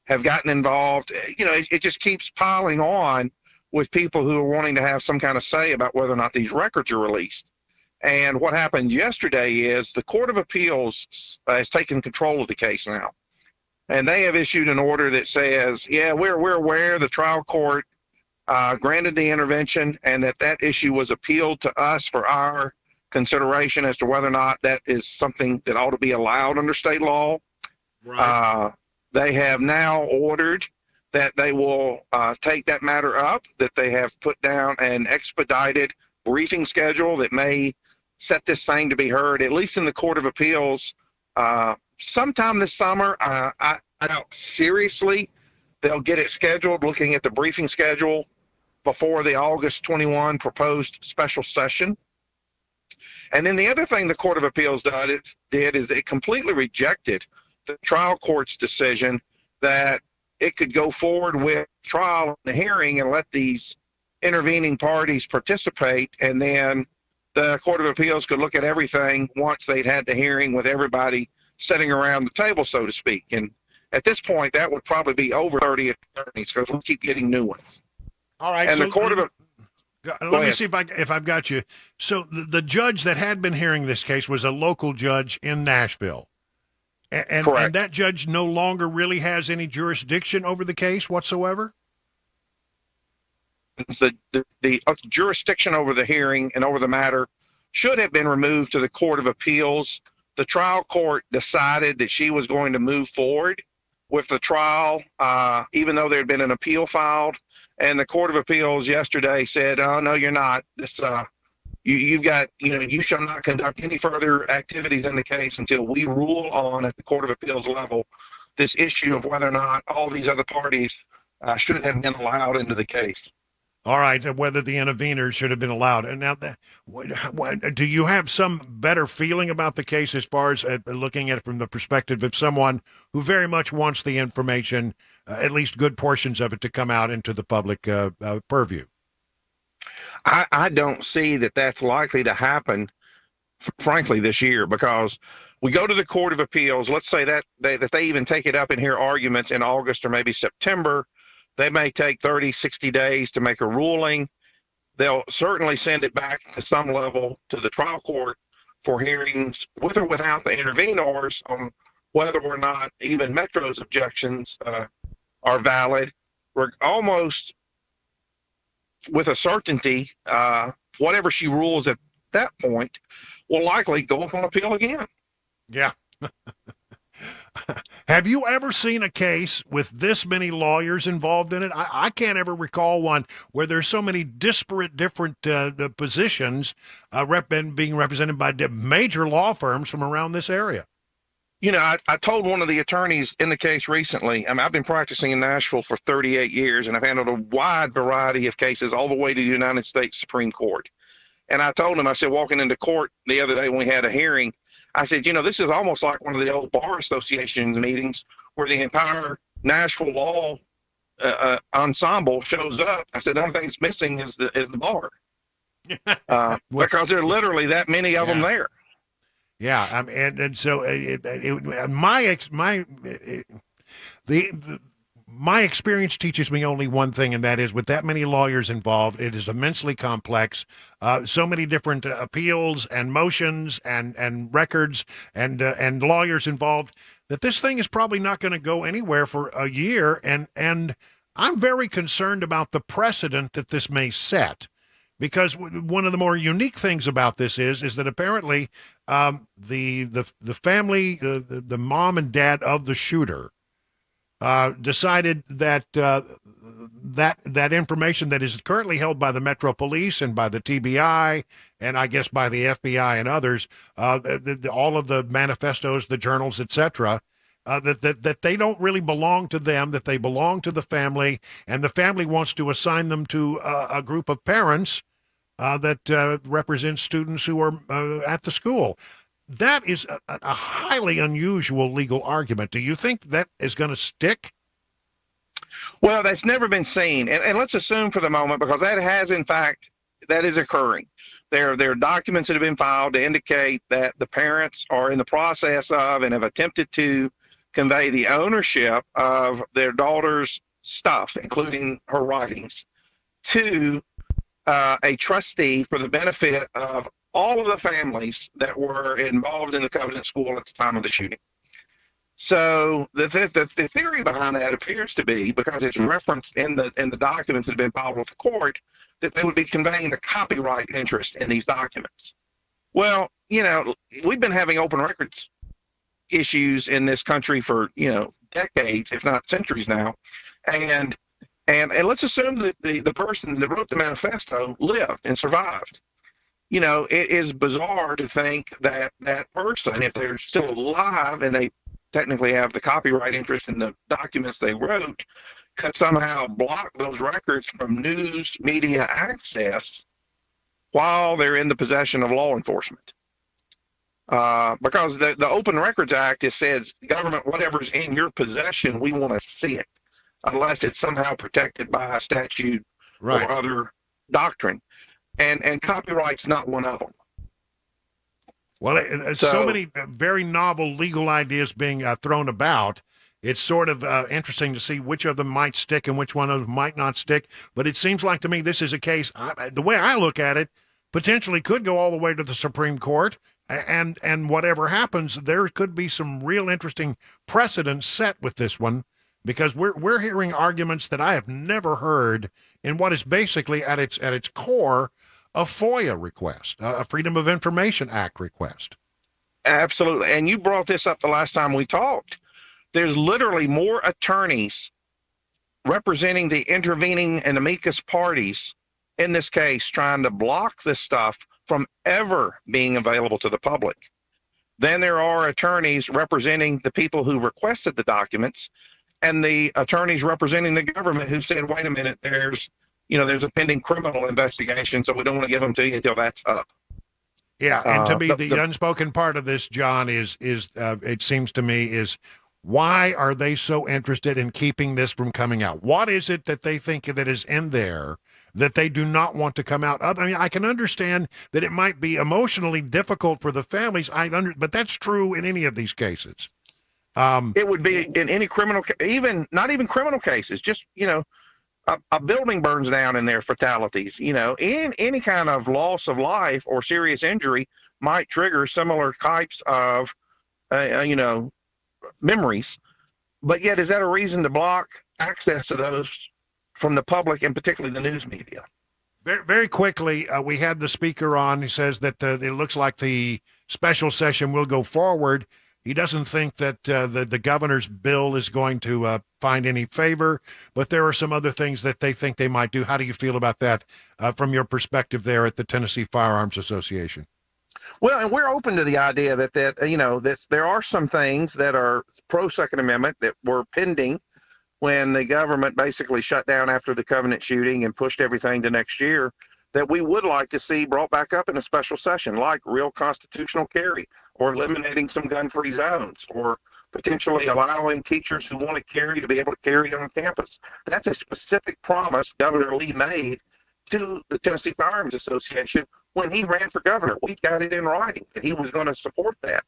have gotten involved. It just keeps piling on with people who are wanting to have some kind of say about whether or not these records are released. And what happened yesterday is the Court of Appeals has taken control of the case now. And they have issued an order that says, we're aware the trial court granted the intervention and that issue was appealed to us for our consideration as to whether or not that is something that ought to be allowed under state law. Right. They have now ordered that they will take that matter up, that they have put down an expedited briefing schedule that may set this thing to be heard, at least in the Court of Appeals, sometime this summer. I doubt seriously they'll get it scheduled, looking at the briefing schedule before the August 21 proposed special session. And then the other thing the Court of Appeals did is it completely rejected the trial court's decision that it could go forward with trial and the hearing and let these intervening parties participate, and then the Court of Appeals could look at everything once they'd had the hearing with everybody sitting around the table, so to speak. And at this point, that would probably be over 30 attorneys because we keep getting new ones. All right. And so the Court of let me see if I've got you. So the judge that had been hearing this case was a local judge in Nashville. And that judge no longer really has any jurisdiction over the case whatsoever? The jurisdiction over the hearing and over the matter should have been removed to the Court of Appeals. The trial court decided that she was going to move forward with the trial, even though there had been an appeal filed. And the Court of Appeals yesterday said, "Oh no, you're not. This, you've got, you shall not conduct any further activities in the case until we rule on at the Court of Appeals level this issue of whether or not all these other parties should have been allowed into the case." All right, whether the interveners should have been allowed. And now, do you have some better feeling about the case as far as looking at it from the perspective of someone who very much wants the information, at least good portions of it, to come out into the public purview? I don't see that that's likely to happen, frankly, this year, because we go to the Court of Appeals. Let's say that they even take it up and hear arguments in August or maybe September. They may take 30, 60 days to make a ruling. They'll certainly send it back to some level to the trial court for hearings with or without the intervenors on whether or not even Metro's objections are valid. We're almost with a certainty, whatever she rules at that point will likely go up on appeal again. Yeah. Have you ever seen a case with this many lawyers involved in it? I can't ever recall one where there's so many disparate, different positions being represented by major law firms from around this area. I told one of the attorneys in the case recently, I've been practicing in Nashville for 38 years, and I've handled a wide variety of cases all the way to the United States Supreme Court. And I told him, I said, walking into court the other day when we had a hearing, I said, this is almost like one of the old Bar Association meetings where the entire Nashville law ensemble shows up. I said, the only thing that's missing is the bar, because there are literally that many of them there. Yeah, and so my experience teaches me only one thing, and that is with that many lawyers involved, it is immensely complex. So many different appeals and motions and records and lawyers involved that this thing is probably not going to go anywhere for a year. And I'm very concerned about the precedent that this may set. Because one of the more unique things about this is that apparently the family, the mom and dad of the shooter, decided that that information that is currently held by the Metro Police and by the TBI and I guess by the FBI and others, all of the manifestos, the journals, etc., that they don't really belong to them, that they belong to the family, and the family wants to assign them to a group of parents that represent students who are at the school. That is a highly unusual legal argument. Do you think that is going to stick? Well, that's never been seen. And let's assume for the moment, because that has, in fact, that is occurring. There are documents that have been filed to indicate that the parents are in the process of and have attempted to convey the ownership of their daughter's stuff, including her writings, to a trustee for the benefit of all of the families that were involved in the Covenant School at the time of the shooting. So the theory behind that appears to be, because it's referenced in the documents that have been filed with the court, that they would be conveying the copyright interest in these documents. Well, we've been having open records issues in this country for, decades, if not centuries now. And let's assume that the person that wrote the manifesto lived and survived. It is bizarre to think that that person, if they're still alive and they technically have the copyright interest in the documents they wrote, could somehow block those records from news media access while they're in the possession of law enforcement. Because the Open Records Act, it says, government, whatever's in your possession, we want to see it, unless it's somehow protected by a statute or other doctrine. And copyright's not one of them. Well, so many very novel legal ideas being thrown about. It's sort of interesting to see which of them might stick and which one of them might not stick. But it seems like to me this is a case, the way I look at it, potentially could go all the way to the Supreme Court. And whatever happens, there could be some real interesting precedents set with this one, because we're hearing arguments that I have never heard in what is basically at its core a FOIA request, a Freedom of Information Act request. Absolutely. And you brought this up the last time we talked. there's literally more attorneys representing the intervening and amicus parties in this case trying to block this stuff from ever being available to the public than there are attorneys representing the people who requested the documents and the attorneys representing the government who said, wait a minute, there's a pending criminal investigation, so we don't want to give them to you until that's up. Yeah, and to me, the unspoken part of this, John, is it seems to me, is why are they so interested in keeping this from coming out? What is it that they think that is in there that they do not want to come out? I mean, I can understand that it might be emotionally difficult for the families, but that's true in any of these cases. It would be in any criminal, not even criminal cases, just, a building burns down and there are fatalities, in any kind of loss of life or serious injury might trigger similar types of, memories. But yet, is that a reason to block access to those from the public and particularly the news media? Very, very quickly, we had the speaker on. He says that it looks like the special session will go forward. He doesn't think that the governor's bill is going to find any favor, but there are some other things that they think they might do. How do you feel about that from your perspective there at the Tennessee Firearms Association? Well, and we're open to the idea that there are some things that are pro-Second Amendment that were pending when the government basically shut down after the Covenant shooting and pushed everything to next year, that we would like to see brought back up in a special session, like real constitutional carry, or eliminating some gun-free zones, or potentially allowing teachers who want to carry to be able to carry on campus. That's a specific promise Governor Lee made to the Tennessee Firearms Association when he ran for governor. We've got it in writing that he was going to support that.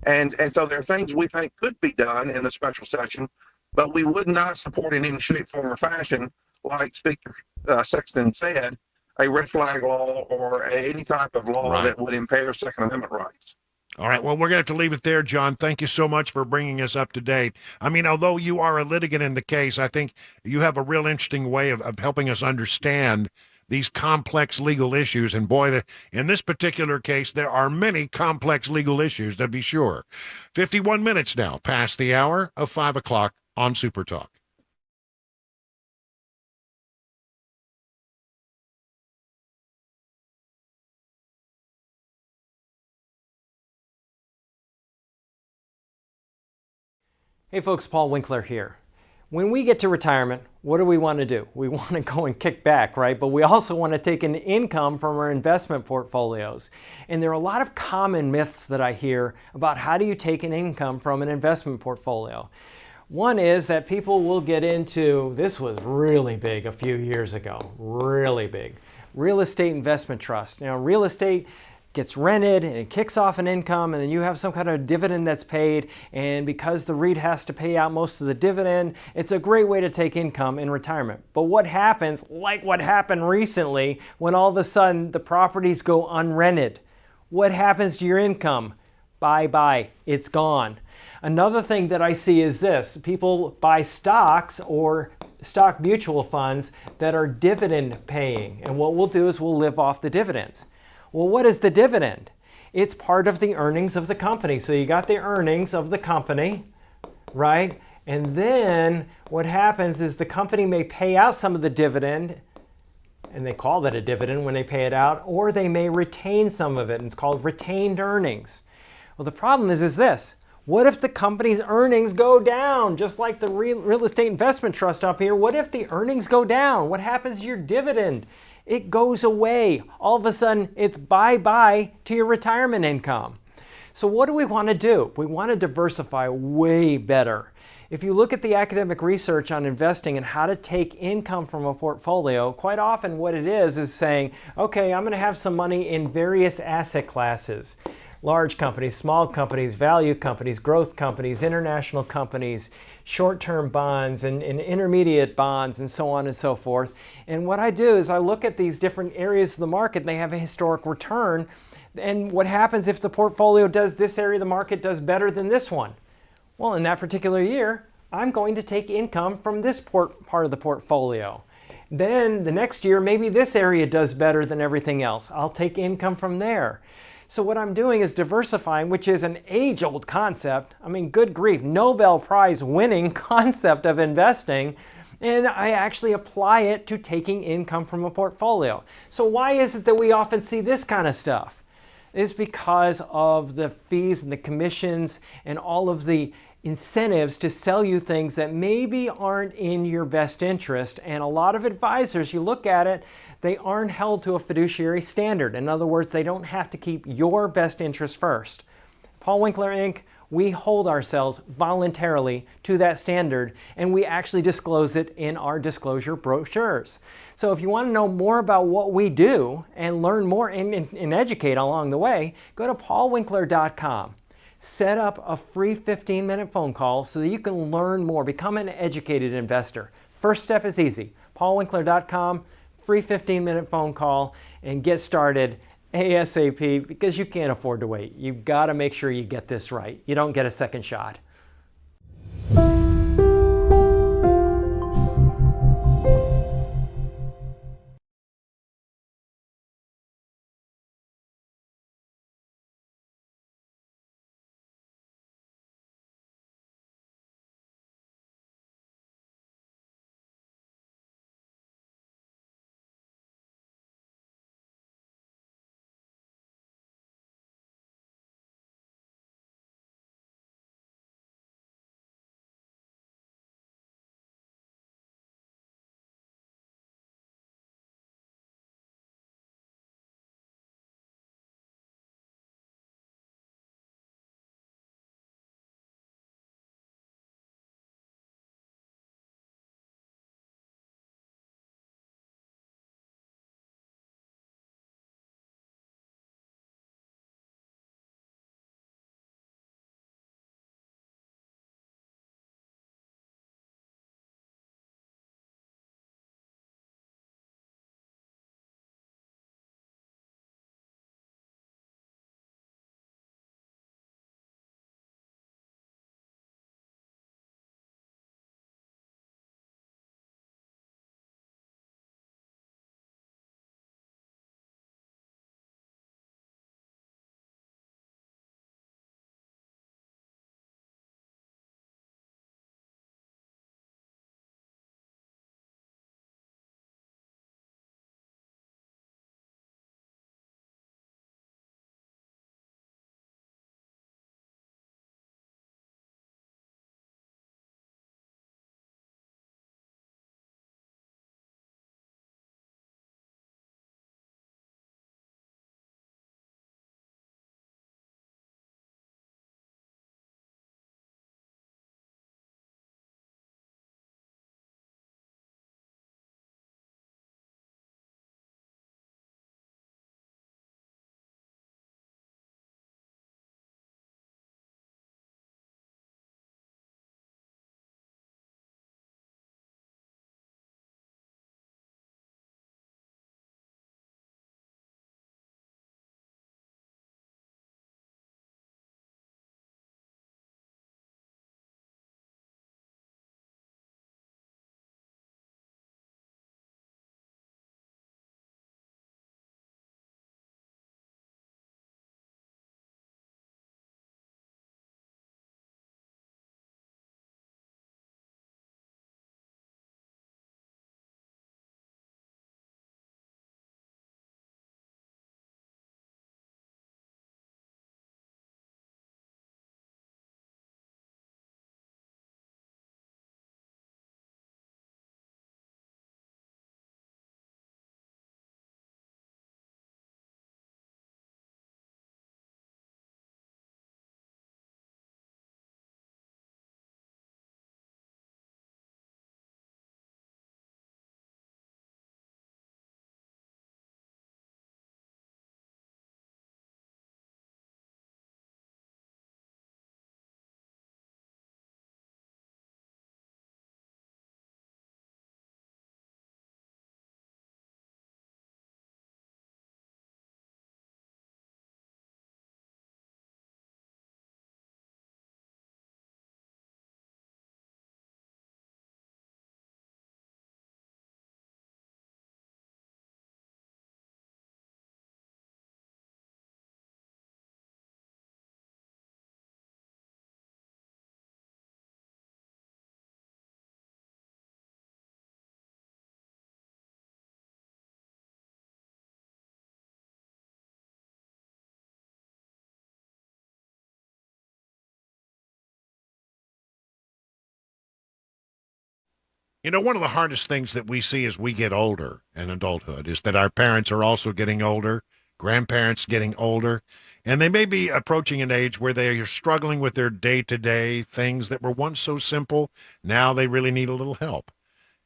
And so there are things we think could be done in the special session, but we would not support in any shape, form, or fashion, like Speaker Sexton said, a red flag law or any type of law that would impair Second Amendment rights. All right. Well, we're going to have to leave it there, John. Thank you so much for bringing us up to date. I mean, although you are a litigant in the case, I think you have a real interesting way of helping us understand these complex legal issues. And boy, in this particular case, there are many complex legal issues, to be sure. 51 minutes now past the hour of 5 o'clock on Super Talk. Hey folks, Paul Winkler here. When we get to retirement, what do we want to do? We want to go and kick back, right? But we also want to take an income from our investment portfolios. And there are a lot of common myths that I hear about how do you take an income from an investment portfolio. One is that people will get into, this was really big a few years ago, really big, real estate investment trust. Now, real estate gets rented and it kicks off an income, and then you have some kind of dividend that's paid, and because the REIT has to pay out most of the dividend, it's a great way to take income in retirement. But what happens, like what happened recently, when all of a sudden the properties go unrented? What happens to your income? Bye-bye, it's gone. Another thing that I see is this: people buy stocks or stock mutual funds that are dividend paying, and what we'll do is we'll live off the dividends. Well, what is the dividend? It's part of the earnings of the company. So you got the earnings of the company, right? And then what happens is the company may pay out some of the dividend, and they call that a dividend when they pay it out, or they may retain some of it, and it's called retained earnings. Well, the problem is this: what if the company's earnings go down, just like the real estate investment trust up here? What if the earnings go down? What happens to your dividend? It goes away. All of a sudden, it's bye-bye to your retirement income. So what do we want to do? We want to diversify way better. If you look at the academic research on investing and how to take income from a portfolio, quite often what it is saying, okay, I'm going to have some money in various asset classes. Large companies, small companies, value companies, growth companies, international companies, short-term bonds and intermediate bonds, and so on and so forth. And what I do is I look at these different areas of the market. They have a historic return. And what happens if the portfolio does, this area of the market does better than this one? Well, in that particular year, I'm going to take income from this part of the portfolio. Then the next year, maybe this area does better than everything else. I'll take income from there. So what I'm doing is diversifying, which is an age-old concept. I mean, good grief, Nobel Prize winning concept of investing. And I actually apply it to taking income from a portfolio. So why is it that we often see this kind of stuff? It's because of the fees and the commissions and all of the incentives to sell you things that maybe aren't in your best interest. And a lot of advisors, you look at it, they aren't held to a fiduciary standard. In other words, they don't have to keep your best interest first. Paul Winkler Inc., we hold ourselves voluntarily to that standard, and we actually disclose it in our disclosure brochures. So if you want to know more about what we do and learn more and educate along the way, go to paulwinkler.com. Set up a free 15-minute phone call so that you can learn more, become an educated investor. First step is easy. paulwinkler.com, free 15-minute phone call, and get started ASAP, because you can't afford to wait. You've got to make sure you get this right. You don't get a second shot. You know, one of the hardest things that we see as we get older in adulthood is that our parents are also getting older, grandparents getting older, and they may be approaching an age where they are struggling with their day-to-day things that were once so simple. Now they really need a little help.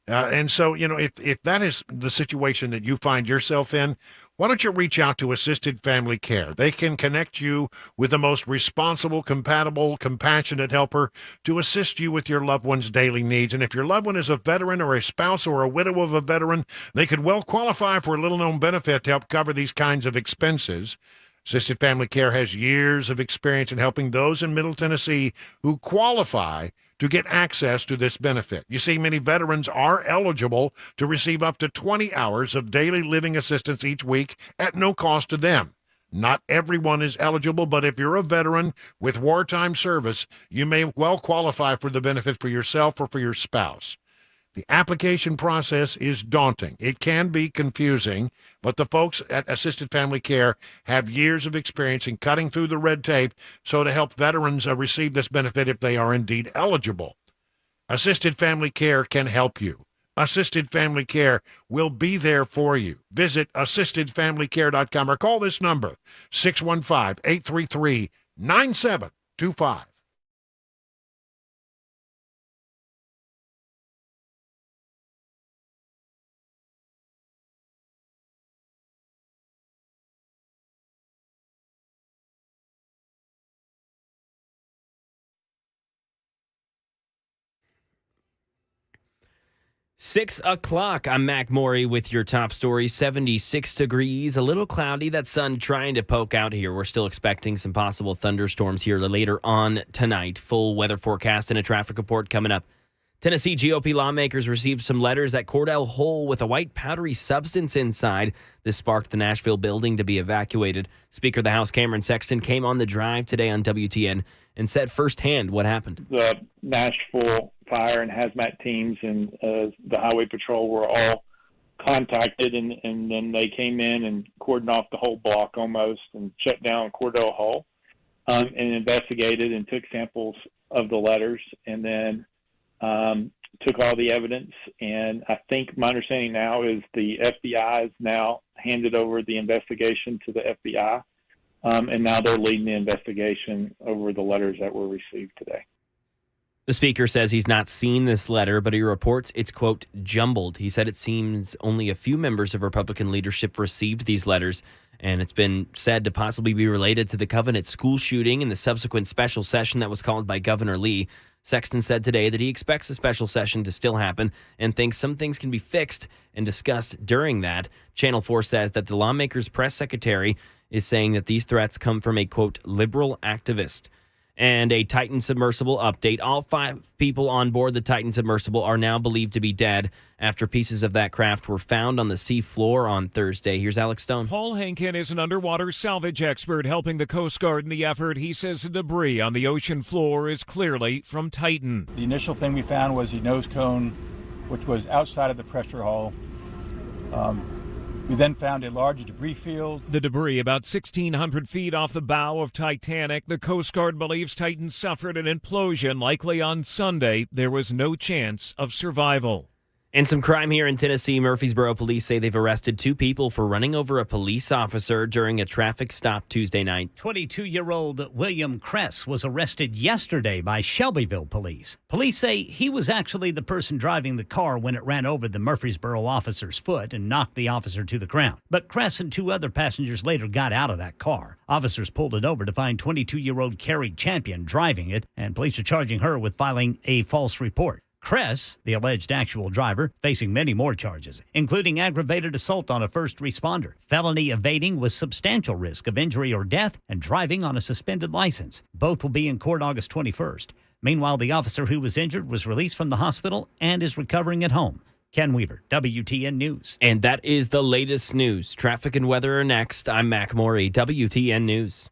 And so, you know, if that is the situation that you find yourself in, why don't you reach out to Assisted Family Care? They can connect you with the most responsible, compatible, compassionate helper to assist you with your loved one's daily needs. And if your loved one is a veteran or a spouse or a widow of a veteran, they could well qualify for a little-known benefit to help cover these kinds of expenses. Assisted Family Care has years of experience in helping those in Middle Tennessee who qualify to get access to this benefit. You see, many veterans are eligible to receive up to 20 hours of daily living assistance each week at no cost to them. Not everyone is eligible, but if you're a veteran with wartime service, you may well qualify for the benefit for yourself or for your spouse. The application process is daunting. It can be confusing, but the folks at Assisted Family Care have years of experience in cutting through the red tape so to help veterans receive this benefit if they are indeed eligible. Assisted Family Care can help you. Assisted Family Care will be there for you. Visit assistedfamilycare.com or call this number, 615-833-9725. Six o'clock. I'm Mac Morey with your top story. 76 degrees, a little cloudy. That sun trying to poke out here. We're still expecting some possible thunderstorms here later on tonight. Full weather forecast and a traffic report coming up. Tennessee GOP lawmakers received some letters at Cordell Hole with a white powdery substance inside. This sparked the Nashville building to be evacuated. Speaker of the House Cameron Sexton came on the drive today on WTN and said firsthand what happened. The Nashville fire and hazmat teams and the highway patrol were all contacted, and then they came in and cordoned off the whole block almost and shut down Cordell Hole and investigated and took samples of the letters, and then took all the evidence. And I think my understanding now is the FBI has now handed over the investigation to the FBI, and now they're leading the investigation over the letters that were received today. The speaker says he's not seen this letter, but he reports it's, quote, jumbled. He said it seems only a few members of Republican leadership received these letters, and it's been said to possibly be related to the Covenant school shooting and the subsequent special session that was called by Governor Lee. Sexton said today that he expects a special session to still happen and thinks some things can be fixed and discussed during that. Channel 4 says that the lawmaker's press secretary is saying that these threats come from a, quote, liberal activist. And a Titan submersible update. All 5 people on board the Titan submersible are now believed to be dead after pieces of that craft were found on the sea floor on Thursday. Here's Alex Stone. Paul Henkin is an underwater salvage expert helping the Coast Guard in the effort. He says the debris on the ocean floor is clearly from Titan. The initial thing we found was the nose cone, which was outside of the pressure hull. We then found a large debris field. The debris about 1,600 feet off the bow of Titanic. The Coast Guard believes Titan suffered an implosion, likely on Sunday. There was no chance of survival. And some crime here in Tennessee. Murfreesboro police say they've arrested 2 people for running over a police officer during a traffic stop Tuesday night. 22-year-old William Kress was arrested yesterday by Shelbyville police. Police say he was actually the person driving the car when it ran over the Murfreesboro officer's foot and knocked the officer to the ground. But Kress and 2 other passengers later got out of that car. Officers pulled it over to find 22-year-old Carrie Champion driving it, and police are charging her with filing a false report. Kress, the alleged actual driver, facing many more charges, including aggravated assault on a first responder, felony evading with substantial risk of injury or death, and driving on a suspended license. Both will be in court August 21st. Meanwhile, the officer who was injured was released from the hospital and is recovering at home. Ken Weaver, WTN News. And that is the latest news. Traffic and weather are next. I'm Mac Morey, WTN News.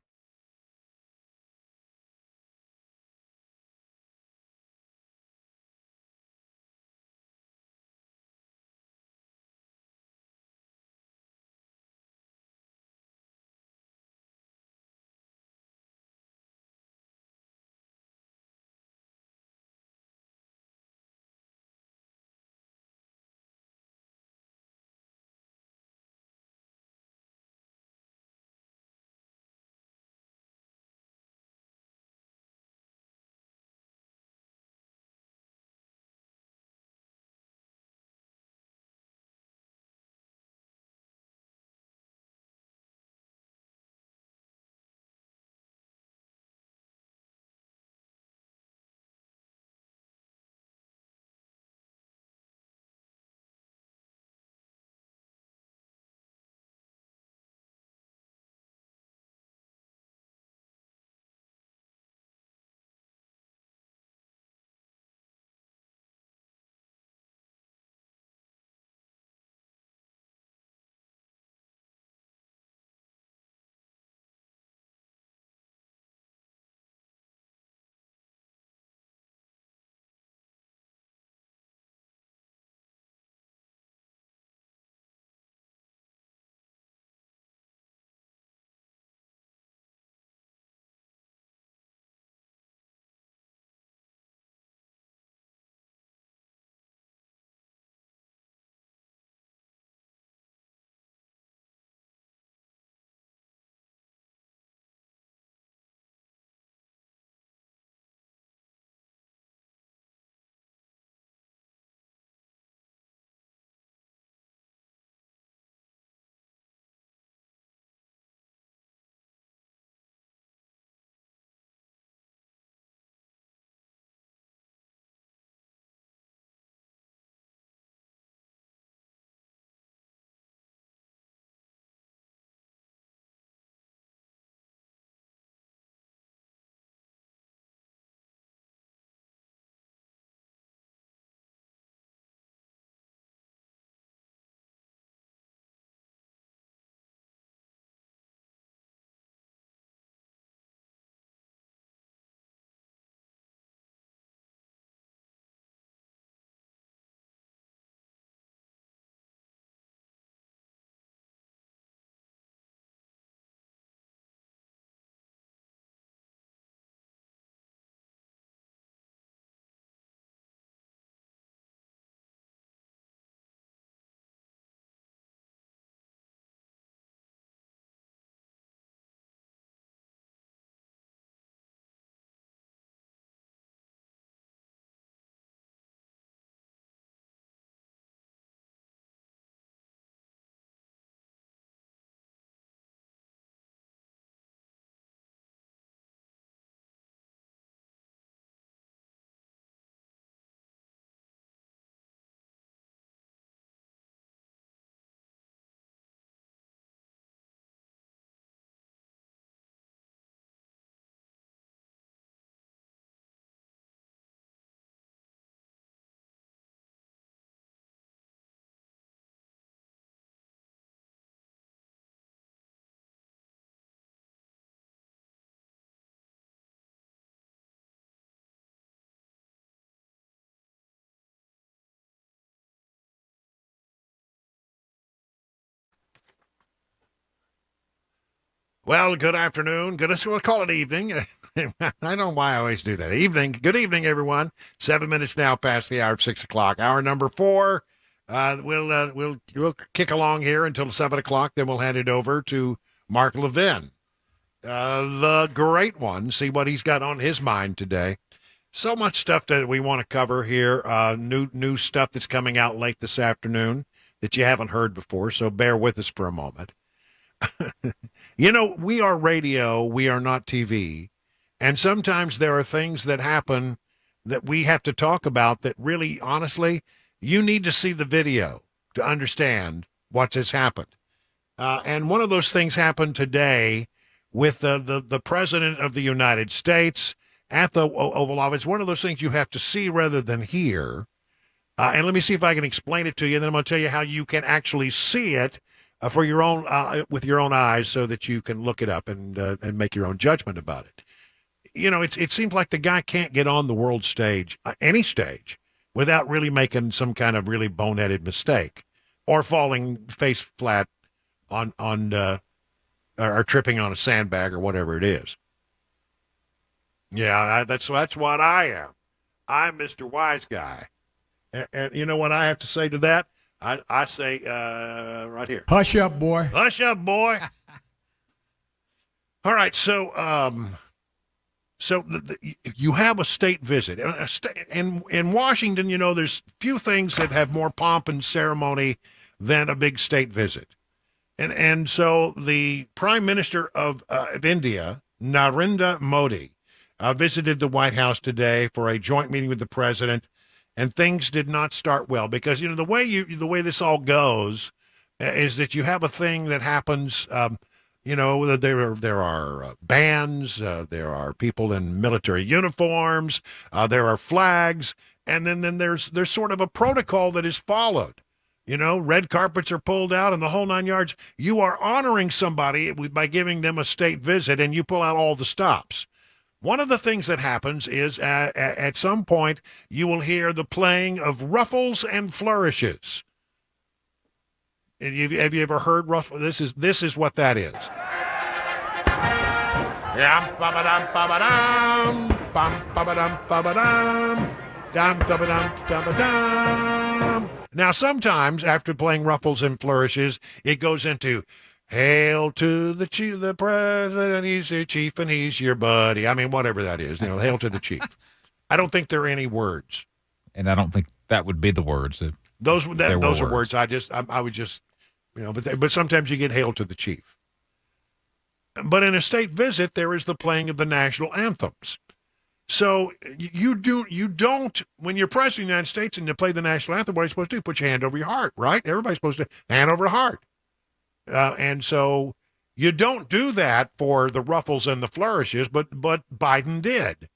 Well, good afternoon. We'll call it evening. I don't know why I always do that. Evening. Good evening, everyone. 7 minutes now past the hour of 6 o'clock. Hour number 4. We'll kick along here until 7 o'clock. Then we'll hand it over to Mark Levin, the great one. See what he's got on his mind today. So much stuff that we want to cover here. New stuff that's coming out late this afternoon that you haven't heard before. So bear with us for a moment. You know, we are radio. We are not TV. And sometimes there are things that happen that we have to talk about that really, honestly, you need to see the video to understand what has happened. And one of those things happened today with the President of the United States at the Oval Office. One of those things you have to see rather than hear. And let me see if I can explain it to you, and then I'm going to tell you how you can actually see it for your own with your own eyes so that you can look it up and make your own judgment about it. You know, it seems like the guy can't get on the world stage, any stage, without really making some kind of really boneheaded mistake or falling face flat on or tripping on a sandbag or whatever it is. Yeah, that's what I am. I'm Mr. Wise Guy. And you know what I have to say to that? I say right here. Hush up, boy. Hush up, boy. All right, so you have a state visit. In Washington, you know, there's few things that have more pomp and ceremony than a big state visit. And so the Prime Minister of India, Narendra Modi, visited the White House today for a joint meeting with the president, and things did not start well because, you know, the way this all goes is that you have a thing that happens. You know, there are bands, there are people in military uniforms, there are flags, and then there's sort of a protocol that is followed. You know, red carpets are pulled out and the whole 9 yards. You are honoring somebody by giving them a state visit, and you pull out all the stops. One of the things that happens is at some point you will hear the playing of ruffles and flourishes. Have you ever heard ruffle? This is what that is. Now, sometimes after playing ruffles and flourishes, it goes into "Hail to the chief, the president, he's your chief and he's your buddy." I mean, whatever that is, you know, "Hail to the chief." I don't think there are any words. And I don't think that would be the words. Those are words. I would just, you know, but sometimes you get "Hail to the chief." But in a state visit, there is the playing of the national anthems. So you don't, when you're president of the United States and you play the national anthem, what are you supposed to do? Put your hand over your heart, right? Everybody's supposed to hand over heart. And so you don't do that for the ruffles and the flourishes, but Biden did.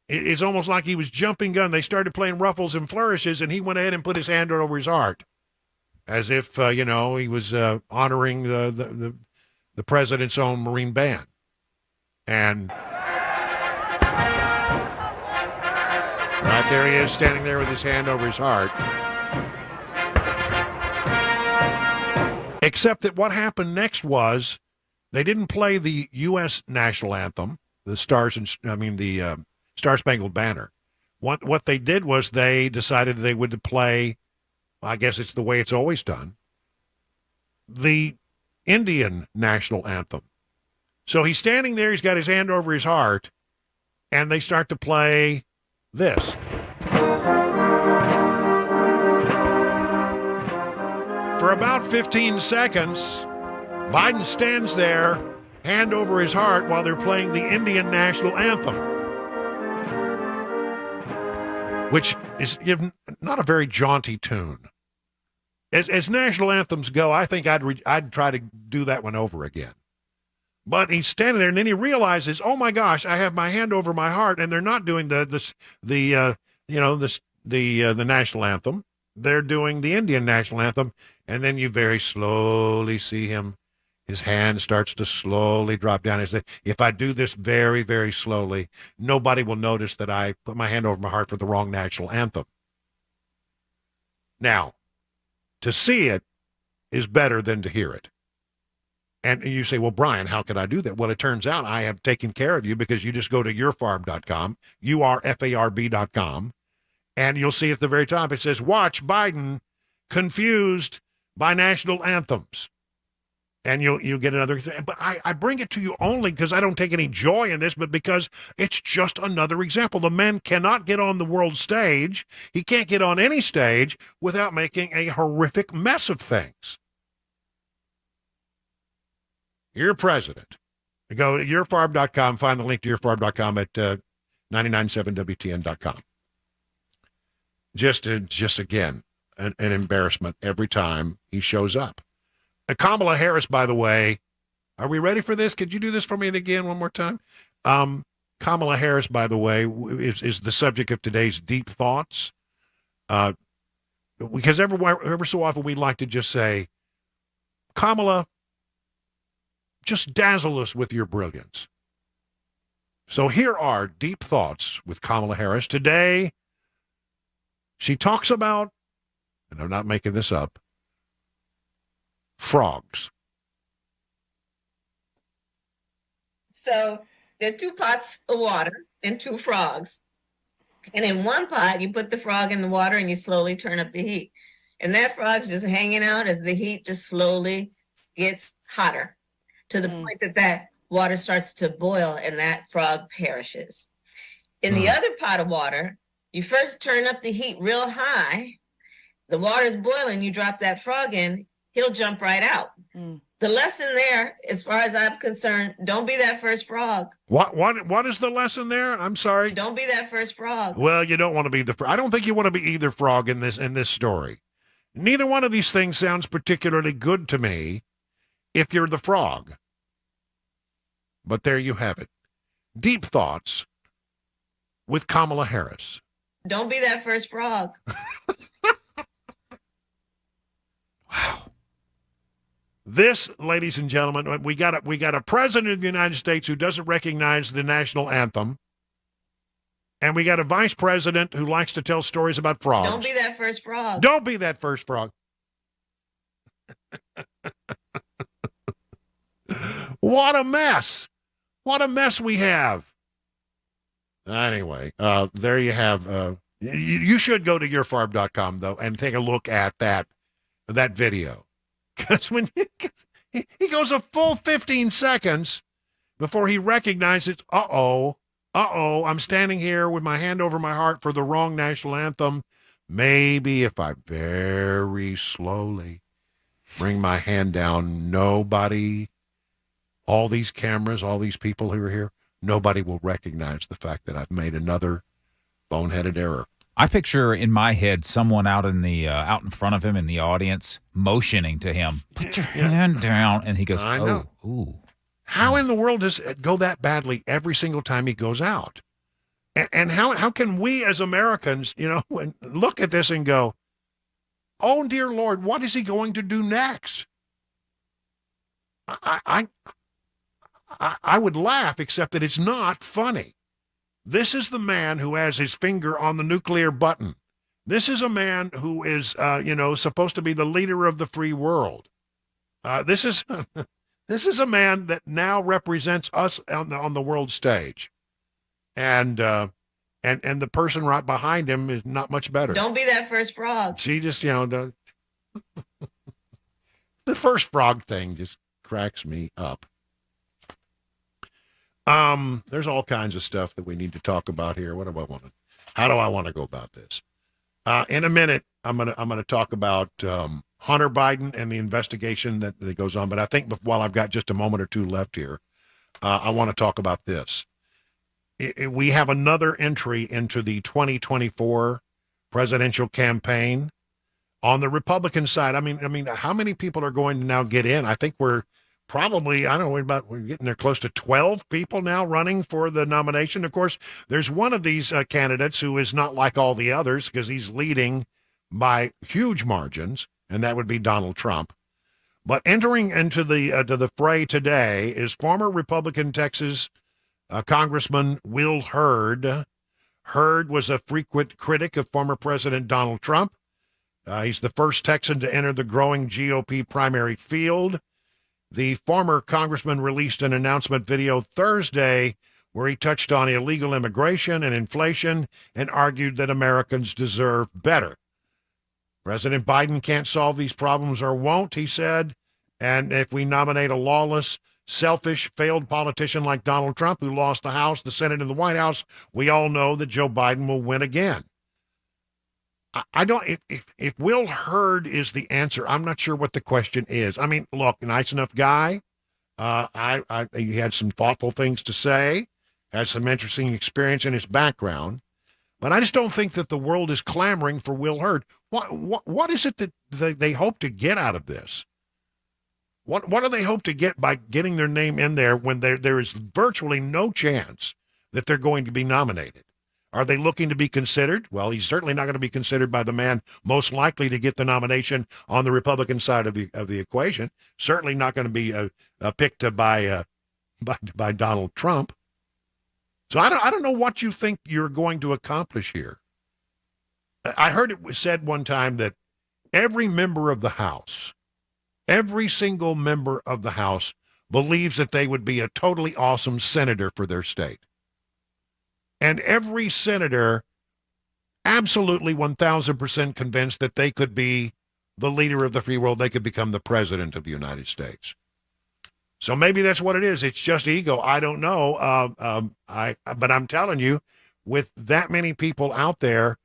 It's almost like he was jumping gun. They started playing ruffles and flourishes, and he went ahead and put his hand over his heart, as if you know, he was honoring the president's own Marine band. And right there he is, standing there with his hand over his heart. Except that what happened next was they didn't play the U.S. national anthem, the Star-Spangled Banner. What they did was they decided they would play, I guess it's the way it's always done, the Indian national anthem. So he's standing there, he's got his hand over his heart, and they start to play this. For about 15 seconds, Biden stands there, hand over his heart, while they're playing the Indian national anthem, which is not a very jaunty tune. As national anthems go, I think I'd try to do that one over again. But he's standing there, and then he realizes, oh my gosh, I have my hand over my heart, and they're not doing the national anthem. They're doing the Indian national anthem, and then you very slowly see his hand starts to slowly drop down. He said, if I do this very, very slowly, nobody will notice that I put my hand over my heart for the wrong national anthem. Now, to see it is better than to hear it. And you say, well, Brian, how could I do that? Well, it turns out I have taken care of you because you just go to yourfarb.com, URFARB.com, and you'll see at the very top it says, watch Biden confused by national anthems. And you'll get another thing. But I bring it to you only because I don't take any joy in this, but because it's just another example. The man cannot get on the world stage. He can't get on any stage without making a horrific mess of things. You're president. Go to yourfarb.com, find the link to yourfarb.com at 997WTN.com. Just again, an embarrassment every time he shows up. Kamala Harris, by the way, are we ready for this? Could you do this for me again one more time? Kamala Harris, by the way, is the subject of today's Deep Thoughts. Because ever so often we like to just say, Kamala, just dazzle us with your brilliance. So here are Deep Thoughts with Kamala Harris. Today, she talks about, and I'm not making this up, frogs. So there are 2 pots of water and 2 frogs. And in one pot, you put the frog in the water and you slowly turn up the heat. And that frog's just hanging out as the heat just slowly gets hotter to the point that that water starts to boil and that frog perishes. In the other pot of water, you first turn up the heat real high. The water's boiling, you drop that frog in, he'll jump right out. The lesson there, as far as I'm concerned, don't be that first frog. What is the lesson there? I'm sorry. Don't be that first frog. Well, you don't want to be the I don't think you want to be either frog in this story. Neither one of these things sounds particularly good to me if you're the frog. But there you have it. Deep Thoughts with Kamala Harris. Don't be that first frog. Wow. This, ladies and gentlemen, we got a president of the United States who doesn't recognize the national anthem. And we got a vice president who likes to tell stories about frogs. Don't be that first frog. Don't be that first frog. What a mess. What a mess we have. Anyway, there you have. You should go to yourfarb.com, though, and take a look at that video. Because when he goes a full 15 seconds before he recognizes, I'm standing here with my hand over my heart for the wrong national anthem. Maybe if I very slowly bring my hand down, nobody, all these cameras, all these people who are here, nobody will recognize the fact that I've made another boneheaded error. I picture in my head someone out in front of him in the audience motioning to him, put your hand down, and he goes, I know. Ooh. How in the world does it go that badly every single time he goes out? And how can we as Americans, look at this and go, oh, dear Lord, what is he going to do next? I would laugh, except that it's not funny. This is the man who has his finger on the nuclear button. This is a man who is, supposed to be the leader of the free world. This is a man that now represents us on the world stage, and the person right behind him is not much better. Don't be that first frog. She just, the first frog thing just cracks me up. There's all kinds of stuff that we need to talk about here. How do I want to go about this? In a minute, I'm gonna talk about Hunter Biden and the investigation that goes on. But I think while I've got just a moment or two left here, I want to talk about this. We have another entry into the 2024 presidential campaign on the Republican side. I mean, how many people are going to now get in? I think we're probably, we're getting there close to 12 people now running for the nomination. Of course, there's one of these candidates who is not like all the others because he's leading by huge margins, and that would be Donald Trump. But entering into the fray today is former Republican Texas Congressman Will Hurd. Hurd was a frequent critic of former President Donald Trump. He's the first Texan to enter the growing GOP primary field. The former congressman released an announcement video Thursday where he touched on illegal immigration and inflation and argued that Americans deserve better. President Biden can't solve these problems or won't, he said. And if we nominate a lawless, selfish, failed politician like Donald Trump, who lost the House, the Senate, and the White House, we all know that Joe Biden will win again. I don't. If Will Hurd is the answer, I'm not sure what the question is. I mean, look, nice enough guy. He had some thoughtful things to say, has some interesting experience in his background, but I just don't think that the world is clamoring for Will Hurd. What is it that they hope to get out of this? What do they hope to get by getting their name in there when there is virtually no chance that they're going to be nominated? Are they looking to be considered? Well, he's certainly not going to be considered by the man most likely to get the nomination on the Republican side of the equation. Certainly not going to be picked by Donald Trump. So I don't know what you think you're going to accomplish here. I heard it was said one time that every member of the House, every single member of the House believes that they would be a totally awesome senator for their state. And every senator absolutely 1,000% convinced that they could be the leader of the free world. They could become the president of the United States. So maybe that's what it is. It's just ego. I don't know. But I'm telling you, with that many people out there,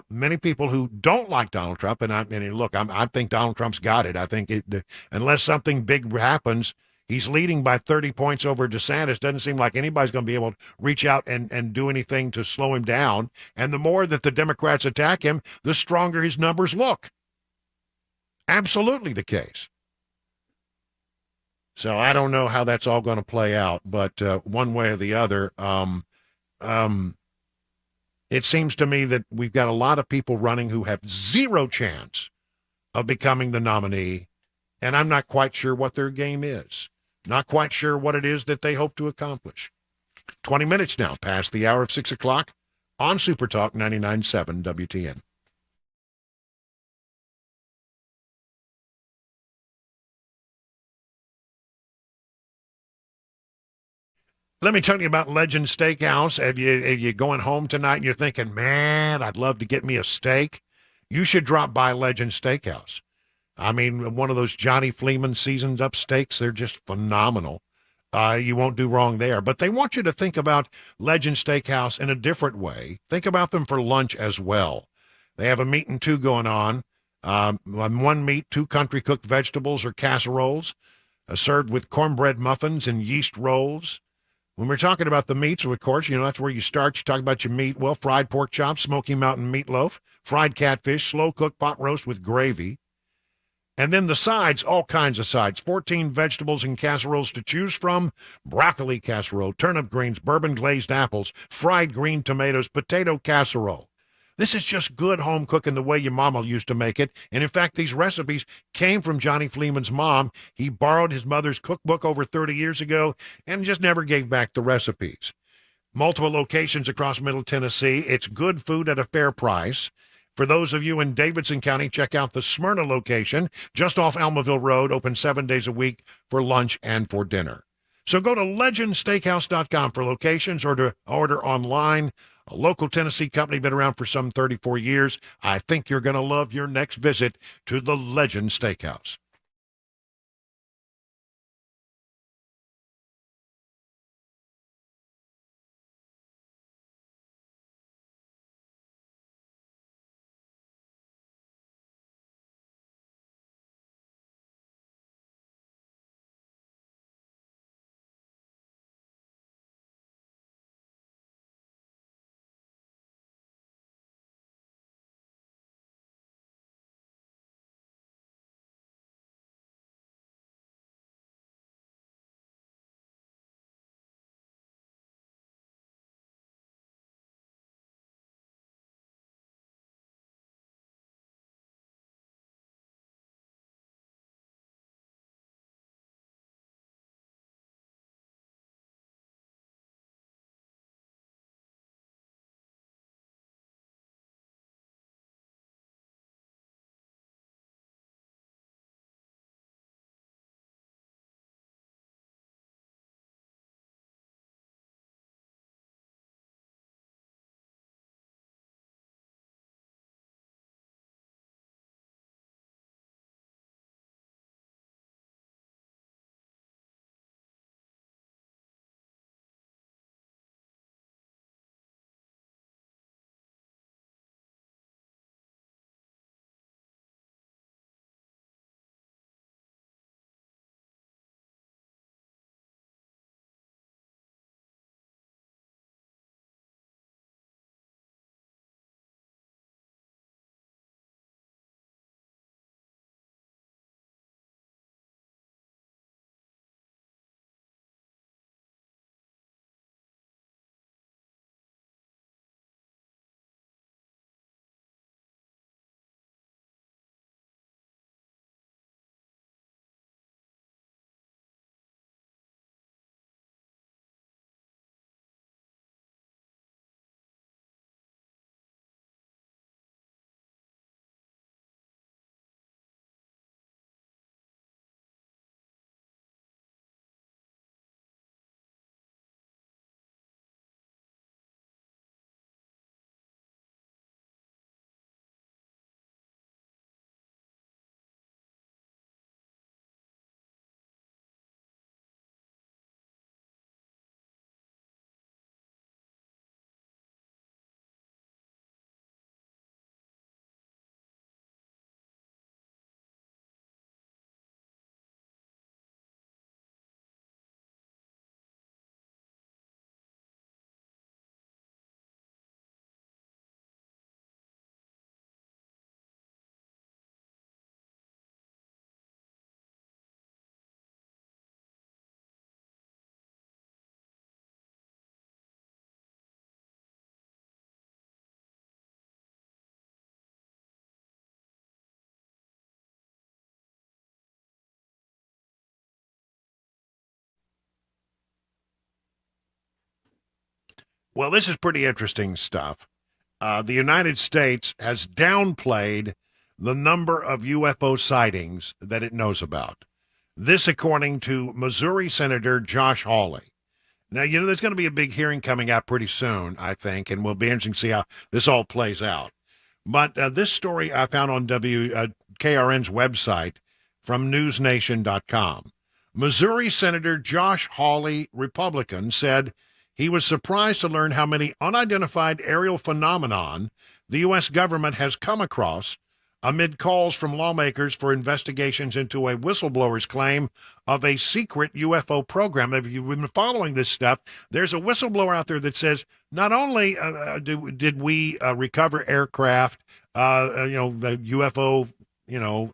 many people who don't like Donald Trump, and I think Donald Trump's got it. I think unless something big happens, he's leading by 30 points over DeSantis. Doesn't seem like anybody's going to be able to reach out and do anything to slow him down. And the more that the Democrats attack him, the stronger his numbers look. Absolutely the case. So I don't know how that's all going to play out, but one way or the other, it seems to me that we've got a lot of people running who have zero chance of becoming the nominee, and I'm not quite sure what their game is. Not quite sure what it is that they hope to accomplish. 20 minutes now past the hour of 6 o'clock on Super Talk 99.7 WTN. Let me tell you about Legend Steakhouse. If you going home tonight and you're thinking, man, I'd love to get me a steak, you should drop by Legend Steakhouse. I mean, one of those Johnny Fleeman seasoned up steaks, they're just phenomenal. You won't do wrong there. But they want you to think about Legend Steakhouse in a different way. Think about them for lunch as well. They have a meat and two going on. One meat, 2 country-cooked vegetables or casseroles, served with cornbread muffins and yeast rolls. When we're talking about the meats, of course, that's where you start. You talk about your meat. Well, fried pork chops, Smoky Mountain meatloaf, fried catfish, slow-cooked pot roast with gravy. And then the sides, all kinds of sides. 14 vegetables and casseroles to choose from. Broccoli casserole, turnip greens, bourbon glazed apples, fried green tomatoes, potato casserole. This is just good home cooking the way your mama used to make it. And in fact, these recipes came from Johnny Fleeman's mom. He borrowed his mother's cookbook over 30 years ago and just never gave back the recipes. Multiple locations across Middle Tennessee. It's good food at a fair price. For those of you in Davidson County, check out the Smyrna location, just off Almaville Road, open 7 days a week for lunch and for dinner. So go to legendsteakhouse.com for locations or to order online. A local Tennessee company, been around for some 34 years. I think you're going to love your next visit to the Legend Steakhouse. Well, this is pretty interesting stuff. The United States has downplayed the number of UFO sightings that it knows about. This, according to Missouri Senator Josh Hawley. Now, you know, there's going to be a big hearing coming out pretty soon, I think, and we'll be interesting to see how this all plays out. But this story I found on KRN's website from newsnation.com. Missouri Senator Josh Hawley, Republican, said he was surprised to learn how many unidentified aerial phenomenon the U.S. government has come across amid calls from lawmakers for investigations into a whistleblower's claim of a secret UFO program. If you've been following this stuff, there's a whistleblower out there that says not only did we recover aircraft, the UFO,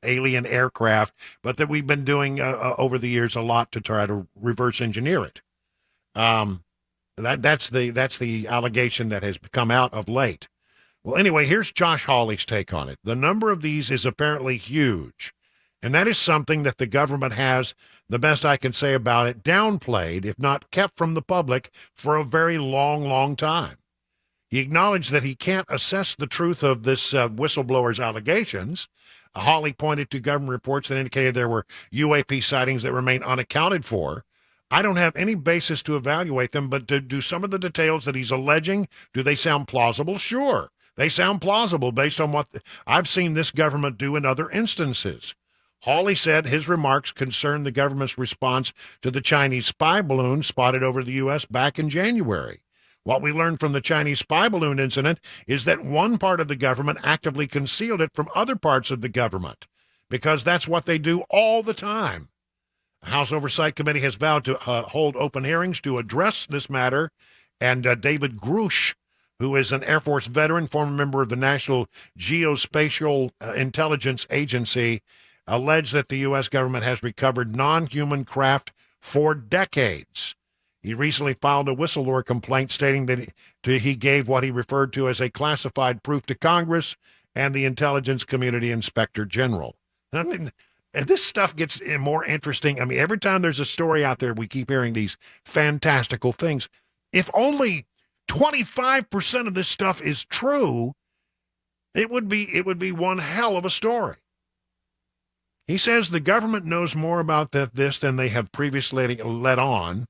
alien aircraft, but that we've been doing over the years a lot to try to reverse engineer it. That's the allegation that has come out of late. Well, anyway, here's Josh Hawley's take on it. The number of these is apparently huge, and that is something that the government has, the best I can say about it, downplayed, if not kept from the public, for a very long, long time. He acknowledged that he can't assess the truth of this whistleblower's allegations. Hawley pointed to government reports that indicated there were UAP sightings that remain unaccounted for. I don't have any basis to evaluate them, but do some of the details that he's alleging, do they sound plausible? Sure. They sound plausible based on what I've seen this government do in other instances. Hawley said his remarks concerned the government's response to the Chinese spy balloon spotted over the U.S. back in January. What we learned from the Chinese spy balloon incident is that one part of the government actively concealed it from other parts of the government, because that's what they do all the time. The House Oversight Committee has vowed to hold open hearings to address this matter, and David Grush, who is an Air Force veteran, former member of the National Geospatial Intelligence Agency, alleged that the U.S. government has recovered non-human craft for decades. He recently filed a whistleblower complaint stating that he gave what he referred to as a classified proof to Congress and the intelligence community inspector general. I mean, and this stuff gets more interesting. I mean, every time there's a story out there, we keep hearing these fantastical things. If only 25% of this stuff is true, it would be one hell of a story. He says the government knows more about this than they have previously let on.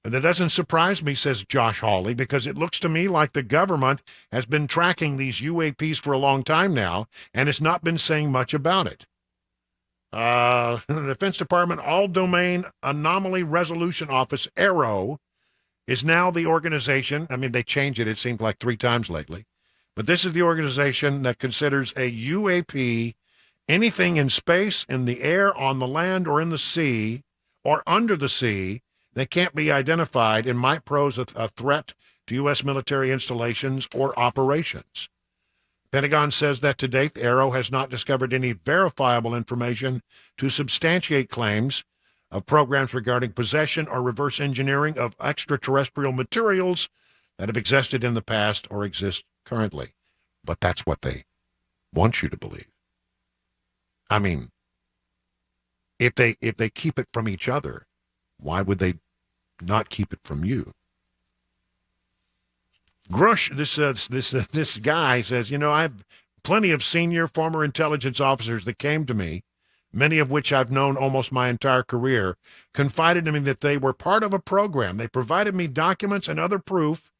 And that doesn't surprise me, says Josh Hawley, because it looks to me like the government has been tracking these UAPs for a long time now and has not been saying much about it. The Defense Department All-Domain Anomaly Resolution Office, AARO, is now the organization. I mean, they changed it seems like 3 times lately. But this is the organization that considers a UAP anything in space, in the air, on the land, or in the sea, or under the sea that can't be identified and might pose a threat to U.S. military installations or operations. Pentagon says that to date, the AARO has not discovered any verifiable information to substantiate claims of programs regarding possession or reverse engineering of extraterrestrial materials that have existed in the past or exist currently. But that's what they want you to believe. I mean, if they keep it from each other, why would they not keep it from you? Grush, this guy says, I have plenty of senior former intelligence officers that came to me, many of which I've known almost my entire career, confided to me that they were part of a program. They provided me documents and other proof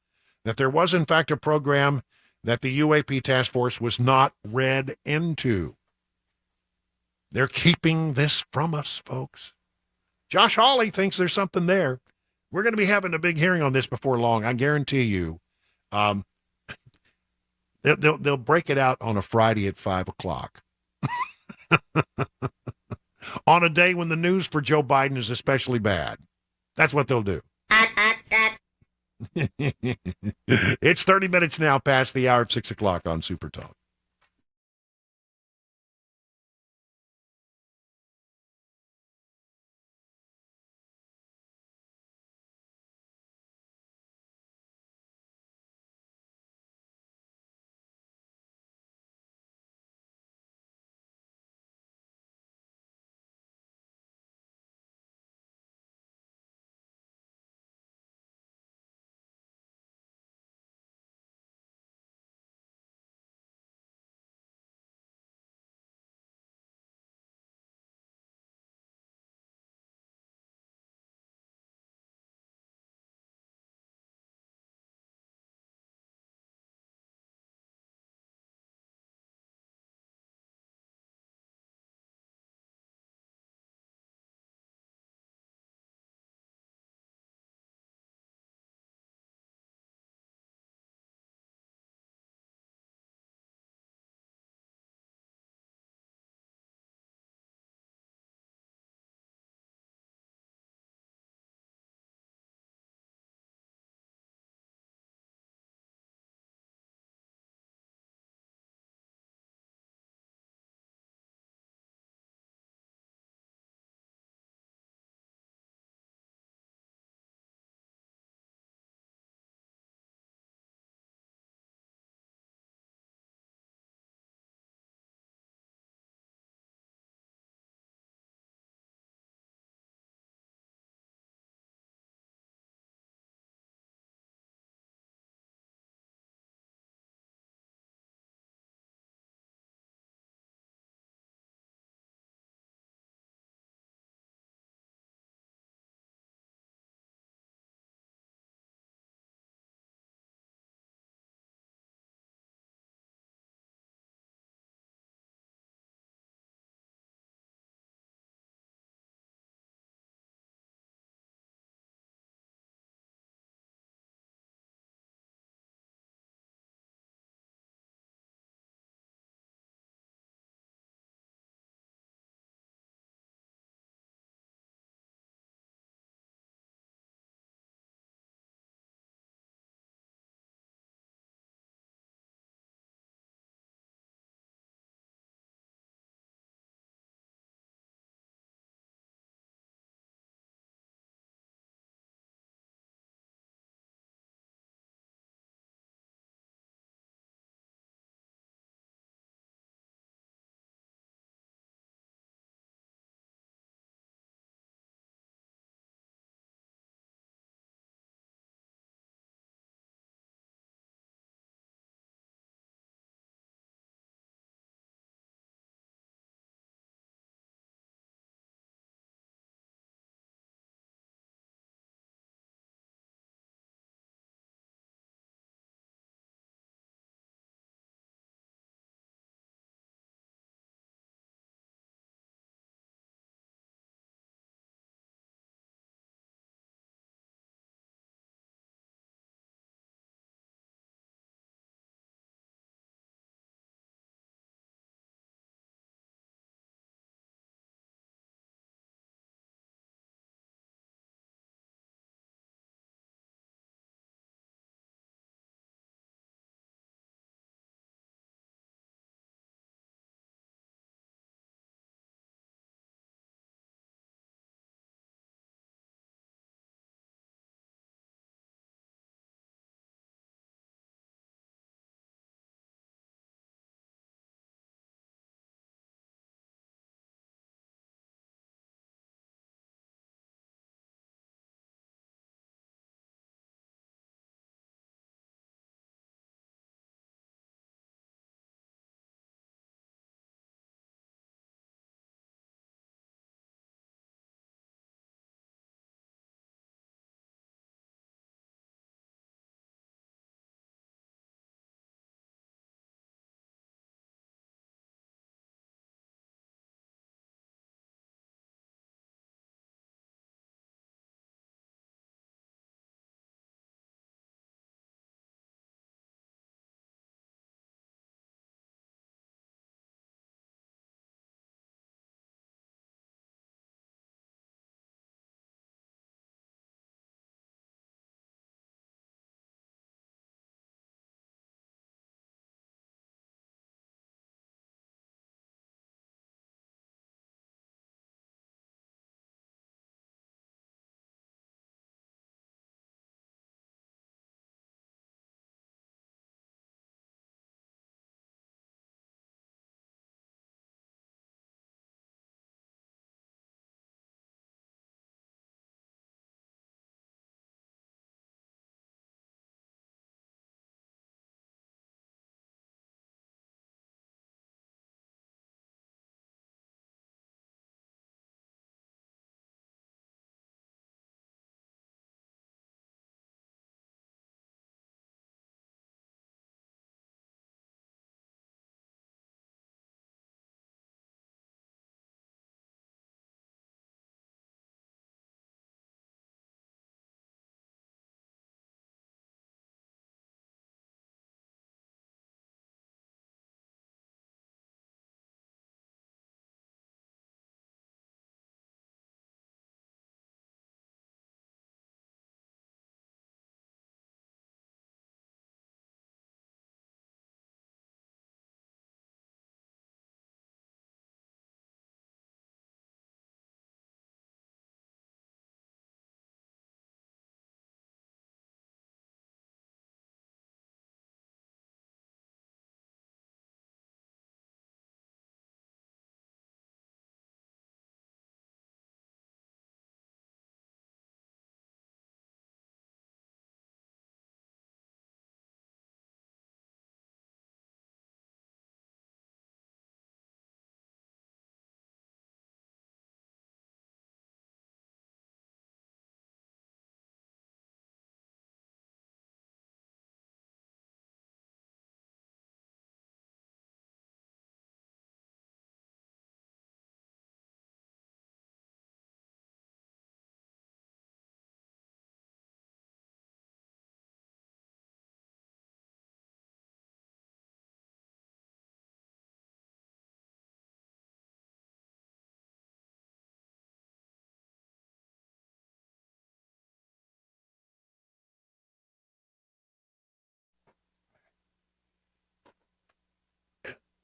that there was, in fact, a program that the UAP task force was not read into. They're keeping this from us, folks. Josh Hawley thinks there's something there. We're going to be having a big hearing on this before long, I guarantee you. They'll break it out on a Friday at 5:00. On a day when the news for Joe Biden is especially bad. That's what they'll do. It's 30 minutes now past the hour of 6:00 on Super Talk.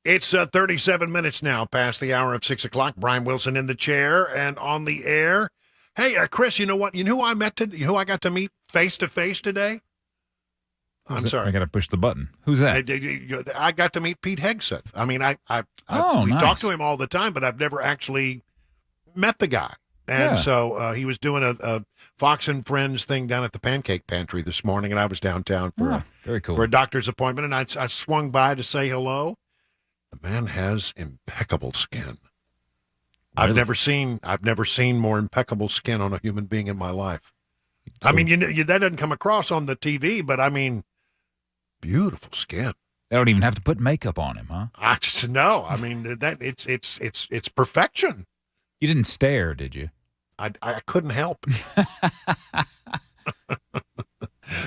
It's 37 minutes now past the hour of 6 o'clock. Brian Wilson in the chair and on the air. Hey, Chris, you know what? You know who I got to meet face to face today? I'm sorry. I got to push the button. Who's that? I got to meet Pete Hegseth. I mean, we nice. talk to him all the time, but I've never actually met the guy. And so he was doing a Fox and Friends thing down at the Pancake Pantry this morning, and I was downtown for very cool. for a doctor's appointment, and I swung by to say hello. The man has impeccable skin. Really? I've never seen more impeccable skin on a human being in my life. I mean, that doesn't come across on the TV, but I mean, beautiful skin. They don't even have to put makeup on him, huh? No, I mean that it's perfection. You didn't stare, did you? I couldn't help.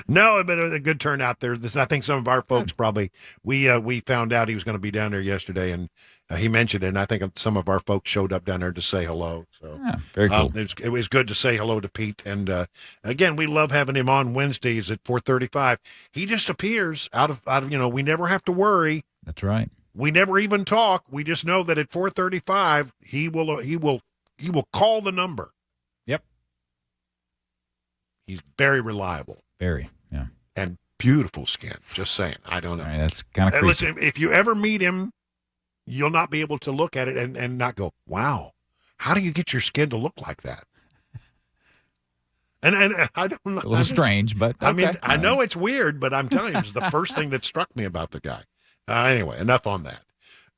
No, but a good turnout there. I think some of our folks probably we found out he was going to be down there yesterday, and he mentioned it. And I think some of our folks showed up down there to say hello. So very cool. It was good to say hello to Pete. And again, we love having him on Wednesdays at 4:35. He just appears out of we never have to worry. That's right. We never even talk. We just know that at 4:35 he will call the number. Yep. He's very reliable. Very, yeah. And beautiful skin. Just saying. I don't know. All right, that's kind of creepy. Listen, if you ever meet him, you'll not be able to look at it and not go, wow, how do you get your skin to look like that? And I don't know. A little strange, but okay. I mean, I know it's weird, but I'm telling you, it's the first thing that struck me about the guy. Anyway, enough on that.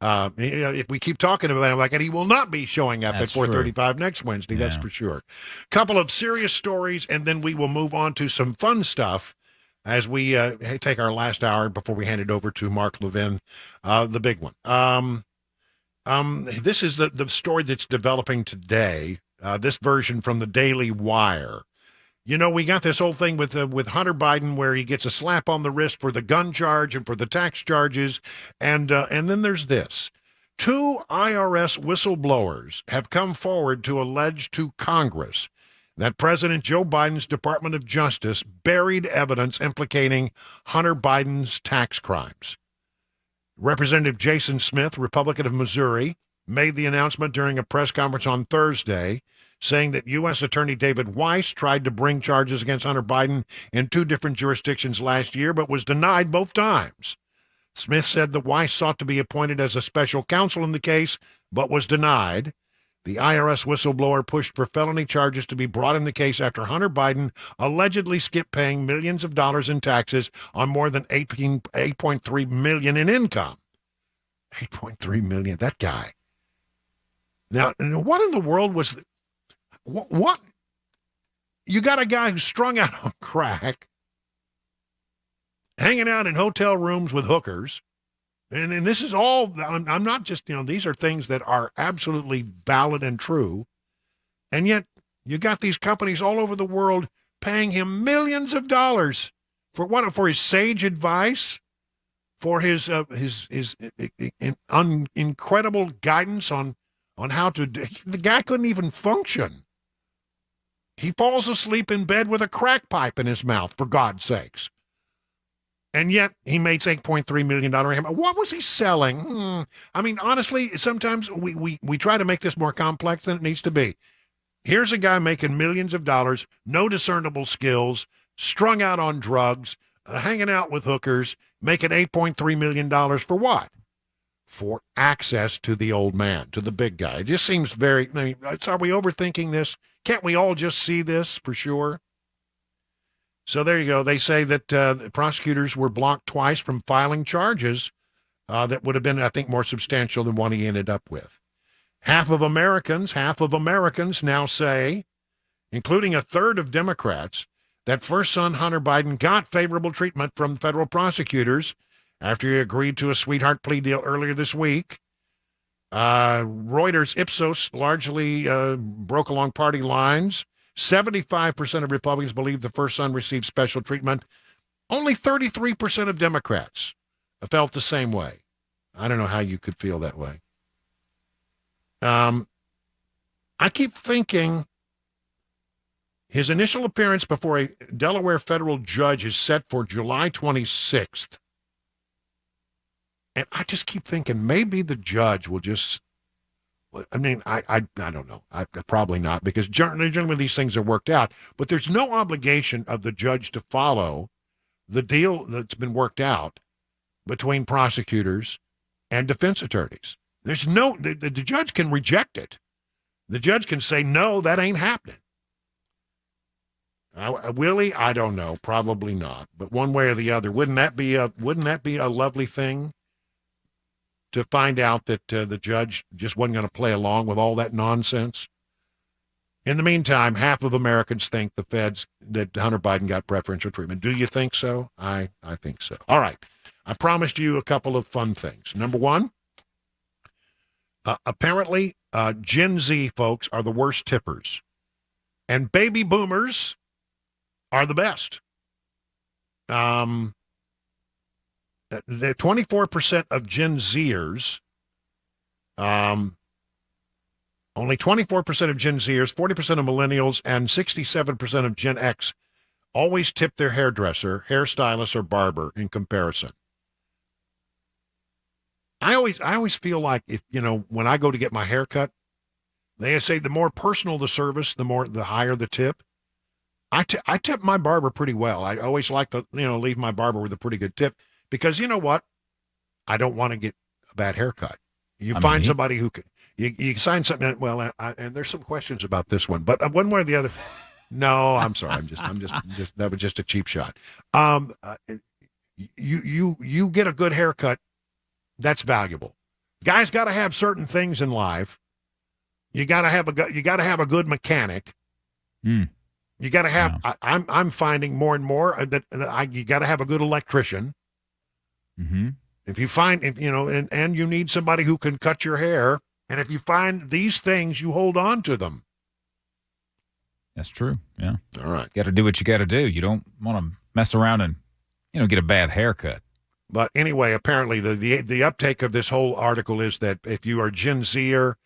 If we keep talking about him like that, he will not be showing up That's at 4:35 next Wednesday. That's for sure. Couple of serious stories, and then we will move on to some fun stuff as we take our last hour before we hand it over to Mark Levin, the big one. This is the story that's developing today. This version from the Daily Wire. You know, we got this whole thing with Hunter Biden where he gets a slap on the wrist for the gun charge and for the tax charges. And then there's this. 2 IRS whistleblowers have come forward to allege to Congress that President Joe Biden's Department of Justice buried evidence implicating Hunter Biden's tax crimes. Representative Jason Smith, Republican of Missouri, made the announcement during a press conference on Thursday, saying that U.S. Attorney David Weiss tried to bring charges against Hunter Biden in 2 different jurisdictions last year, but was denied both times. Smith said that Weiss sought to be appointed as a special counsel in the case, but was denied. The IRS whistleblower pushed for felony charges to be brought in the case after Hunter Biden allegedly skipped paying millions of dollars in taxes on more than $8.3 million in income. $8.3 million, that guy. Now, what in the world was... What? You got a guy who's strung out on crack, hanging out in hotel rooms with hookers, and this is all, I'm not just, these are things that are absolutely valid and true, and yet you got these companies all over the world paying him millions of dollars for what? For his sage advice, for his incredible guidance on how to... The guy couldn't even function. He falls asleep in bed with a crack pipe in his mouth, for God's sakes. And yet he makes $8.3 million. What was he selling? I mean, honestly, sometimes we try to make this more complex than it needs to be. Here's a guy making millions of dollars, no discernible skills, strung out on drugs, hanging out with hookers, making $8.3 million for what? For access to the old man, to the big guy. It just seems very, are we overthinking this? Can't we all just see this for sure? So there you go. They say that the prosecutors were blocked twice from filing charges that would have been, I think, more substantial than one he ended up with. Half of Americans now say, including a third of Democrats, that first son Hunter Biden got favorable treatment from federal prosecutors after he agreed to a sweetheart plea deal earlier this week. Reuters Ipsos largely broke along party lines. 75% of Republicans believe the first son received special treatment. Only 33% of Democrats felt the same way. I don't know how you could feel that way. I keep thinking his initial appearance before a Delaware federal judge is set for July 26th. And I just keep thinking maybe the judge will just. I mean, I don't know. Probably not, because generally these things are worked out. But there's no obligation of the judge to follow the deal that's been worked out between prosecutors and defense attorneys. There's no. The judge can reject it. The judge can say, no, that ain't happening. Willie, I don't know. Probably not. But one way or the other, wouldn't that be a lovely thing? To find out that the judge just wasn't going to play along with all that nonsense. In the meantime, half of Americans think that Hunter Biden got preferential treatment. Do you think so? I think so. All right. I promised you a couple of fun things. Number one, apparently Gen Z folks are the worst tippers, and baby boomers are the best. The 24% of Gen Zers, only 24% of Gen Zers, 40% of millennials, and 67% of Gen X always tip their hairdresser, hairstylist, or barber in comparison. I always feel like when I go to get my hair cut, they say the more personal the service, the higher the tip. I tip my barber pretty well. I always like to leave my barber with a pretty good tip. Because you know what? I don't want to get a bad haircut. You find somebody who can, you sign something. Well, and there's some questions about this one, but one way or the other. No, I'm sorry. I'm just that was just a cheap shot. You get a good haircut. That's valuable. Guys got to have certain things in life. You got to have a good mechanic. You got to have. Yeah. I'm finding more and more that you got to have a good electrician. Mm-hmm. If you find, and you need somebody who can cut your hair, and if you find these things, you hold on to them. That's true. Yeah. All right. Got to do what you got to do. You don't want to mess around and, get a bad haircut. But anyway, apparently the uptake of this whole article is that if you are Gen Zer,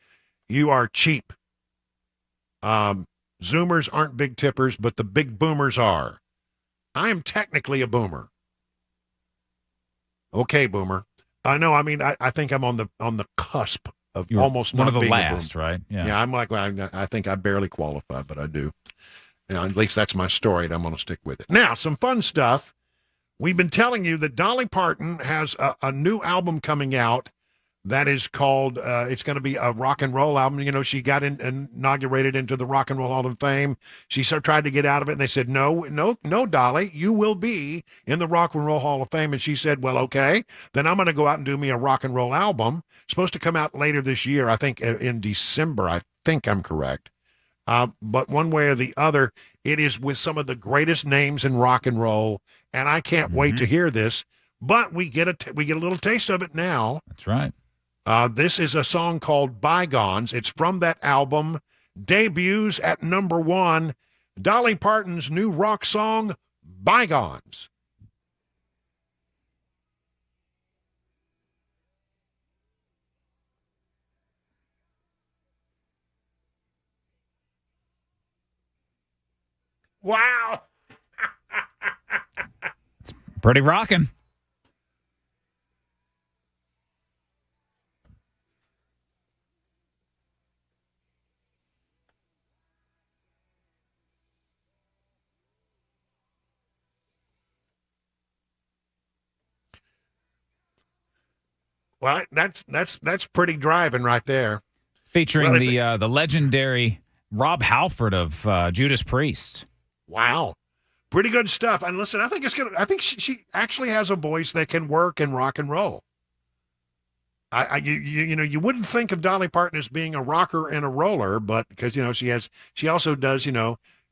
you are cheap. Zoomers aren't big tippers, but the big boomers are. I am technically a boomer. Okay, boomer. I know. I mean, I think I'm on the cusp of almost one not of the being last, a boomer. right? Yeah. I'm like, I think I barely qualify, but I do. At least that's my story, and I'm going to stick with it. Now, some fun stuff. We've been telling you that Dolly Parton has a new album coming out that is called, it's going to be a rock and roll album. She got inaugurated into the Rock and Roll Hall of Fame. She tried to get out of it, and they said, no, Dolly, you will be in the Rock and Roll Hall of Fame. And she said, well, okay, then I'm going to go out and do me a rock and roll album. It's supposed to come out later this year, I think in December. I think I'm correct. But one way or the other, it is with some of the greatest names in rock and roll, and I can't wait to hear this. But we get a little taste of it now. That's right. This is a song called Bygones. It's from that album. Debuts at number 1. Dolly Parton's new rock song, Bygones. Wow. It's pretty rocking. Well, that's pretty driving right there. Featuring the legendary Rob Halford of Judas Priest. Wow, pretty good stuff. And listen, I think she actually has a voice that can work in rock and roll. You wouldn't think of Dolly Parton as being a rocker and a roller, but because she also does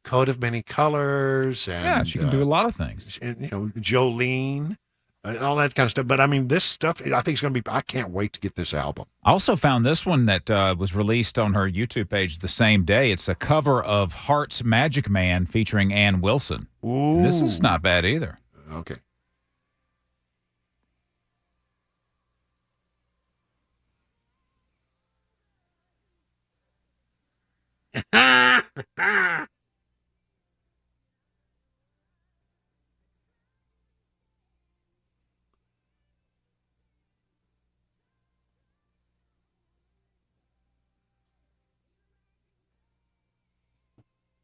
Coat of Many Colors, and she can do a lot of things. And Jolene. All that kind of stuff. But, I mean, this stuff, I think it's going to be, I can't wait to get this album. I also found this one that was released on her YouTube page the same day. It's a cover of Heart's Magic Man featuring Ann Wilson. Ooh. And this is not bad either. Okay.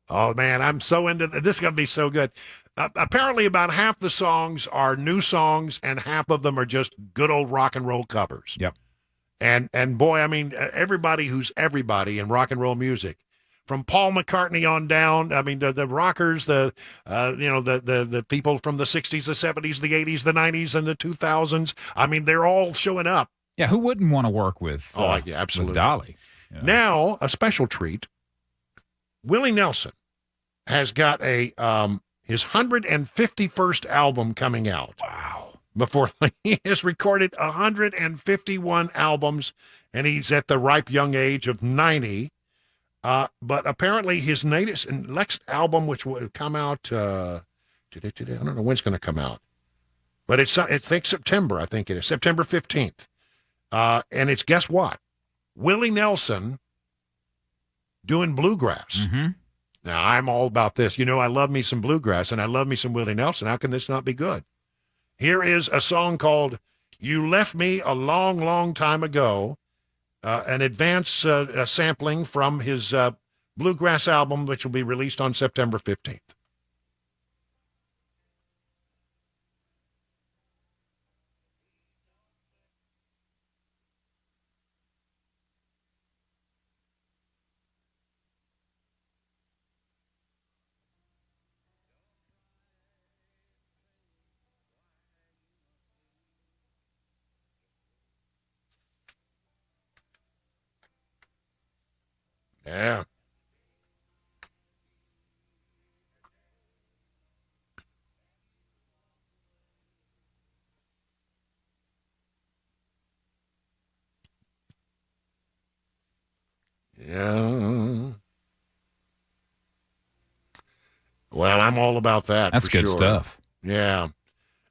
Oh, man, I'm so into this. Is going to be so good. Apparently, about half the songs are new songs, and half of them are just good old rock and roll covers. Yep. And boy, I mean, everybody who's everybody in rock and roll music, from Paul McCartney on down. I mean, the rockers, the people from the 60s, the 70s, the 80s, the 90s, and the 2000s. I mean, they're all showing up. Yeah, who wouldn't want to work with? Yeah, absolutely. With Dolly. Yeah. Now, a special treat. Willie Nelson has got his 151st album coming out. Wow. Before he has recorded 151 albums, and he's at the ripe young age of 90. But apparently his next album, which will come out, I don't know when it's going to come out, but it's I think September, I think it is, September 15th. And it's, guess what? Willie Nelson doing bluegrass. Mm-hmm. Now, I'm all about this. You know, I love me some bluegrass, and I love me some Willie Nelson. How can this not be good? Here is a song called You Left Me a Long, Long Time Ago, an advance sampling from his bluegrass album, which will be released on September 15th. Yeah. Yeah. Well, I'm all about that. That's for good sure. stuff. Yeah.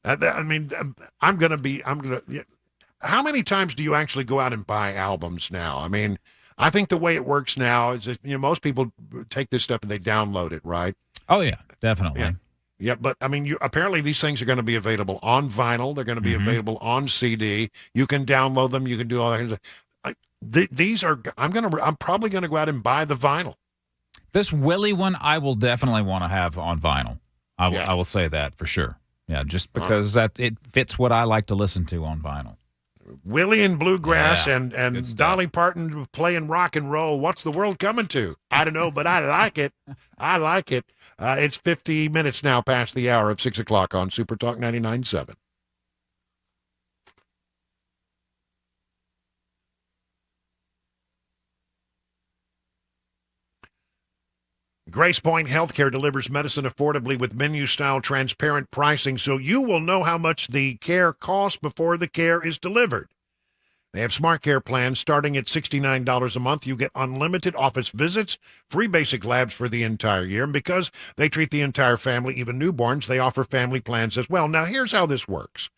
I mean, how many times do you actually go out and buy albums now? I mean, I think the way it works now is that, most people take this stuff and they download it, right? Oh, yeah, definitely. Yeah, but I mean, apparently these things are going to be available on vinyl. They're going to be available on CD. You can download them. You can do all that. These are. I'm probably going to go out and buy the vinyl. This Willie one, I will definitely want to have on vinyl. I will say that for sure. Yeah, just because it fits what I like to listen to on vinyl. Willie and bluegrass and Dolly Parton playing rock and roll. What's the world coming to? I don't know, but I like it. I like it. It's 50 minutes now past the hour of 6 o'clock on Super Talk 99.7. Grace Point Healthcare delivers medicine affordably with menu-style transparent pricing, so you will know how much the care costs before the care is delivered. They have smart care plans starting at $69 a month. You get unlimited office visits, free basic labs for the entire year, and because they treat the entire family, even newborns, they offer family plans as well. Now, here's how this works.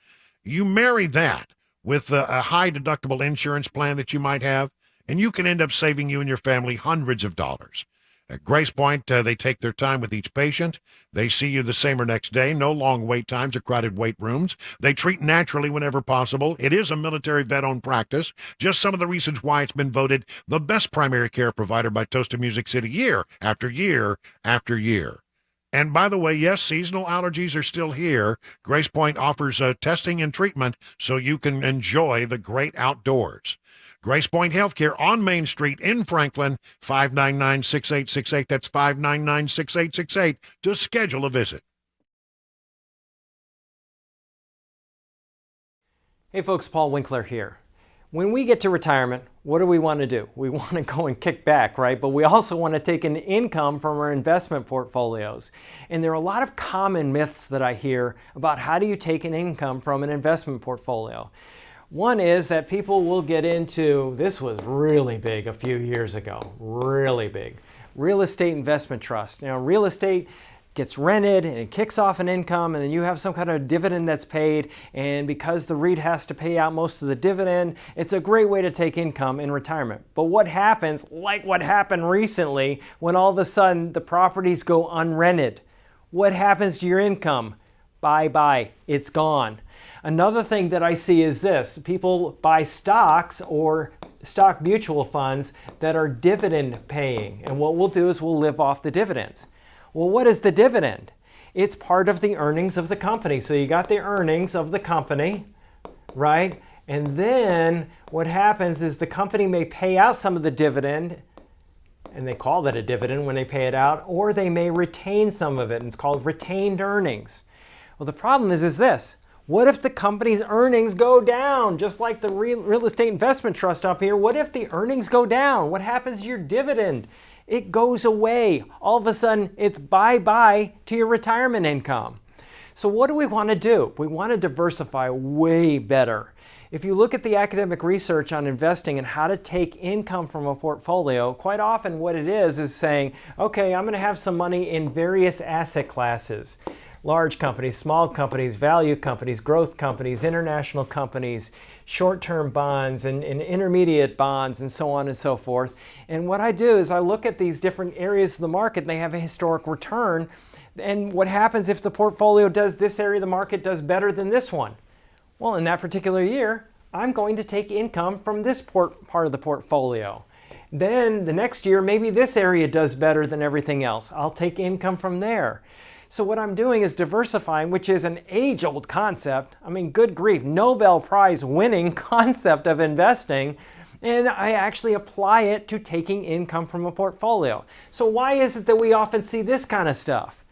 You marry that with a high-deductible insurance plan that you might have, and you can end up saving you and your family hundreds of dollars. At Grace Point, they take their time with each patient. They see you the same or next day. No long wait times or crowded wait rooms. They treat naturally whenever possible. It is a military vet-owned practice. Just some of the reasons why it's been voted the best primary care provider by Toast of Music City year after year after year. And by the way, yes, seasonal allergies are still here. Grace Point offers testing and treatment so you can enjoy the great outdoors. Grace Point Healthcare on Main Street in Franklin, 599-6868. That's 599-6868 to schedule a visit. Hey folks, Paul Winkler here. When we get to retirement, what do we want to do? We want to go and kick back, right? But we also want to take an income from our investment portfolios. And there are a lot of common myths that I hear about how do you take an income from an investment portfolio. One is that people will get into, this was really big a few years ago, really big, real estate investment trust. Now, real estate gets rented and it kicks off an income, and then you have some kind of dividend that's paid, and because the REIT has to pay out most of the dividend, it's a great way to take income in retirement. But what happens, like what happened recently, when all of a sudden the properties go unrented? What happens to your income? Bye-bye, it's gone. Another thing that I see is this. People buy stocks or stock mutual funds that are dividend paying. And what we'll do is we'll live off the dividends. Well, what is the dividend? It's part of the earnings of the company. So you got the earnings of the company, right? And then what happens is the company may pay out some of the dividend, and they call that a dividend when they pay it out, or they may retain some of it, and it's called retained earnings. Well, the problem is this. What if the company's earnings go down? Just like the real estate investment trust up here, what if the earnings go down? What happens to your dividend? It goes away. All of a sudden, it's bye-bye to your retirement income. So what do we want to do? We want to diversify way better. If you look at the academic research on investing and how to take income from a portfolio, quite often what it is saying, okay, I'm going to have some money in various asset classes. Large companies, small companies, value companies, growth companies, international companies, short-term bonds and intermediate bonds and so on and so forth. And what I do is I look at these different areas of the market and they have a historic return. And what happens if the portfolio does this area of the market does better than this one? Well, in that particular year, I'm going to take income from this part of the portfolio. Then the next year, maybe this area does better than everything else. I'll take income from there. So what I'm doing is diversifying, which is an age-old concept. I mean, good grief, Nobel Prize winning concept of investing. And I actually apply it to taking income from a portfolio. So why is it that we often see this kind of stuff?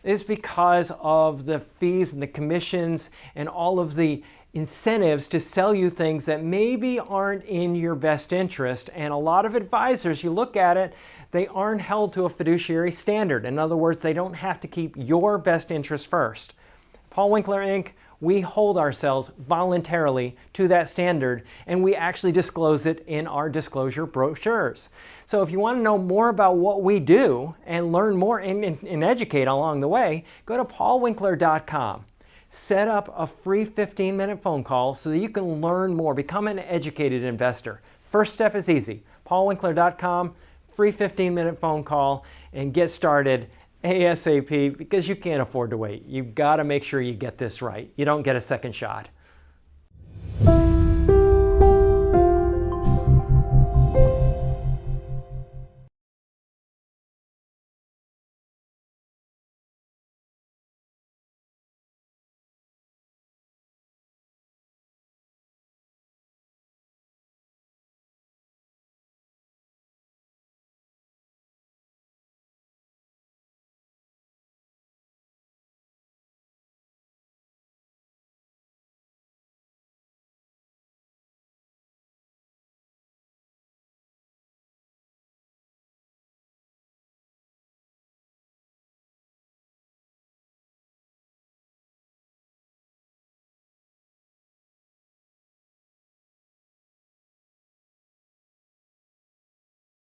It's because of the fees and the commissions and all of the incentives to sell you things that maybe aren't in your best interest. And a lot of advisors, you look at it, they aren't held to a fiduciary standard. In other words, they don't have to keep your best interest first. Paul Winkler, Inc., we hold ourselves voluntarily to that standard, and we actually disclose it in our disclosure brochures. So if you want to know more about what we do and learn more and educate along the way, go to paulwinkler.com. Set up a free 15-minute phone call so that you can learn more, become an educated investor. First step is easy. paulwinkler.com, free 15-minute phone call, and get started ASAP because you can't afford to wait. You've got to make sure you get this right. You don't get a second shot.